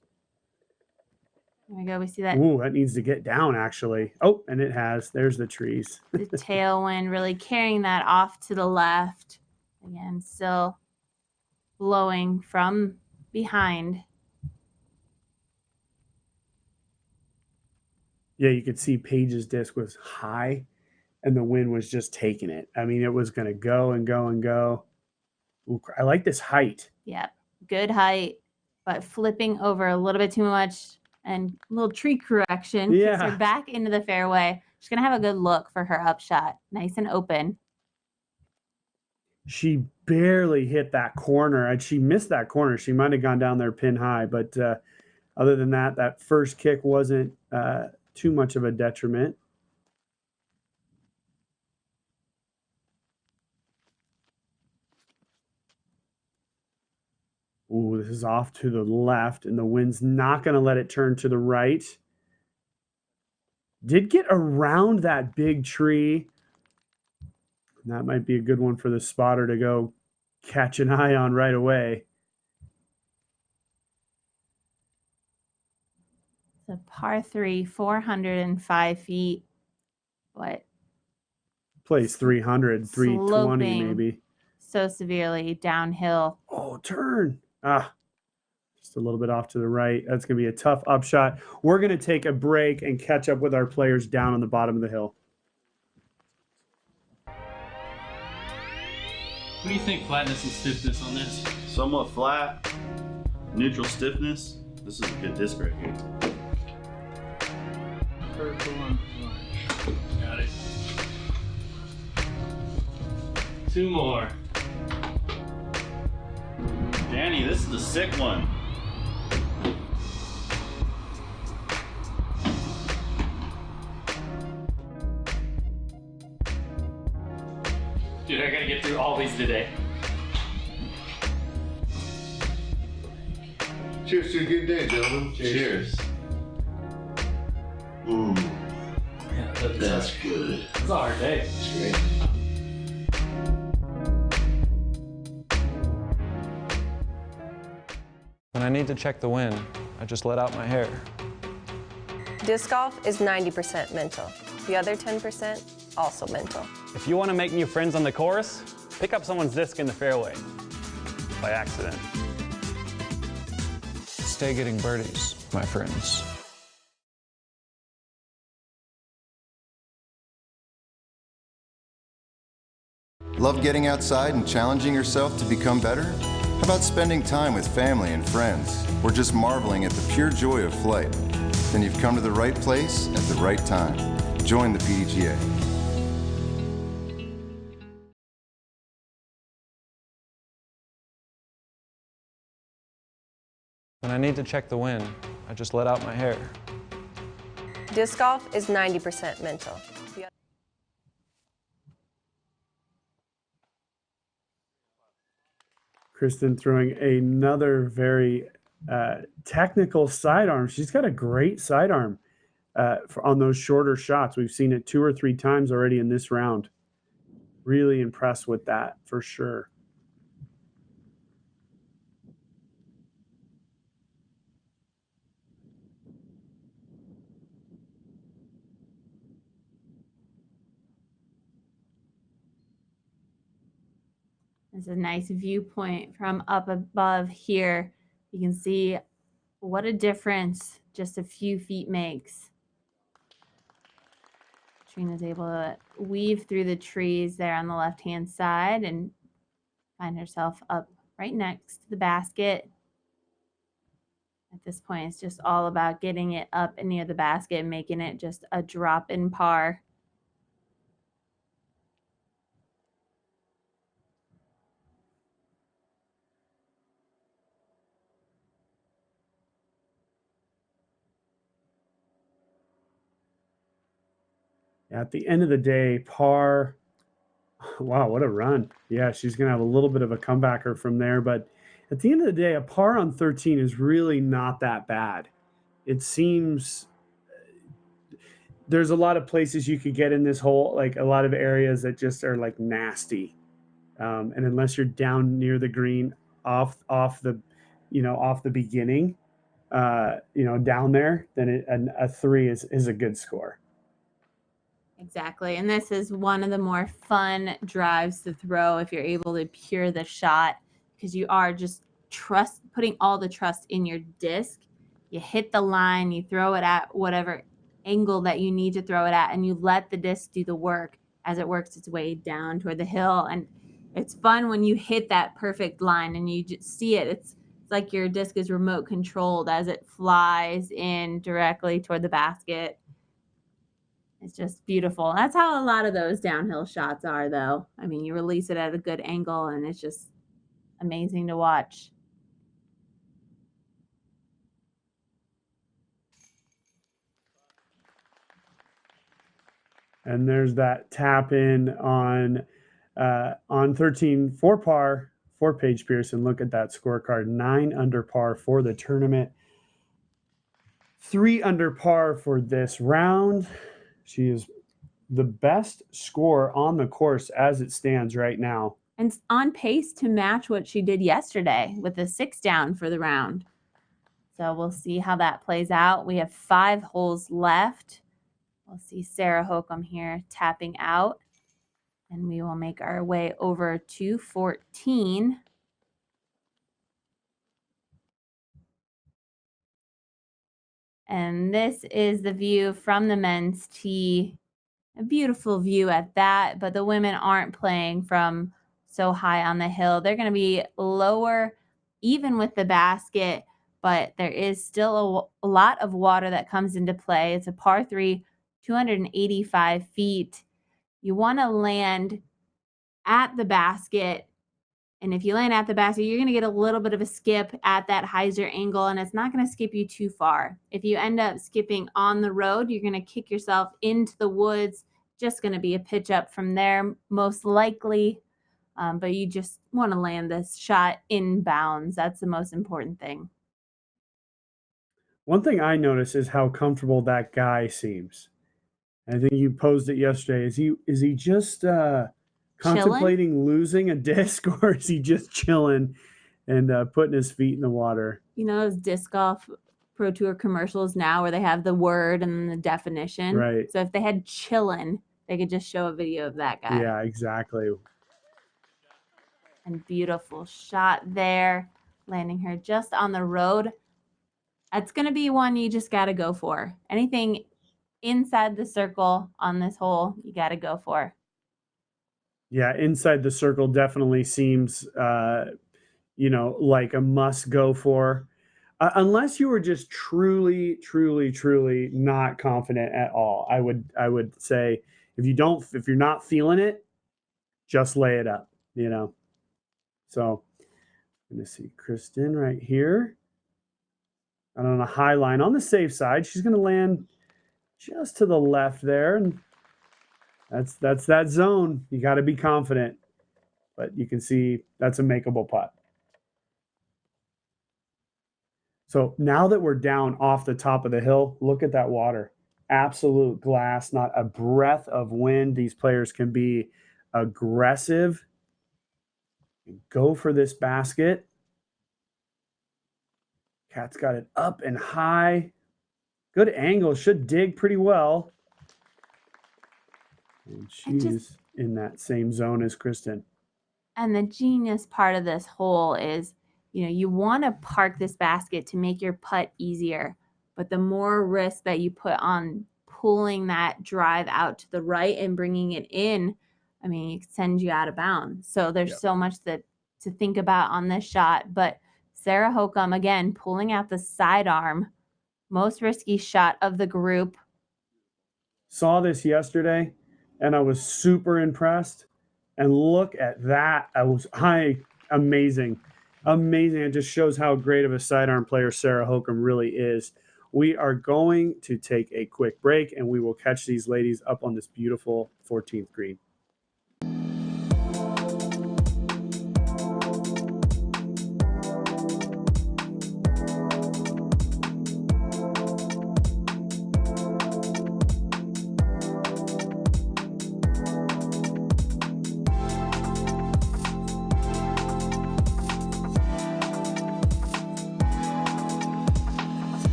There we go. We see that. Ooh, that needs to get down, actually. Oh, and it has. There's the trees. The tailwind really carrying that off to the left. Again, still blowing from behind. Yeah, you could see Paige's disc was high, and the wind was just taking it. I mean, it was going to go and go and go. Ooh, I like this height. Yep, good height, but flipping over a little bit too much. And a little tree correction. Yeah. Kicks her back into the fairway. She's going to have a good look for her upshot. Nice and open. She barely hit that corner. She missed that corner. She might have gone down there pin high. But other than that, that first kick wasn't too much of a detriment. Ooh, this is off to the left, and the wind's not going to let it turn to the right. Did get around that big tree. And that might be a good one for the spotter to go catch an eye on right away. It's a par 3, 405 feet. What? Plays 300, 320 maybe. So severely downhill. Oh, turn. Just a little bit off to the right. That's going to be a tough upshot. We're going to take a break and catch up with our players down on the bottom of the hill. What do you think flatness and stiffness on this? Somewhat flat, neutral stiffness. This is a good disc right here. Got it. 2 more. Danny, this is the sick one. Dude, I gotta get through all these today. Cheers to a good day, gentlemen. Cheers. Ooh, Yeah, that's good. It's a hard day. That's great. When I need to check the wind, I just let out my hair. Disc golf is 90% mental. The other 10% also mental. If you want to make new friends on the course, pick up someone's disc in the fairway by accident. Stay getting birdies, my friends. Love getting outside and challenging yourself to become better? How about spending time with family and friends, or just marveling at the pure joy of flight? Then you've come to the right place at the right time. Join the PDGA. When I need to check the wind, I just let out my hair. Disc golf is 90% mental. Kristin throwing another very technical sidearm. She's got a great sidearm on those shorter shots. We've seen it 2 or 3 times already in this round. Really impressed with that for sure. It's a nice viewpoint from up above here. You can see what a difference just a few feet makes. Katrina's able to weave through the trees there on the left-hand side and find herself up right next to the basket. At this point, it's just all about getting it up and near the basket and making it just a drop in par. At the end of the day, par, wow, what a run. Yeah, she's going to have a little bit of a comebacker from there. But at the end of the day, a par on 13 is really not that bad. It seems there's a lot of places you could get in this hole, like a lot of areas that just are like nasty. And unless you're down near the green off the beginning, down there, then a 3 is a good score. Exactly. And this is one of the more fun drives to throw if you're able to pure the shot, because you are just putting all the trust in your disc. You hit the line, you throw it at whatever angle that you need to throw it at, and you let the disc do the work as it works its way down toward the hill. And it's fun when you hit that perfect line and you just see it. It's like your disc is remote controlled as it flies in directly toward the basket. It's just beautiful. That's how a lot of those downhill shots are, though. I mean, you release it at a good angle, and it's just amazing to watch. And there's that tap in on 13 for par for Paige Pierce. And look at that scorecard, 9 under par for the tournament, 3 under par for this round. She is the best score on the course as it stands right now. And on pace to match what she did yesterday with a 6 down for the round. So we'll see how that plays out. We have 5 holes left. We'll see Sarah Hokom here tapping out. And we will make our way over to 14. And this is the view from the men's tee. A beautiful view at that, but the women aren't playing from so high on the hill. They're going to be lower, even with the basket, but there is still a lot of water that comes into play. It's a par 3, 285 feet. You want to land at the basket. And if you land at the basket, you're going to get a little bit of a skip at that hyzer angle, and it's not going to skip you too far. If you end up skipping on the road, you're going to kick yourself into the woods. Just going to be a pitch up from there, most likely. But you just want to land this shot in bounds. That's the most important thing. One thing I notice is how comfortable that guy seems. I think you posed it yesterday. Is he just contemplating losing a disc, or is he just chilling and putting his feet in the water. You know those disc golf Pro Tour commercials now where they have the word and the definition? Right. So if they had chillin', they could just show a video of that guy. Yeah, exactly. And beautiful shot there, landing her just on the road. That's going to be one you just got to go for. Anything inside the circle on this hole, you got to go for. Yeah, inside the circle definitely seems, like a must go for. Unless you were just truly, truly, truly not confident at all. I would say if you're not feeling it, just lay it up, So I'm gonna see Kristin right here. And on a high line on the safe side, she's gonna land just to the left there. And that's that zone. You gotta be confident. But you can see that's a makeable putt. So now that we're down off the top of the hill, look at that water. Absolute glass, not a breath of wind. These players can be aggressive. Go for this basket. Kat's got it up and high. Good angle. Should dig pretty well. And she's in that same zone as Kristin. And the genius part of this hole is, you want to park this basket to make your putt easier. But the more risk that you put on pulling that drive out to the right and bringing it in, it sends you out of bounds. So there's so much to think about on this shot. But Sarah Hokom, again, pulling out the sidearm, most risky shot of the group. Saw this yesterday, and I was super impressed. And look at that. Amazing. Amazing. It just shows how great of a sidearm player Sarah Hokom really is. We are going to take a quick break, and we will catch these ladies up on this beautiful 14th green.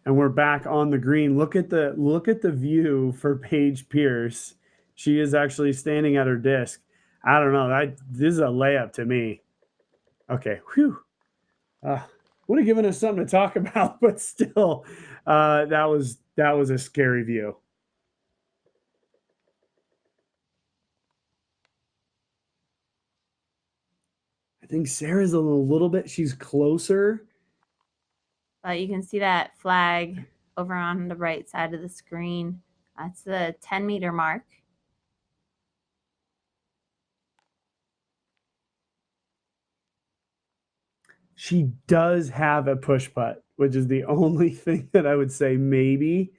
And we're back on the green. Look at the view for Paige Pierce. She is actually standing at her disc. I don't know. This is a layup to me. Okay. Whew. Would have given us something to talk about, but still, that was a scary view. I think Sarah's a little bit. She's closer. But you can see that flag over on the right side of the screen. That's the 10-meter mark. She does have a push putt, which is the only thing that I would say maybe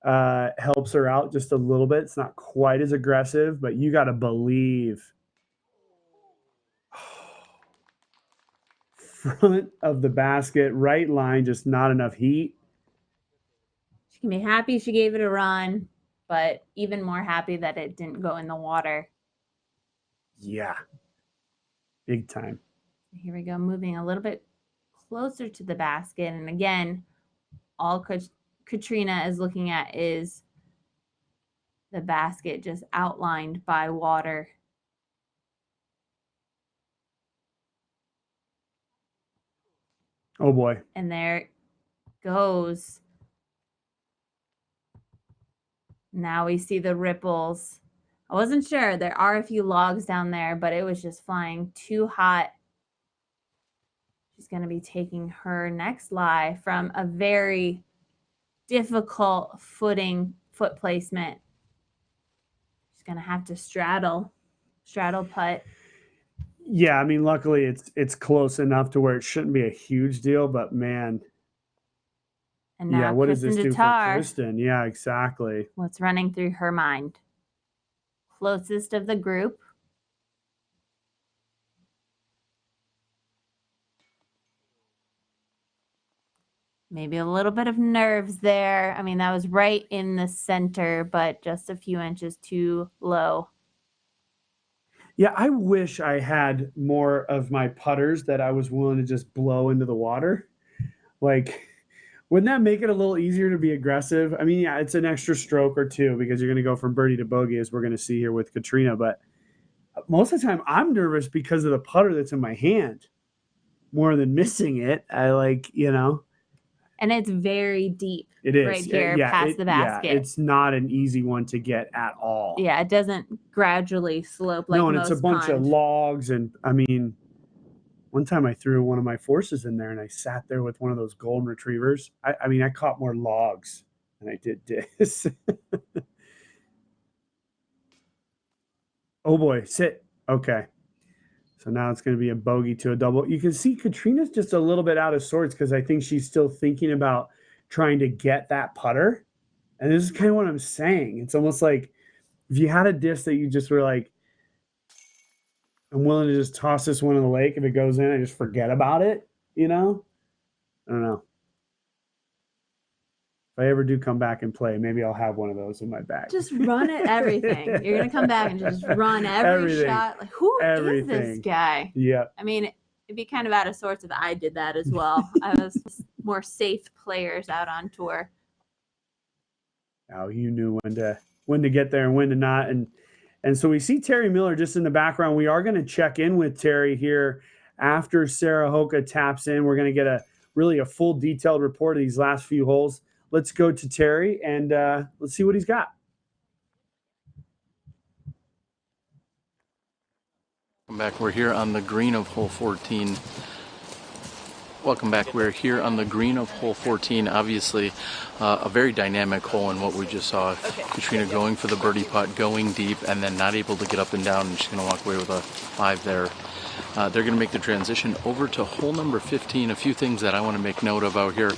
helps her out just a little bit. It's not quite as aggressive, but you got to believe. Front of the basket, right line, just not enough heat. She can be happy she gave it a run, but even more happy that it didn't go in the water. Yeah. Big time. Here we go, moving a little bit closer to the basket. And again, all Catrina is looking at is the basket just outlined by water. Oh boy. And there it goes. Now we see the ripples. I wasn't sure. There are a few logs down there, but it was just flying too hot She's going to be taking her next lie from a very difficult foot placement. She's going to have to straddle putt. Yeah, I mean, luckily it's close enough to where it shouldn't be a huge deal, but man. And now yeah, what does Kristin this do for Tattar, Kristin? Yeah, exactly. what's running through her mind? Closest of the group. Maybe a little bit of nerves there. I mean, that was right in the center, but just a few inches too low. Yeah, I wish I had more of my putters that I was willing to just blow into the water. Like, wouldn't that make it a little easier to be aggressive? I mean, yeah, it's an extra stroke or two because you're going to go from birdie to bogey, as we're going to see here with Catrina. But most of the time, I'm nervous because of the putter that's in my hand more than missing it. And it's very deep. It is. Right here past the basket. Yeah, it's not an easy one to get at all. Yeah, it doesn't gradually slope like most No, and it's a bunch of logs. And I mean, one time I threw one of my forces in there and I sat there with one of those golden retrievers. I mean, I caught more logs than I did this. Oh boy, sit. Okay. So now it's going to be a bogey to a double. You can see Catrina's just a little bit out of sorts because I think she's still thinking about trying to get that putter. And this is kind of what I'm saying. It's almost like if you had a disc that you just were like, I'm willing to just toss this one in the lake. If it goes in, I just forget about it, I don't know. If I ever do come back and play, maybe I'll have one of those in my bag. Just run at everything. You're going to come back and just run every shot. Like, who is this guy? Yeah. I mean, it'd be kind of out of sorts if I did that as well. I was more safe players out on tour. Oh, you knew when to get there and when to not. And so we see Terry Miller just in the background. We are going to check in with Terry here after Sarah Hoka taps in. We're going to get a full detailed report of these last few holes. Let's go to Terry and let's see what he's got. Welcome back. We're here on the green of hole 14. Welcome back. We're here on the green of hole 14. Obviously, a very dynamic hole in what we just saw. Catrina going for the birdie putt, going deep, and then not able to get up and down. And she's going to walk away with a 5 there. They're going to make the transition over to hole number 15. A few things that I want to make note of out here.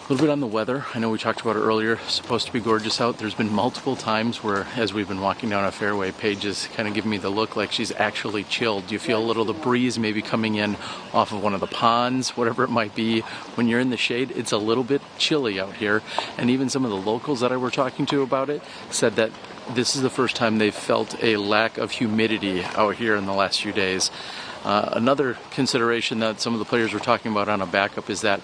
A little bit on the weather. I know we talked about it earlier. It's supposed to be gorgeous out. There's been multiple times where, as we've been walking down a fairway, Paige is kind of giving me the look like she's actually chilled. Do you feel a little the breeze maybe coming in off of one of the ponds, whatever it might be? When you're in the shade, it's a little bit chilly out here. And even some of the locals that I were talking to about it said that this is the first time they've felt a lack of humidity out here in the last few days. Another consideration that some of the players were talking about on a backup is that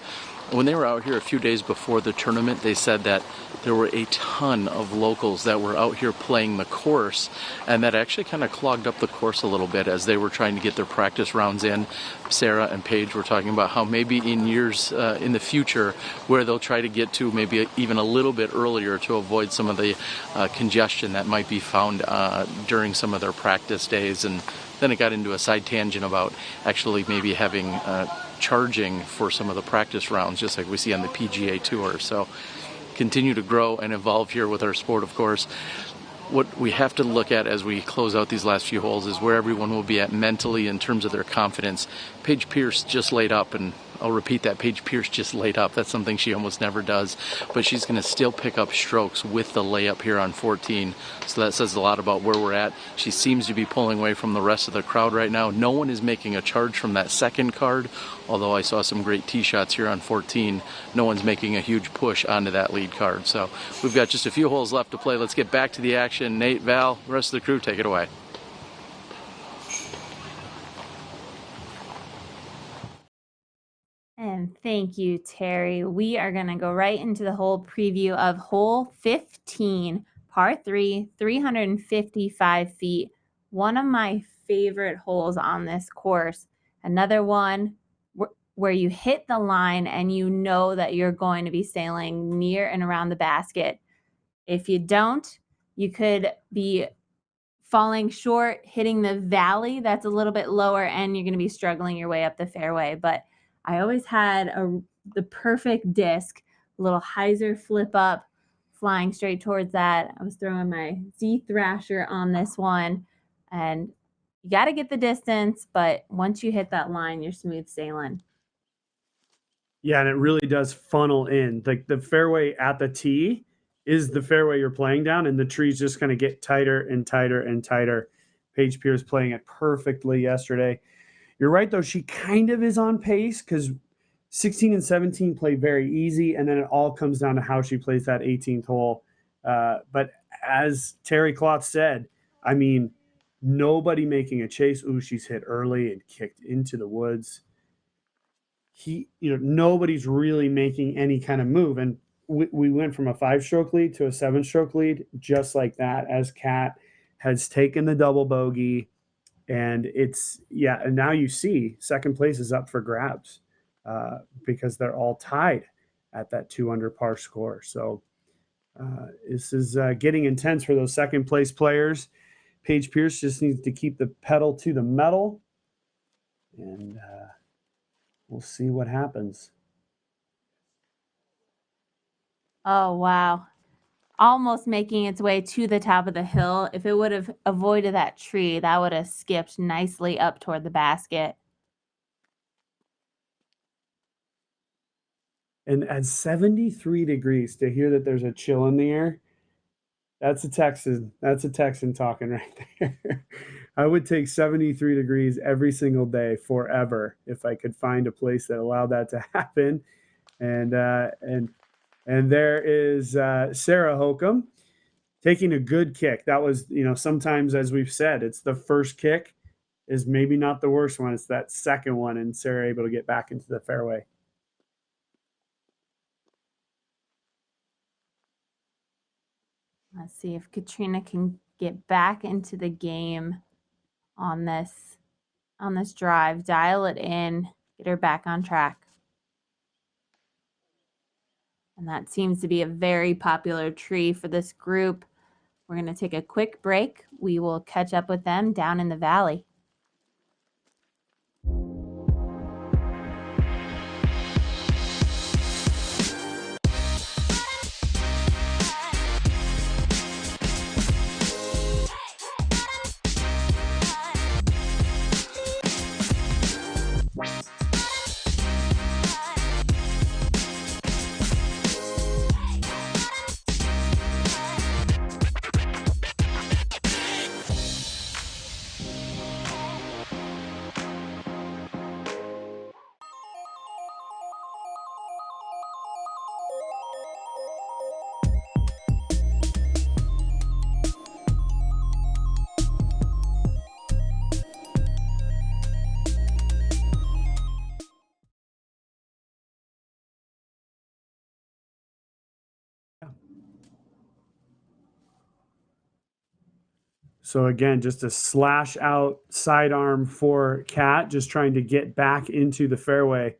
when they were out here a few days before the tournament, they said that there were a ton of locals that were out here playing the course, and that actually kind of clogged up the course a little bit as they were trying to get their practice rounds in. Sarah and Paige were talking about how maybe in years in the future where they'll try to get to maybe even a little bit earlier to avoid some of the congestion that might be found during some of their practice days. And then it got into a side tangent about actually maybe having charging for some of the practice rounds, just like we see on the PGA Tour. So continue to grow and evolve here with our sport, of course. What we have to look at as we close out these last few holes is where everyone will be at mentally in terms of their confidence. Paige Pierce just laid up, and I'll repeat that, Paige Pierce just laid up. That's something she almost never does, but she's going to still pick up strokes with the layup here on 14. So that says a lot about where we're at. She seems to be pulling away from the rest of the crowd right now. No one is making a charge from that second card, although I saw some great tee shots here on 14. No one's making a huge push onto that lead card. So we've got just a few holes left to play. Let's get back to the action. Nate, Val, the rest of the crew, take it away. And thank you, Terry. We are going to go right into the whole preview of hole 15, par 3, 355 feet. One of my favorite holes on this course. Another one where you hit the line and you know that you're going to be sailing near and around the basket. If you don't, you could be falling short, hitting the valley that's a little bit lower, and you're going to be struggling your way up the fairway. But I always had the perfect disc, a little hyzer flip up, flying straight towards that. I was throwing my Z Thrasher on this one, and you got to get the distance, but once you hit that line, you're smooth sailing. Yeah, and it really does funnel in. Like the fairway at the tee is the fairway you're playing down, and the trees just kind of get tighter and tighter and tighter. Paige Pierce playing it perfectly yesterday. You're right, though. She kind of is on pace because 16 and 17 play very easy, and then it all comes down to how she plays that 18th hole. But as Terry Klotz said, I mean, nobody making a chase. Ooh, she's hit early and kicked into the woods. Nobody's really making any kind of move. And we went from a 5-stroke lead to a 7-stroke lead just like that, as Kat has taken the double bogey. And and now you see second place is up for grabs because they're all tied at that 2 under par score. So this is getting intense for those second place players. Paige Pierce just needs to keep the pedal to the metal, and we'll see what happens. Oh, wow. Almost making its way to the top of the hill. If it would have avoided that tree, that would have skipped nicely up toward the basket. And at 73 degrees, to hear that there's a chill in the air, that's a Texan. That's a Texan talking right there. I would take 73 degrees every single day forever if I could find a place that allowed that to happen. And there is Sarah Hokom taking a good kick. That was, sometimes, as we've said, it's the first kick is maybe not the worst one. It's that second one, and Sarah able to get back into the fairway. Let's see if Catrina can get back into the game on this drive, dial it in, get her back on track. And that seems to be a very popular tree for this group. We're going to take a quick break. We will catch up with them down in the valley. So again, just a slash out sidearm for Kat, just trying to get back into the fairway.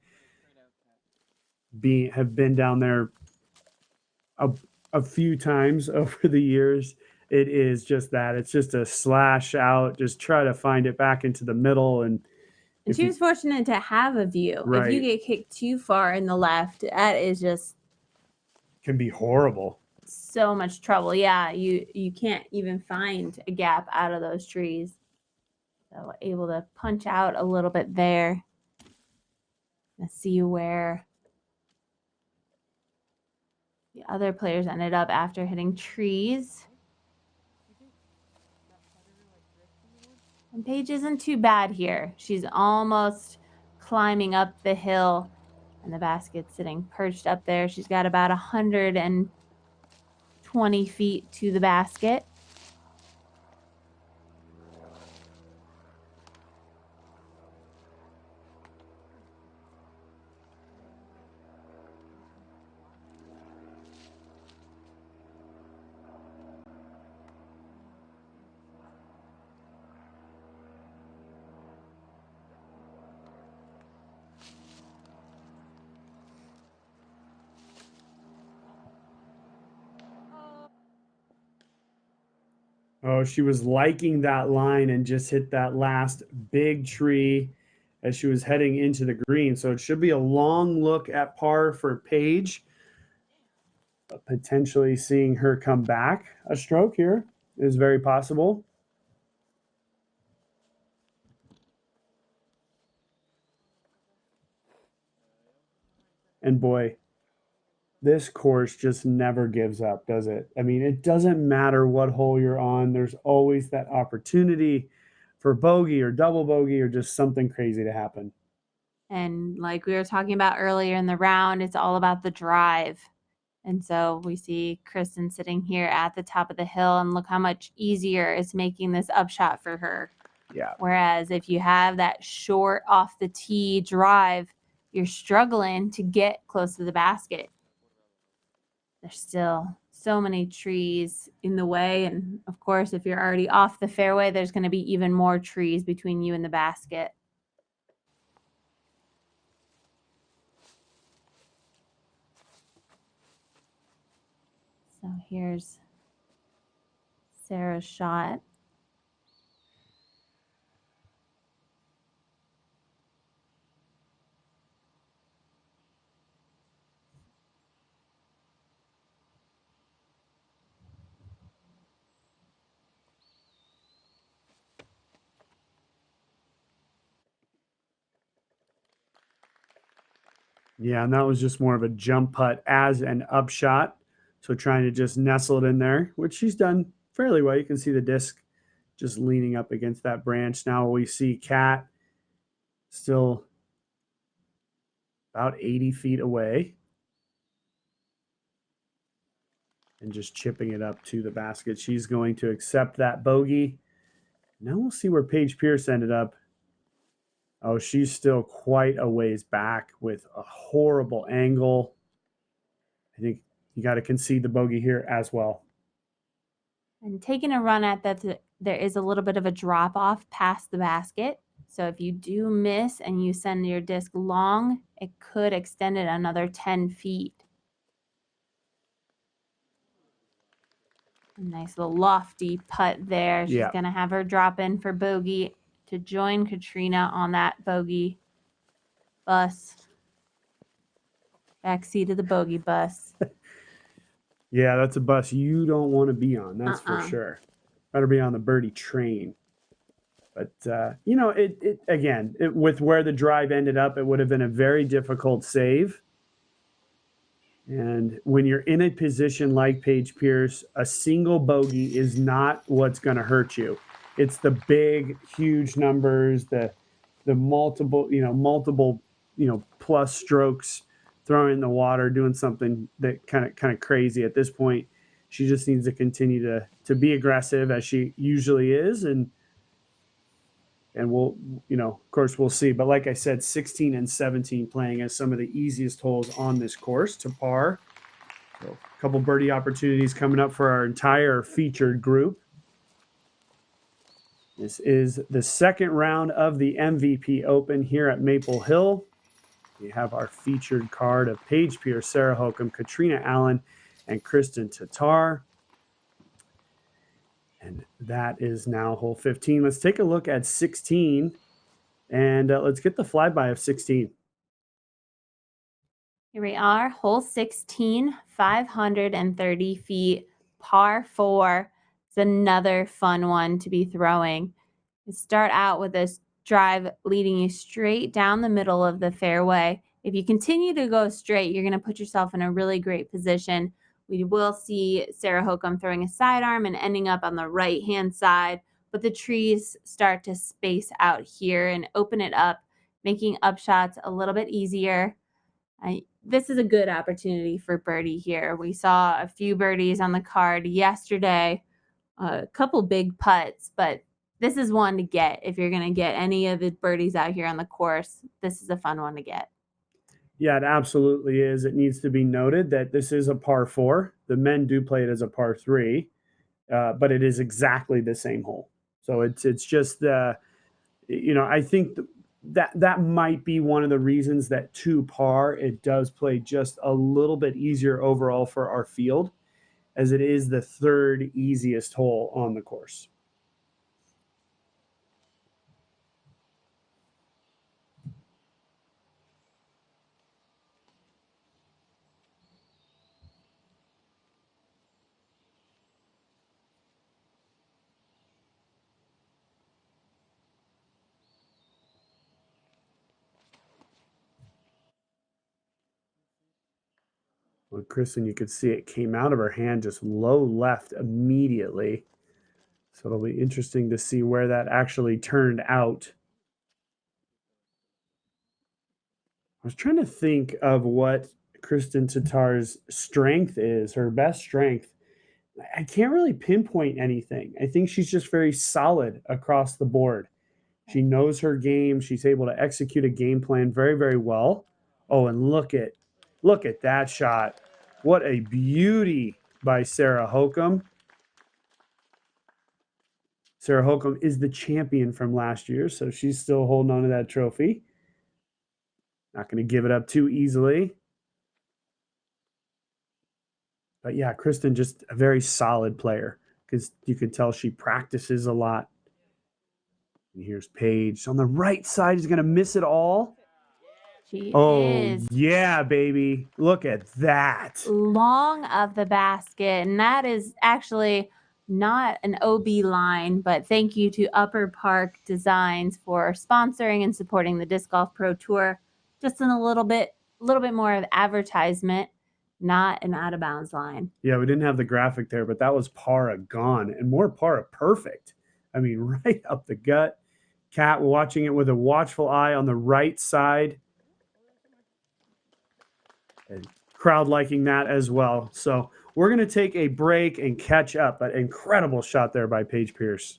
Have been down there a few times over the years. It is just that. It's just a slash out, just try to find it back into the middle. And she was fortunate to have a view. Right. If you get kicked too far in the left, that is just can be horrible. So much trouble. Yeah, you can't even find a gap out of those trees. So able to punch out a little bit there. Let's see where the other players ended up after hitting trees. And Paige isn't too bad here. She's almost climbing up the hill, and the basket's sitting perched up there. She's got about 120 feet to the basket. Oh, she was liking that line and just hit that last big tree as she was heading into the green. So it should be a long look at par for Paige. Potentially seeing her come back a stroke here is very possible. And boy, this course just never gives up, does it? I mean, it doesn't matter what hole you're on. There's always that opportunity for bogey or double bogey or just something crazy to happen. And like we were talking about earlier in the round, it's all about the drive. And so we see Kristin sitting here at the top of the hill, and look how much easier it's making this upshot for her. Yeah. Whereas if you have that short off the tee drive, you're struggling to get close to the basket. There's still so many trees in the way. And of course, if you're already off the fairway, there's going to be even more trees between you and the basket. So here's Sarah's shot. Yeah, and that was just more of a jump putt as an upshot. So trying to just nestle it in there, which she's done fairly well. You can see the disc just leaning up against that branch. Now we see Kat still about 80 feet away and just chipping it up to the basket. She's going to accept that bogey. Now we'll see where Paige Pierce ended up. Oh, she's still quite a ways back with a horrible angle. I think you got to concede the bogey here as well. And taking a run at that, there is a little bit of a drop off past the basket. So if you do miss and you send your disc long, it could extend it another 10 feet. A nice little lofty putt there. She's going to have her drop in for bogey to join Catrina on that bogey bus. Backseat of the bogey bus. Yeah, that's a bus you don't want to be on. That's for sure. Better be on the birdie train. But, you know, with where the drive ended up, it would have been a very difficult save. And when you're in a position like Paige Pierce, a single bogey is not what's going to hurt you. It's the big, huge numbers, the multiple plus strokes, throwing in the water, doing something that kind of crazy at this point. She just needs to continue to be aggressive as she usually is, and we'll, of course we'll see. But like I said, 16 and 17 playing as some of the easiest holes on this course to par. So a couple birdie opportunities coming up for our entire featured group. This is the second round of the MVP Open here at Maple Hill. We have our featured card of Paige Pierce, Sarah Hokom, Catrina Allen, and Kristin Tattar. And that is now hole 15. Let's take a look at 16, and let's get the flyby of 16. Here we are, hole 16, 530 feet, par 4. It's another fun one to be throwing. You start out with this drive leading you straight down the middle of the fairway. If you continue to go straight, you're going to put yourself in a really great position. We will see Sarah Hokom throwing a sidearm and ending up on the right-hand side, but the trees start to space out here and open it up, making upshots a little bit easier. This is a good opportunity for birdie here. We saw a few birdies on the card yesterday, a couple big putts, but this is one to get. If you're going to get any of the birdies out here on the course, this is a fun one to get. Yeah, it absolutely is. It needs to be noted that this is a par 4. The men do play it as a par 3, but it is exactly the same hole. So it's just, I think that might be one of the reasons that 2 par, it does play just a little bit easier overall for our field, as it is the third easiest hole on the course. Well, Kristin, you could see it came out of her hand just low left immediately. So it'll be interesting to see where that actually turned out. I was trying to think of what Kristin Tattar's strength is, her best strength. I can't really pinpoint anything. I think she's just very solid across the board. She knows her game. She's able to execute a game plan very, very well. Oh, and look at that shot. What a beauty by Sarah Hokom. Sarah Hokom is the champion from last year, so she's still holding on to that trophy. Not going to give it up too easily. But yeah, Kristin, just a very solid player because you can tell she practices a lot. And here's Paige. On the right side, he's going to miss it all. She is. Yeah, baby. Look at that. Long of the basket. And that is actually not an OB line, but thank you to Upper Park Designs for sponsoring and supporting the Disc Golf Pro Tour. Just in a little bit more of advertisement, not an out of bounds line. Yeah, we didn't have the graphic there, but that was para gone and more para perfect. I mean, right up the gut. Kat watching it with a watchful eye on the right side. And crowd liking that as well. So we're going to take a break and catch up. An incredible shot there by Paige Pierce.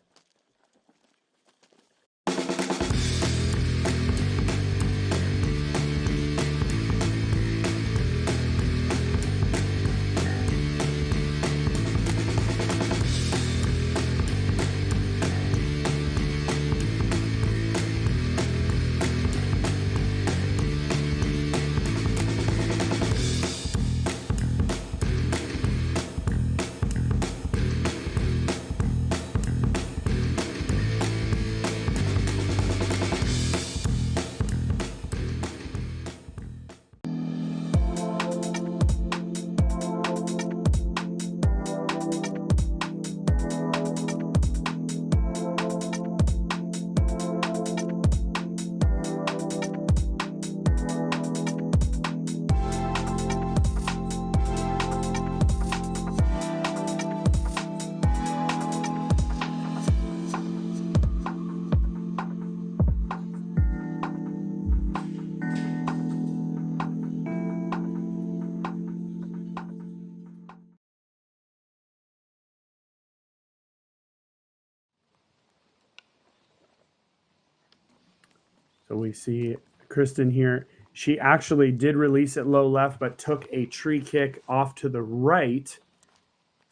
So we see Kristin here. She actually did release it low left, but took a tree kick off to the right.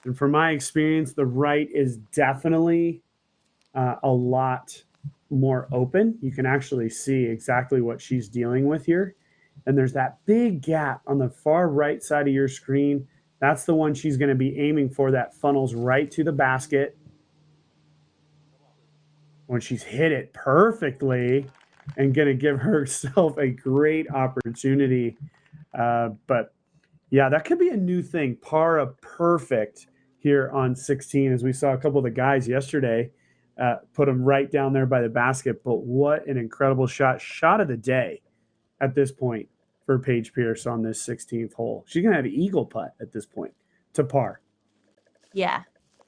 And from my experience, the right is definitely a lot more open. You can actually see exactly what she's dealing with here. And there's that big gap on the far right side of your screen. That's the one she's going to be aiming for. That funnels right to the basket. When she's hit it perfectly and going to give herself a great opportunity. But yeah, that could be a new thing. Para perfect here on 16, as we saw a couple of the guys yesterday put them right down there by the basket. But what an incredible shot of the day at this point for Paige Pierce on this 16th hole. She's going to have an eagle putt at this point to par. Yeah,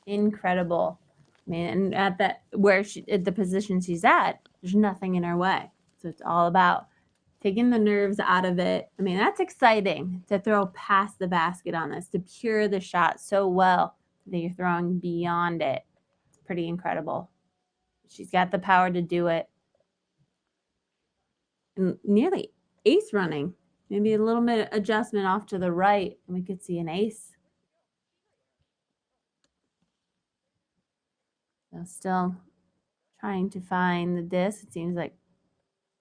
incredible. I mean, and at the position she's at, there's nothing in her way. So it's all about taking the nerves out of it. I mean, that's exciting to throw past the basket on this, to cure the shot so well that you're throwing beyond it. It's pretty incredible. She's got the power to do it. And nearly ace running. Maybe a little bit of adjustment off to the right, and we could see an ace. So still trying to find the disc. It seems like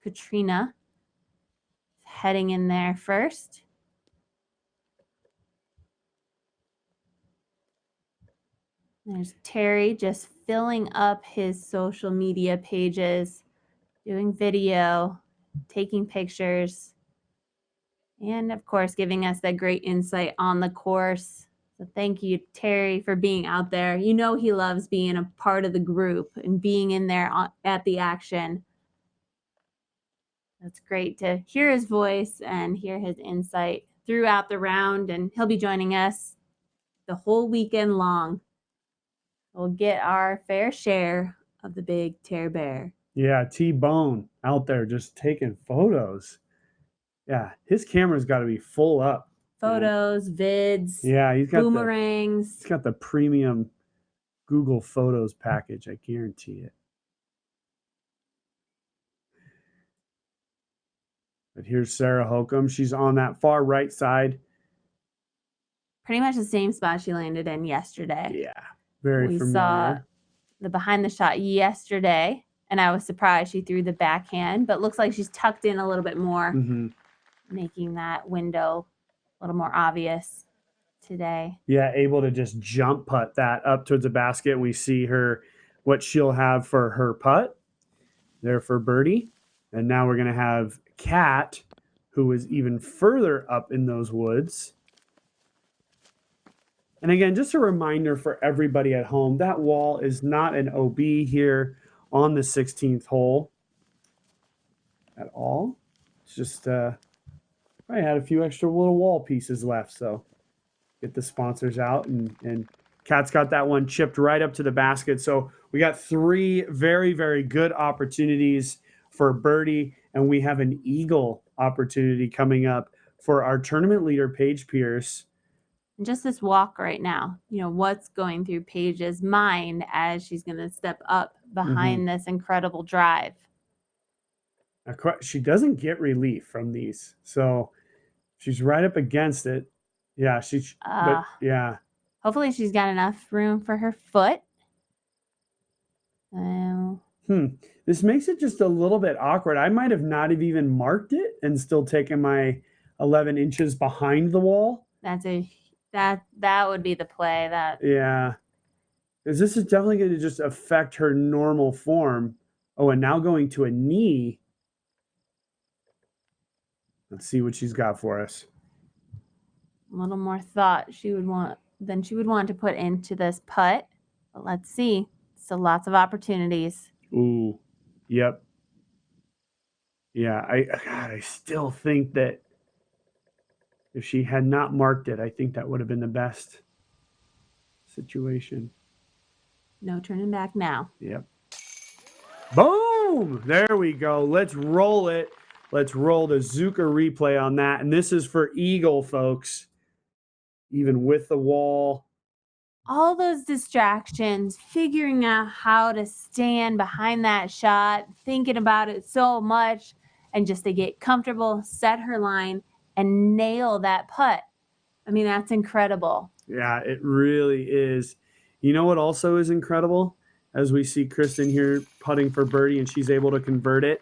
Catrina is heading in there first. There's Terry just filling up his social media pages, doing video, taking pictures, and of course, giving us that great insight on the course. So thank you, Terry, for being out there. You know he loves being a part of the group and being in there at the action. It's great to hear his voice and hear his insight throughout the round, and he'll be joining us the whole weekend long. We'll get our fair share of the big Tear Bear. Yeah, T-Bone out there just taking photos. Yeah, his camera's got to be full up. Photos, vids, Yeah, he's got boomerangs. He's got the premium Google Photos package, I guarantee it. But here's Sarah Hokom. She's on that far right side. Pretty much the same spot she landed in yesterday. Yeah, very we familiar. Saw the behind the shot yesterday, and I was surprised she threw the backhand, but looks like she's tucked in a little bit more, making that window a little more obvious today. Yeah, able to just jump putt that up towards the basket. We see her, what she'll have for her putt there for birdie. And now we're going to have Kat, who is even further up in those woods. And again, just a reminder for everybody at home, that wall is not an OB here on the 16th hole at all. It's just, I had a few extra little wall pieces left, so get the sponsors out, and Kat's got that one chipped right up to the basket. So we got 3 very, very good opportunities for birdie, and we have an eagle opportunity coming up for our tournament leader, Paige Pierce. And just this walk right now, you know, what's going through Paige's mind as she's going to step up behind this incredible drive. She doesn't get relief from these, so she's right up against it. Yeah, but yeah. Hopefully she's got enough room for her foot. This makes it just a little bit awkward. I might have not have even marked it and still taken my 11 inches behind the wall. That would be the play. Yeah, because this is definitely going to just affect her normal form. Oh, and now going to a knee. Let's see what she's got for us. A little more thought she would want to put into this putt. But let's see. So lots of opportunities. Ooh, yep. Yeah, I still think that if she had not marked it, I think that would have been the best situation. No turning back now. Yep. Boom! There we go. Let's roll it. Let's roll the Zuka replay on that. And this is for eagle, folks. Even with the wall. All those distractions, figuring out how to stand behind that shot, thinking about it so much, and just to get comfortable, set her line, and nail that putt. I mean, that's incredible. Yeah, it really is. You know what also is incredible? As we see Kristin here putting for birdie and she's able to convert it.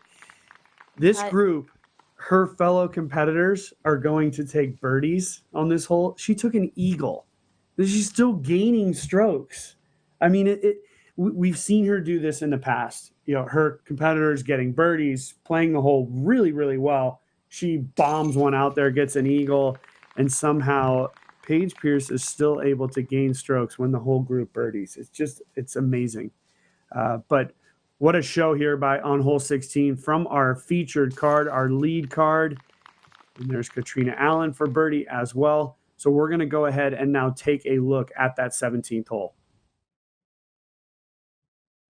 This group, her fellow competitors are going to take birdies on this hole. She took an eagle. She's still gaining strokes. I mean, we've seen her do this in the past. You know, her competitors getting birdies, playing the hole really, really well. She bombs one out there, gets an eagle, and somehow Paige Pierce is still able to gain strokes when the whole group birdies. It's amazing. But what a show here on hole 16 from our featured card, our lead card. And there's Catrina Allen for birdie as well. So we're going to go ahead and now take a look at that 17th hole.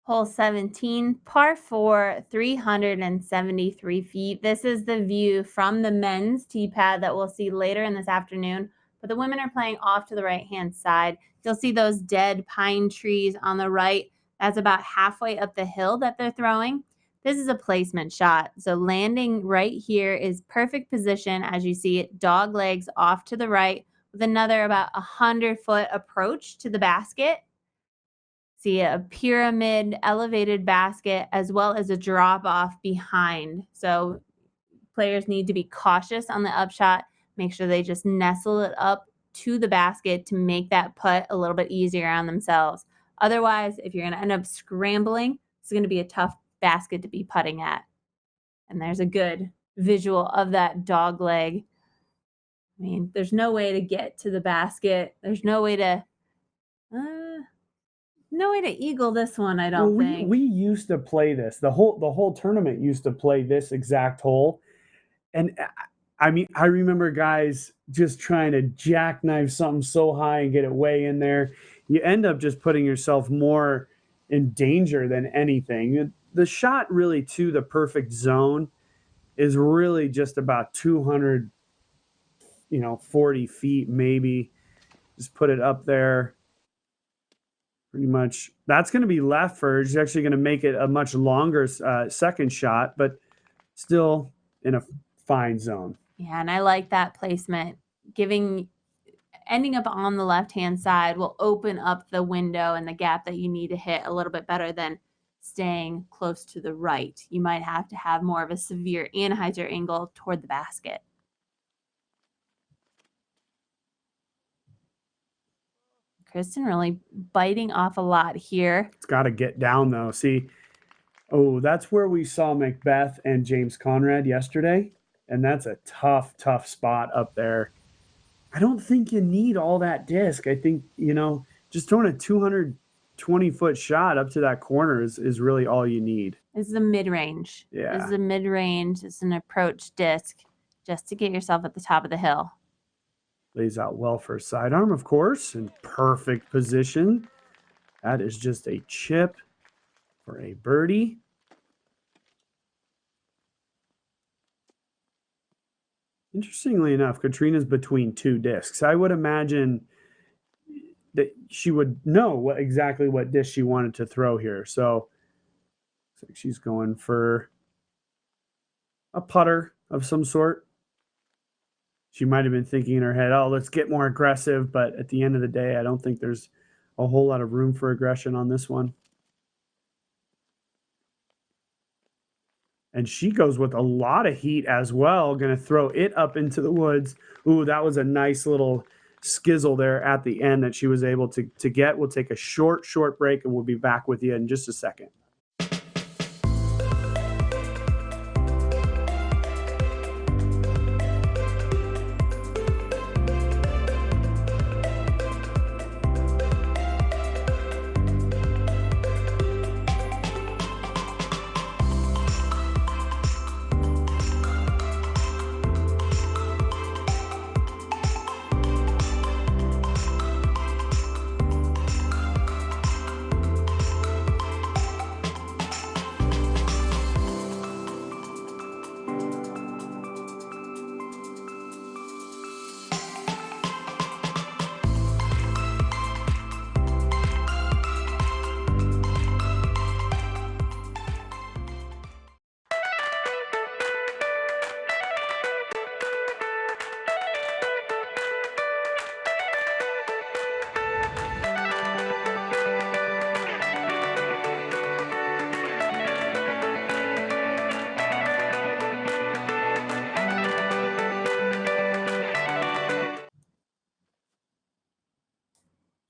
Hole 17, par 4, 373 feet. This is the view from the men's tee pad that we'll see later in this afternoon. But the women are playing off to the right-hand side. You'll see those dead pine trees on the right. That's about halfway up the hill that they're throwing. This is a placement shot. So landing right here is perfect position as you see it, dog legs off to the right with another about 100-foot approach to the basket. See a pyramid elevated basket as well as a drop off behind. So players need to be cautious on the upshot. Make sure they just nestle it up to the basket to make that putt a little bit easier on themselves. Otherwise, if you're going to end up scrambling, it's going to be a tough basket to be putting at. And there's a good visual of that dog leg. I mean, there's no way to get to the basket. There's no way to eagle this one, I don't think. We used to play this. The whole tournament used to play this exact hole. And I mean, I remember guys just trying to jackknife something so high and get it way in there. You end up just putting yourself more in danger than anything. The shot really to the perfect zone is really just about 240 feet maybe. Just put it up there. Pretty much. That's going to be left for. She's actually going to make it a much longer second shot, but still in a fine zone. Yeah, and I like that placement. Ending up on the left-hand side will open up the window and the gap that you need to hit a little bit better than staying close to the right. You might have to have more of a severe anhyzer angle toward the basket. Kristin really biting off a lot here. It's got to get down, though. See, that's where we saw Macbeth and James Conrad yesterday, and that's a tough spot up there. I don't think you need all that disc. I think, just throwing a 220-foot shot up to that corner is really all you need. This is a mid-range. Yeah. This is a mid-range. It's an approach disc just to get yourself at the top of the hill. Lays out well for a sidearm, of course, in perfect position. That is just a chip for a birdie. Interestingly enough, Catrina's between two discs. I would imagine that she would know exactly what disc she wanted to throw here. So looks like she's going for a putter of some sort. She might have been thinking in her head, let's get more aggressive. But at the end of the day, I don't think there's a whole lot of room for aggression on this one. And she goes with a lot of heat as well. Going to throw it up into the woods. Ooh, that was a nice little skizzle there at the end that she was able to get. We'll take a short break and we'll be back with you in just a second.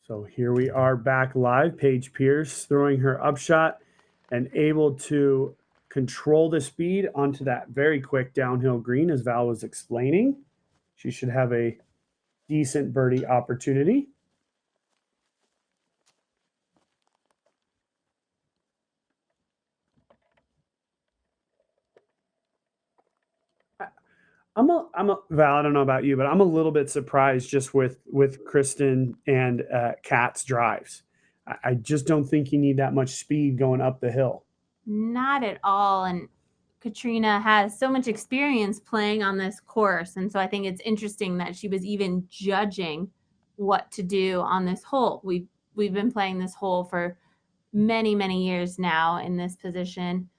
So here we are back live. Paige Pierce throwing her upshot and able to control the speed onto that very quick downhill green, as Val was explaining. She should have a decent birdie opportunity. Val, I don't know about you, but I'm a little bit surprised just with Kristin and Kat's drives. I just don't think you need that much speed going up the hill. Not at all. And Catrina has so much experience playing on this course. And so I think it's interesting that she was even judging what to do on this hole. We've been playing this hole for many, many years now in this position.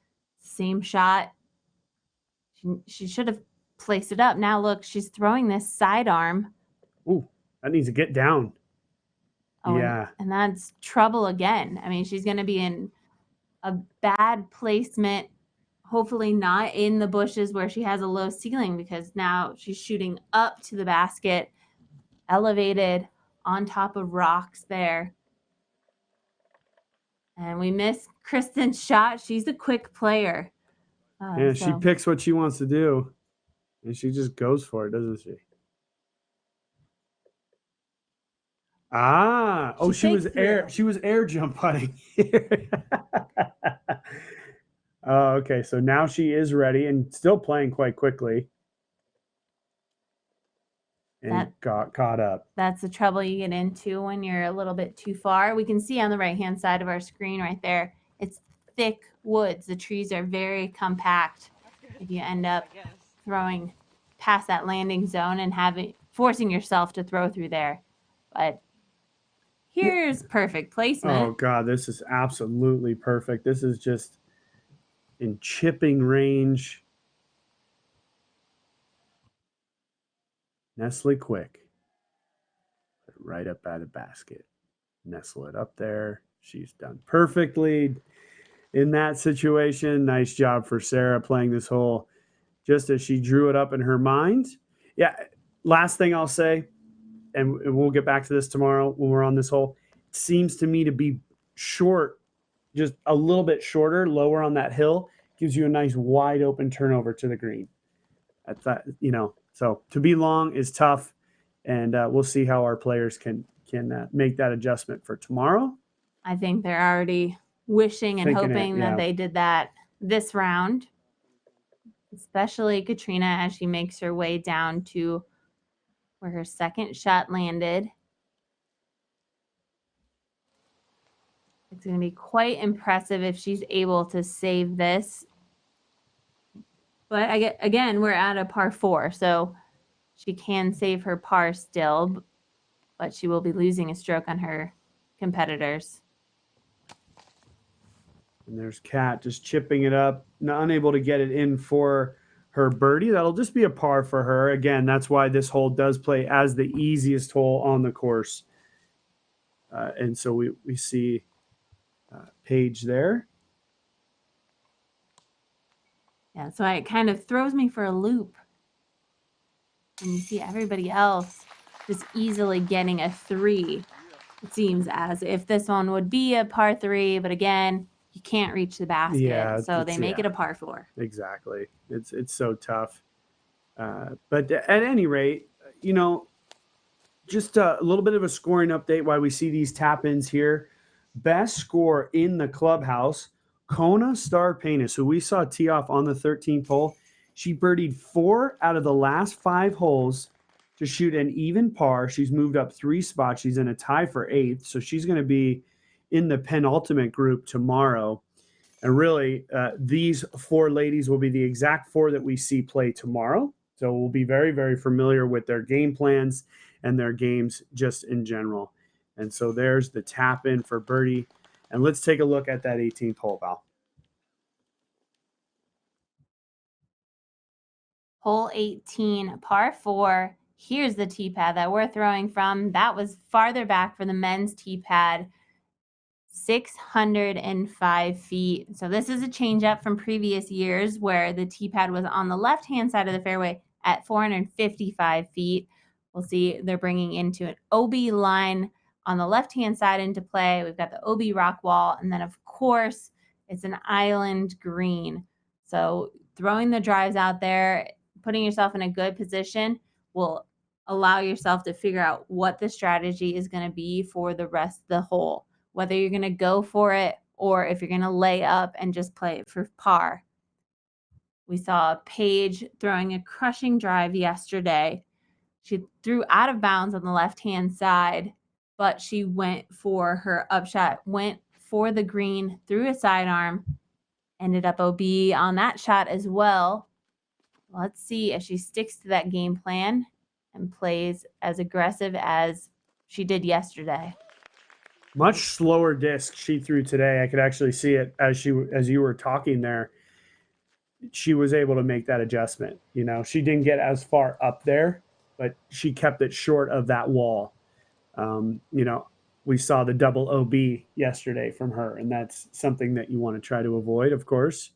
Same shot. She should have placed it up. Now look, she's throwing this sidearm. Ooh, that needs to get down. Oh, yeah. And that's trouble again. I mean, she's going to be in a bad placement, hopefully not in the bushes where she has a low ceiling, because now she's shooting up to the basket, elevated on top of rocks there. And we miss Kristen's shot. She's a quick player. Yeah, she picks what she wants to do, and she just goes for it, doesn't she? She was air jump putting. Oh, okay. So now she is ready and still playing quite quickly. And got caught up. That's the trouble you get into when you're a little bit too far. We can see on the right-hand side of our screen right there, it's thick woods. The trees are very compact. If you end up throwing past that landing zone and forcing yourself to throw through there. But here's perfect placement. Oh, God, this is absolutely perfect. This is just in chipping range. Nestle quick. Right up by the basket. Nestle it up there. She's done perfectly in that situation. Nice job for Sarah playing this hole just as she drew it up in her mind. Yeah, last thing I'll say, and we'll get back to this tomorrow when we're on this hole. It seems to me to be short, just a little bit shorter, lower on that hill, gives you a nice wide open turnover to the green. That's that, so to be long is tough, and we'll see how our players can make that adjustment for tomorrow. I think they're already wishing and hoping that they did that this round, especially Catrina as she makes her way down to where her second shot landed. It's going to be quite impressive if she's able to save this. But again, we're at a par 4, so she can save her par still, but she will be losing a stroke on her competitors. And there's Kat just chipping it up, unable to get it in for her birdie. That'll just be a par for her. Again, that's why this hole does play as the easiest hole on the course. And so we see Paige there. Yeah, so it kind of throws me for a loop. And you see everybody else just easily getting a 3. It seems as if this one would be a par 3, but again, you can't reach the basket, so they make it a par 4. Exactly. It's so tough. But at any rate, just a little bit of a scoring update while we see these tap-ins here. Best score in the clubhouse, Kona Star-Paynes, who we saw tee off on the 13th hole. She birdied 4 out of the last 5 holes to shoot an even par. She's moved up 3 spots. She's in a tie for 8th, so she's going to be in the penultimate group tomorrow. And really, these 4 ladies will be the exact 4 that we see play tomorrow. So we'll be very, very familiar with their game plans and their games just in general. And so there's the tap in for birdie. And let's take a look at that 18th hole, Val. Hole 18, par 4. Here's the tee pad that we're throwing from. That was farther back for the men's tee pad, 605 feet. So this is a change up from previous years where the tee pad was on the left-hand side of the fairway at 455 feet. We'll see they're bringing into an OB line on the left-hand side into play. We've got the OB rock wall, and then, of course, it's an island green. So throwing the drives out there, putting yourself in a good position will allow yourself to figure out what the strategy is going to be for the rest of the hole, whether you're going to go for it or if you're going to lay up and just play it for par. We saw Paige throwing a crushing drive yesterday. She threw out of bounds on the left-hand side, but she went for her upshot, went for the green, threw a sidearm, ended up OB on that shot as well. Let's see if she sticks to that game plan and plays as aggressive as she did yesterday. Much slower disc she threw today. I could actually see it as you were talking there. She was able to make that adjustment. She didn't get as far up there, but she kept it short of that wall. We saw the double OB yesterday from her, and that's something that you want to try to avoid, of course.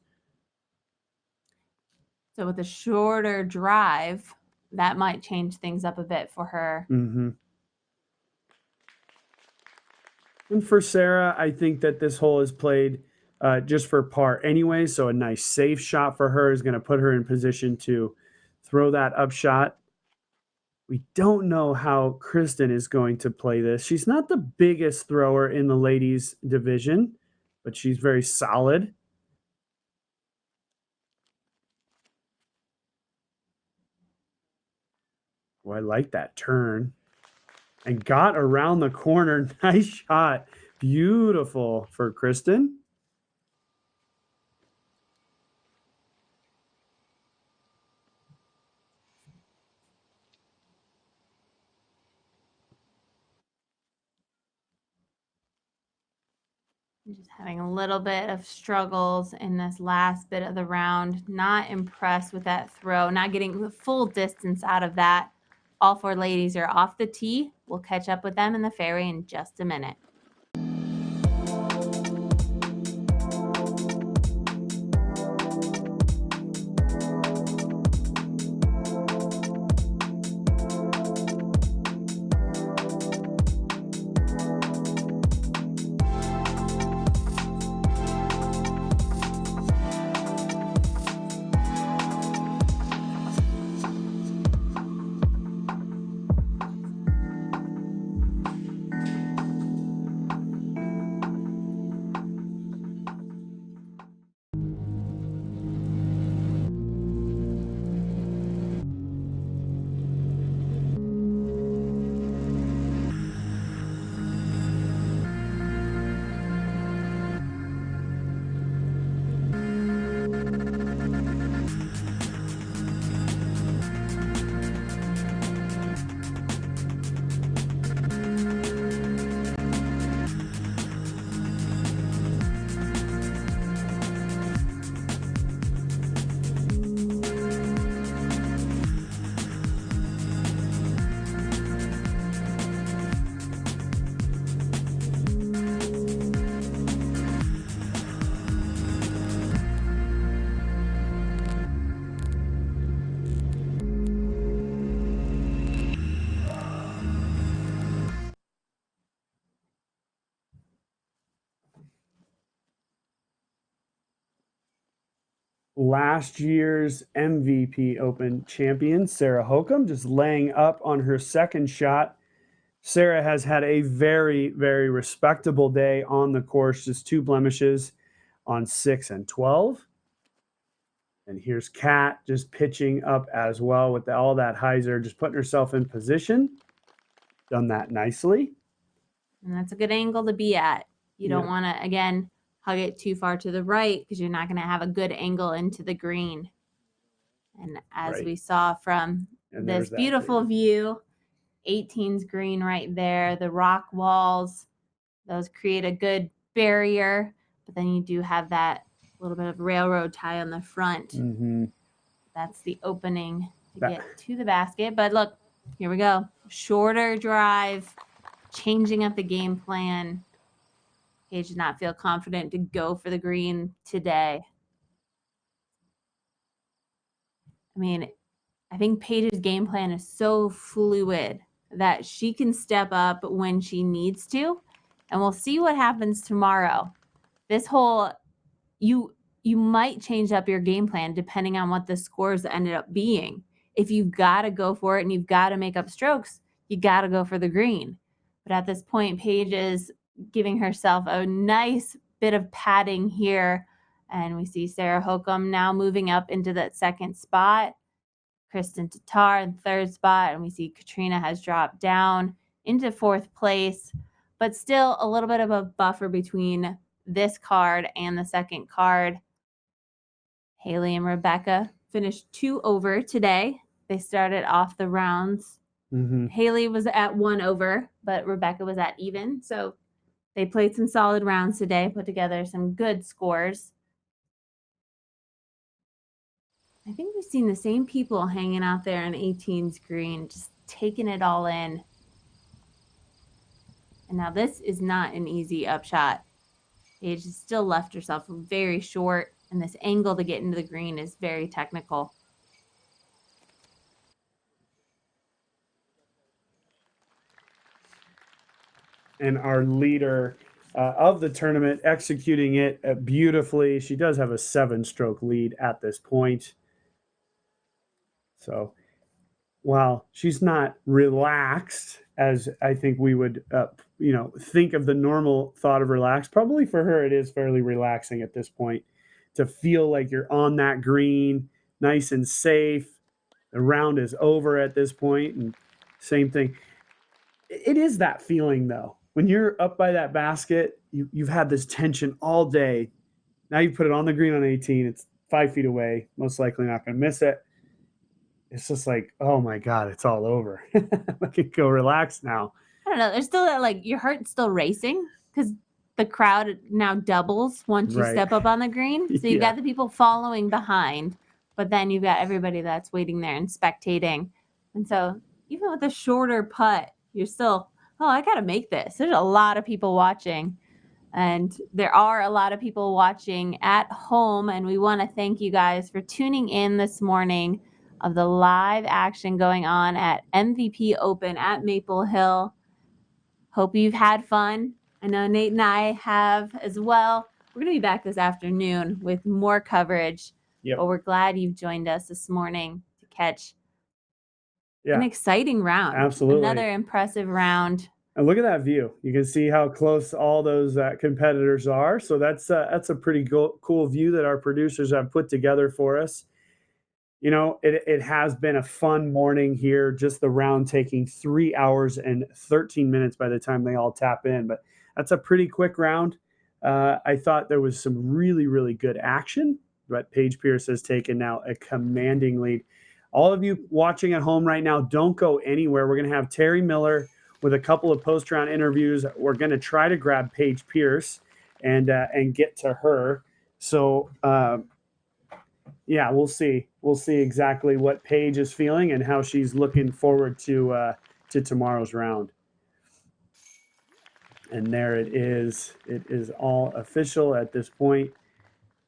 So with a shorter drive, that might change things up a bit for her. Mm-hmm. And for Sarah, I think that this hole is played just for par anyway. So a nice safe shot for her is going to put her in position to throw that up shot. We don't know how Kristin is going to play this. She's not the biggest thrower in the ladies division, but she's very solid. Oh, I like that turn. And got around the corner. Nice shot. Beautiful for Kristin. Just having a little bit of struggles in this last bit of the round. Not impressed with that throw, not getting the full distance out of that. All four ladies are off the tee. We'll catch up with them in the fairway in just a minute. Last year's MVP Open champion, Sarah Hokom, just laying up on her second shot. Sarah has had a very, very respectable day on the course, just 2 blemishes on 6 and 12. And here's Kat just pitching up as well with all that hyzer, just putting herself in position. Done that nicely. And that's a good angle to be at. You don't want to, again, hug it too far to the right because you're not going to have a good angle into the green. And as we saw from this beautiful view, 18's green right there, the rock walls, those create a good barrier, but then you do have that little bit of railroad tie on the front. That's the opening to get to the basket. But look, here we go. Shorter drive, changing up the game plan. Paige did not feel confident to go for the green today. I mean, I think Paige's game plan is so fluid that she can step up when she needs to, and we'll see what happens tomorrow. This whole, you might change up your game plan depending on what the scores ended up being. If you've got to go for it and you've got to make up strokes, you got to go for the green. But at this point, Paige is giving herself a nice bit of padding here. And we see Sarah Hokom now moving up into that second spot. Kristin Tattar in third spot. And we see Catrina has dropped down into fourth place. But still a little bit of a buffer between this card and the second card. Haley and Rebecca finished 2 over today. They started off the rounds. Haley was at 1 over, but Rebecca was at even. So they played some solid rounds today, put together some good scores. I think we've seen the same people hanging out there on 18's green, just taking it all in. And now this is not an easy upshot. Paige has still left herself very short, and this angle to get into the green is very technical. and our leader of the tournament, executing it beautifully. She does have a 7-stroke lead at this point. So while she's not relaxed as I think we would, think of the normal thought of relaxed, probably for her it is fairly relaxing at this point to feel like you're on that green, nice and safe. The round is over at this point, and same thing. It is that feeling though. When you're up by that basket, you've had this tension all day. Now you put it on the green on 18. It's 5 feet away. Most likely not going to miss it. It's just like, oh my God, it's all over. I can go relax now. I don't know. There's still that, like, your heart's still racing because the crowd now doubles once you step up on the green. So you've got the people following behind, but then you've got everybody that's waiting there and spectating. And so even with a shorter putt, you're still, I got to make this. There's a lot of people watching. And there are a lot of people watching at home. And we want to thank you guys for tuning in this morning of the live action going on at MVP Open at Maple Hill. Hope you've had fun. I know Nate and I have as well. We're going to be back this afternoon with more coverage. But we're glad you've joined us this morning to catch an exciting round. Absolutely. Another impressive round. And look at that view. You can see how close all those competitors are. So that's a pretty cool view that our producers have put together for us. You know, it has been a fun morning here, just the round taking 3 hours and 13 minutes by the time they all tap in. But that's a pretty quick round. I thought there was some really, really good action, but Paige Pierce has taken now a commanding lead. All of you watching at home right now, don't go anywhere. We're going to have Terry Miller with a couple of post-round interviews. We're going to try to grab Paige Pierce and get to her. So, we'll see. We'll see exactly what Paige is feeling and how she's looking forward to tomorrow's round. And there it is. It is all official at this point.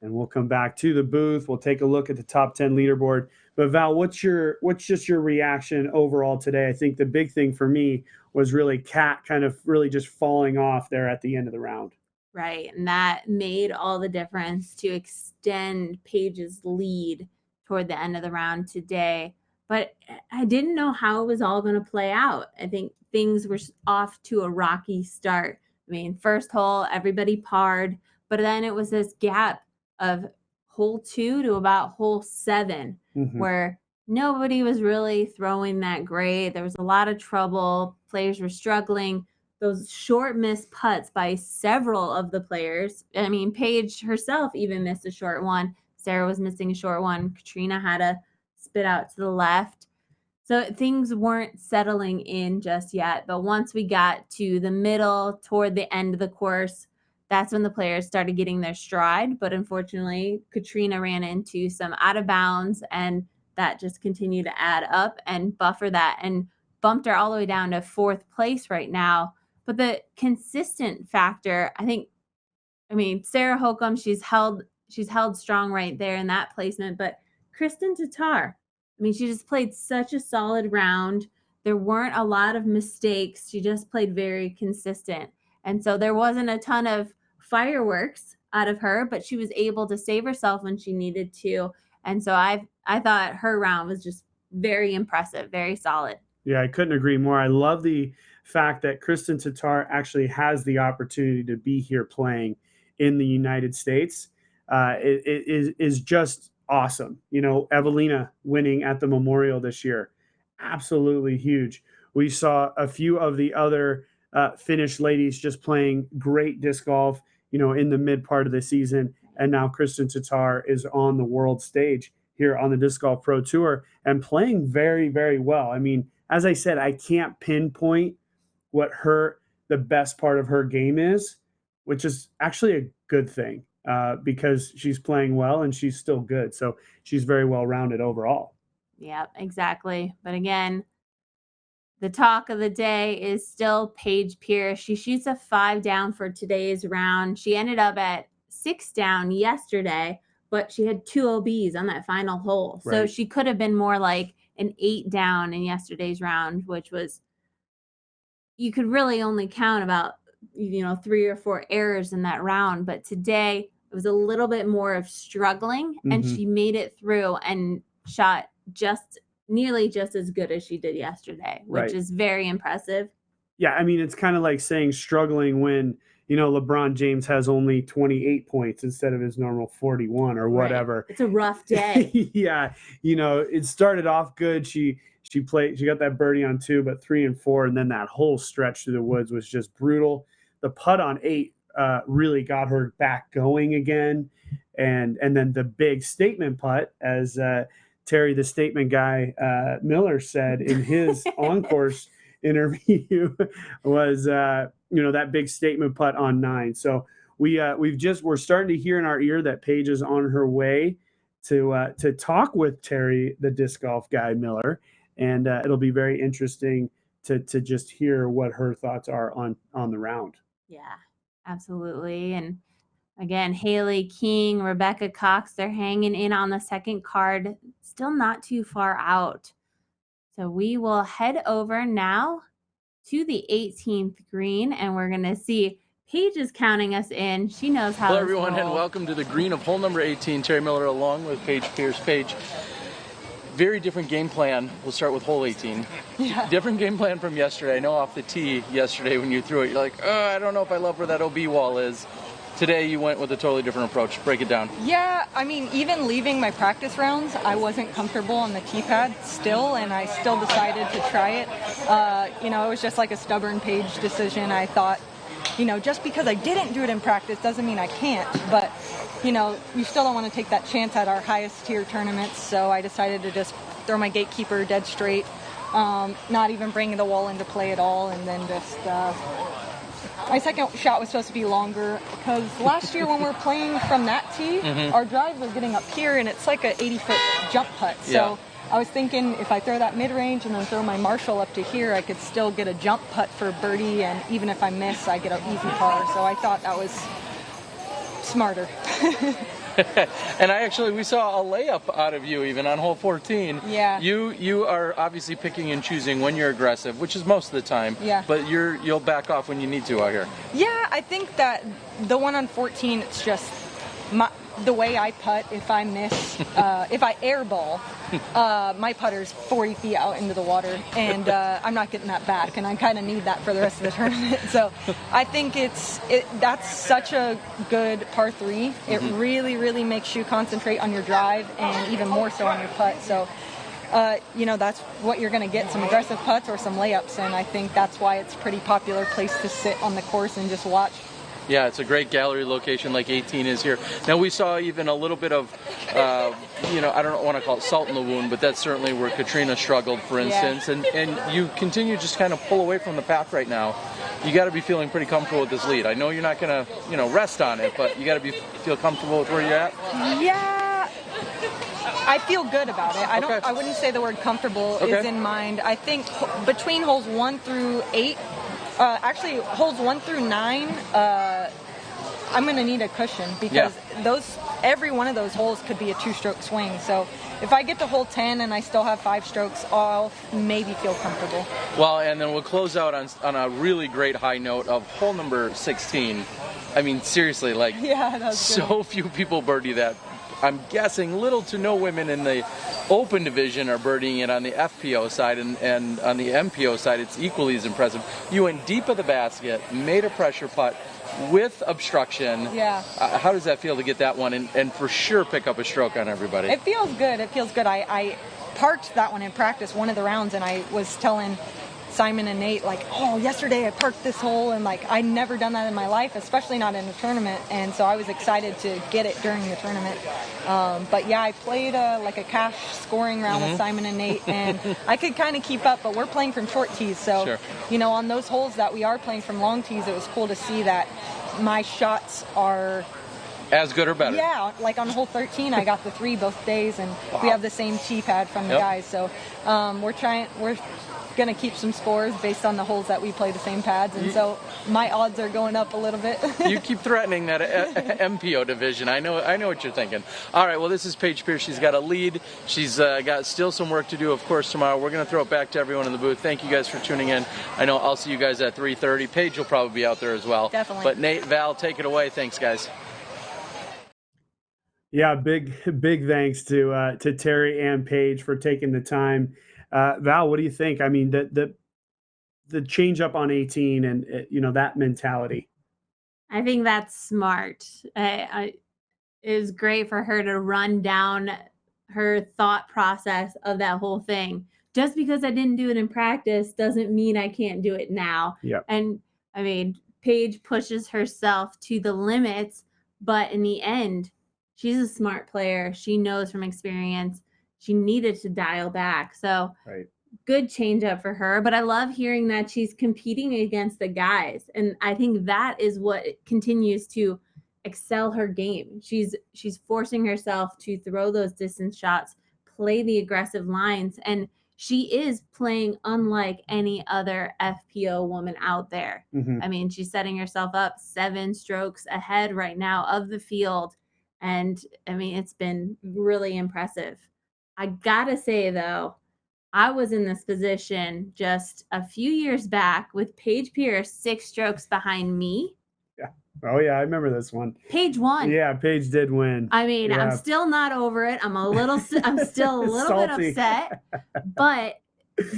And we'll come back to the booth. We'll take a look at the top 10 leaderboard. But Val, what's just your reaction overall today? I think the big thing for me was really Kat kind of really just falling off there at the end of the round. Right. And that made all the difference to extend Paige's lead toward the end of the round today. But I didn't know how it was all going to play out. I think things were off to a rocky start. I mean, first hole, everybody parred, but then it was this gap of hole 2 to about hole 7 where nobody was really throwing that great. There was a lot of trouble. Players were struggling. Those short missed putts by several of the players. I mean, Paige herself even missed a short one. Sarah was missing a short one. Katrina had a spit out to the left. So things weren't settling in just yet. But once we got to the middle, toward the end of the course, that's when the players started getting their stride. But unfortunately, Katrina ran into some out of bounds, and that just continued to add up and buffer that and bumped her all the way down to 4th place right now. But the consistent factor, I mean, Sarah Hokom, she's held strong right there in that placement. But Kristin Tattar, I mean, she just played such a solid round. There weren't a lot of mistakes. She just played very consistent. And so there wasn't a ton of fireworks out of her, but she was able to save herself when she needed to. And so I thought her round was just very impressive, very solid. Yeah, I couldn't agree more. I love the fact that Kristin Tattar actually has the opportunity to be here playing in the United States. It is just awesome. You know, Evelina winning at the Memorial this year, absolutely huge. We saw a few of the other Finnish ladies just playing great disc golf, you know, in the mid part of the season. And now Kristin Tattar is on the world stage here on the Disc Golf Pro Tour and playing very, very well. I mean, as I said, I can't pinpoint what the best part of her game is, which is actually a good thing because she's playing well and she's still good. So she's very well rounded overall. Yep, exactly. But again, the talk of the day is still Paige Pierce. She shoots a 5 down for today's round. She ended up at 6 down yesterday, but she had 2 OBs on that final hole. Right. So she could have been more like an 8 down in yesterday's round, which was, you could really only count about 3 or 4 errors in that round. But today it was a little bit more of struggling, and she made it through and shot nearly just as good as she did yesterday, which is very impressive. Yeah, I mean, it's kind of like saying struggling when, LeBron James has only 28 points instead of his normal 41 or whatever. Right. It's a rough day. Yeah, it started off good. She got that birdie on 2, but 3 and 4, and then that whole stretch through the woods was just brutal. The putt on 8 really got her back going again, and then the big statement putt, as Terry, the statement guy, Miller, said in his on-course interview, was that big statement putt on 9. So we're starting to hear in our ear that Paige is on her way to talk with Terry, the disc golf guy, Miller, and it'll be very interesting to just hear what her thoughts are on the round. Yeah, absolutely. And again, Haley King, Rebecca Cox, they're hanging in on the second card, still not too far out. So we will head over now to the 18th green, and we're going to see Paige is counting us in. She knows how. Hello, everyone, and welcome to the green of hole number 18. Terry Miller along with Paige Pierce. Paige, very different game plan. We'll start with hole 18. Yeah. Different game plan from yesterday. I know off the tee yesterday when you threw it, you're like, I don't know if I love where that OB wall is. Today you went with a totally different approach. Break it down. Yeah, I mean, even leaving my practice rounds, I wasn't comfortable on the tee pad still, and I still decided to try it. It was just like a stubborn Paige decision. I thought, just because I didn't do it in practice doesn't mean I can't, but, you still don't want to take that chance at our highest tier tournaments, so I decided to just throw my gatekeeper dead straight, not even bring the wall into play at all, and then just... my second shot was supposed to be longer because last year when we were playing from that tee, our drive was getting up here and it's like an 80-foot jump putt. So I was thinking if I throw that mid-range and then throw my Marshall up to here, I could still get a jump putt for birdie, and even if I miss, I get an easy par. So I thought that was smarter. And we saw a layup out of you even on hole 14. Yeah. You are obviously picking and choosing when you're aggressive, which is most of the time. Yeah. But you'll back off when you need to out here. Yeah, I think that the one on 14, it's just the way I putt. If I miss, if I airball, my putter's 40 feet out into the water, and I'm not getting that back, and I kind of need that for the rest of the tournament. So I think that's such a good par 3. It really, really makes you concentrate on your drive and even more so on your putt. So, that's what you're going to get, some aggressive putts or some layups, and I think that's why it's a pretty popular place to sit on the course and just watch. Yeah, it's a great gallery location like 18 is here. Now we saw even a little bit of, I don't want to call it salt in the wound, but that's certainly where Catrina struggled, for instance. Yeah. And you continue just kind of pull away from the path right now. You got to be feeling pretty comfortable with this lead. I know you're not going to, rest on it, but you got to feel comfortable with where you're at. Yeah. I feel good about it. I wouldn't say the word comfortable is in mind. I think between holes 1 through 8, actually, holes 1 through 9, I'm going to need a cushion because every one of those holes could be a 2-stroke swing. So if I get to hole 10 and I still have 5 strokes, I'll maybe feel comfortable. Well, and then we'll close out on a really great high note of hole number 16. I mean, seriously, so few people birdie that. I'm guessing little to no women in the Open division are birdieing it on the FPO side, and on the MPO side, it's equally as impressive. You went deep of the basket, made a pressure putt with obstruction. Yeah. How does that feel to get that one and for sure pick up a stroke on everybody? It feels good. I parked that one in practice one of the rounds, and I was telling Simon and Nate, yesterday I parked this hole, and I'd never done that in my life, especially not in a tournament, and so I was excited to get it during the tournament. But yeah, I played a cash scoring round with Simon and Nate, and I could kind of keep up, but we're playing from short tees, so on those holes that we are playing from long tees, it was cool to see that my shots are As good or better? Yeah, like on hole 13, I got the 3 both days, and we have the same tee pad from the guys. So we're going to keep some scores based on the holes that we play the same pads, and so my odds are going up a little bit. You keep threatening that MPO division. I know what you're thinking. All right, well, this is Paige Pierce. She's got a lead. She's got still some work to do, of course, tomorrow. We're going to throw it back to everyone in the booth. Thank you guys for tuning in. I know I'll see you guys at 3:30. Paige will probably be out there as well. Definitely. But Nate, Val, take it away. Thanks, guys. Yeah, big thanks to Terry and Paige for taking the time. Val, what do you think? I mean, the change up on 18 and that mentality. I think that's smart. It was great for her to run down her thought process of that whole thing. Just because I didn't do it in practice doesn't mean I can't do it now. Yep. And I mean, Paige pushes herself to the limits, but in the end, she's a smart player. She knows from experience she needed to dial back. So good change up for her. But I love hearing that she's competing against the guys. And I think that is what continues to excel her game. She's forcing herself to throw those distance shots, play the aggressive lines, and she is playing unlike any other FPO woman out there. I mean, she's setting herself up 7 strokes ahead right now of the field. And I mean, it's been really impressive. I gotta say, though, I was in this position just a few years back with Paige Pierce 6 strokes behind me. Yeah. Oh, yeah, I remember this one. Paige won. Yeah, Paige did win. I mean, I'm still not over it. I'm still a little bit upset, but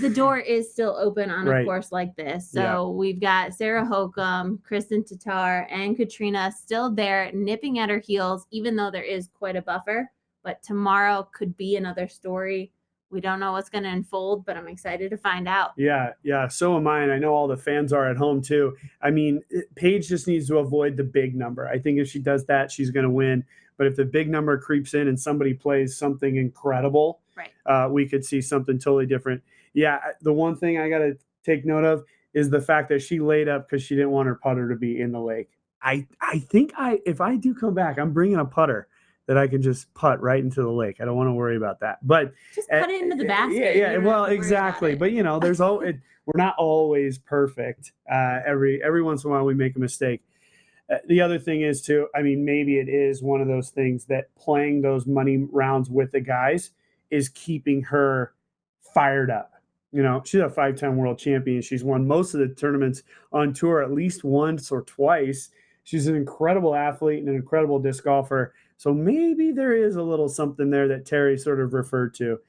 the door is still open on a course like this. So we've got Sarah Hokom, Kristin Tattar, and Catrina still there nipping at her heels, even though there is quite a buffer. But tomorrow could be another story. We don't know what's going to unfold, but I'm excited to find out. Yeah, so am I, and I know all the fans are at home too. I mean, Paige just needs to avoid the big number. I think if she does that, she's going to win. But if the big number creeps in and somebody plays something incredible, we could see something totally different. Yeah, the one thing I got to take note of is the fact that she laid up because she didn't want her putter to be in the lake. I think if I do come back, I'm bringing a putter that I can just putt right into the lake. I don't want to worry about that. But just put it into the basket. Yeah. Well, exactly. But there's we're not always perfect. Every once in a while we make a mistake. The other thing is too, I mean, maybe it is one of those things that playing those money rounds with the guys is keeping her fired up. She's a 5-time world champion. She's won most of the tournaments on tour at least once or twice. She's an incredible athlete and an incredible disc golfer. So maybe there is a little something there that Terry sort of referred to.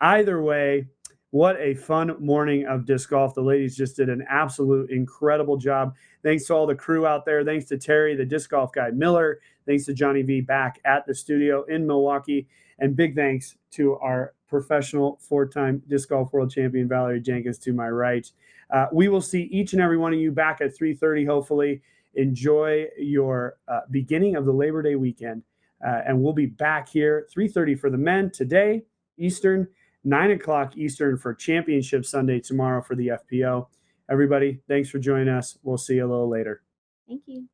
Either way, what a fun morning of disc golf. The ladies just did an absolute incredible job. Thanks to all the crew out there. Thanks to Terry, the disc golf guy Miller. Thanks to Johnny V back at the studio in Milwaukee. And big thanks to our professional 4-time disc golf world champion, Valarie Jenkins, to my right. We will see each and every one of you back at 3:30, hopefully. Enjoy your beginning of the Labor Day weekend. And we'll be back here 3:30 for the men today, Eastern, 9 o'clock Eastern for Championship Sunday tomorrow for the FPO. Everybody, thanks for joining us. We'll see you a little later. Thank you.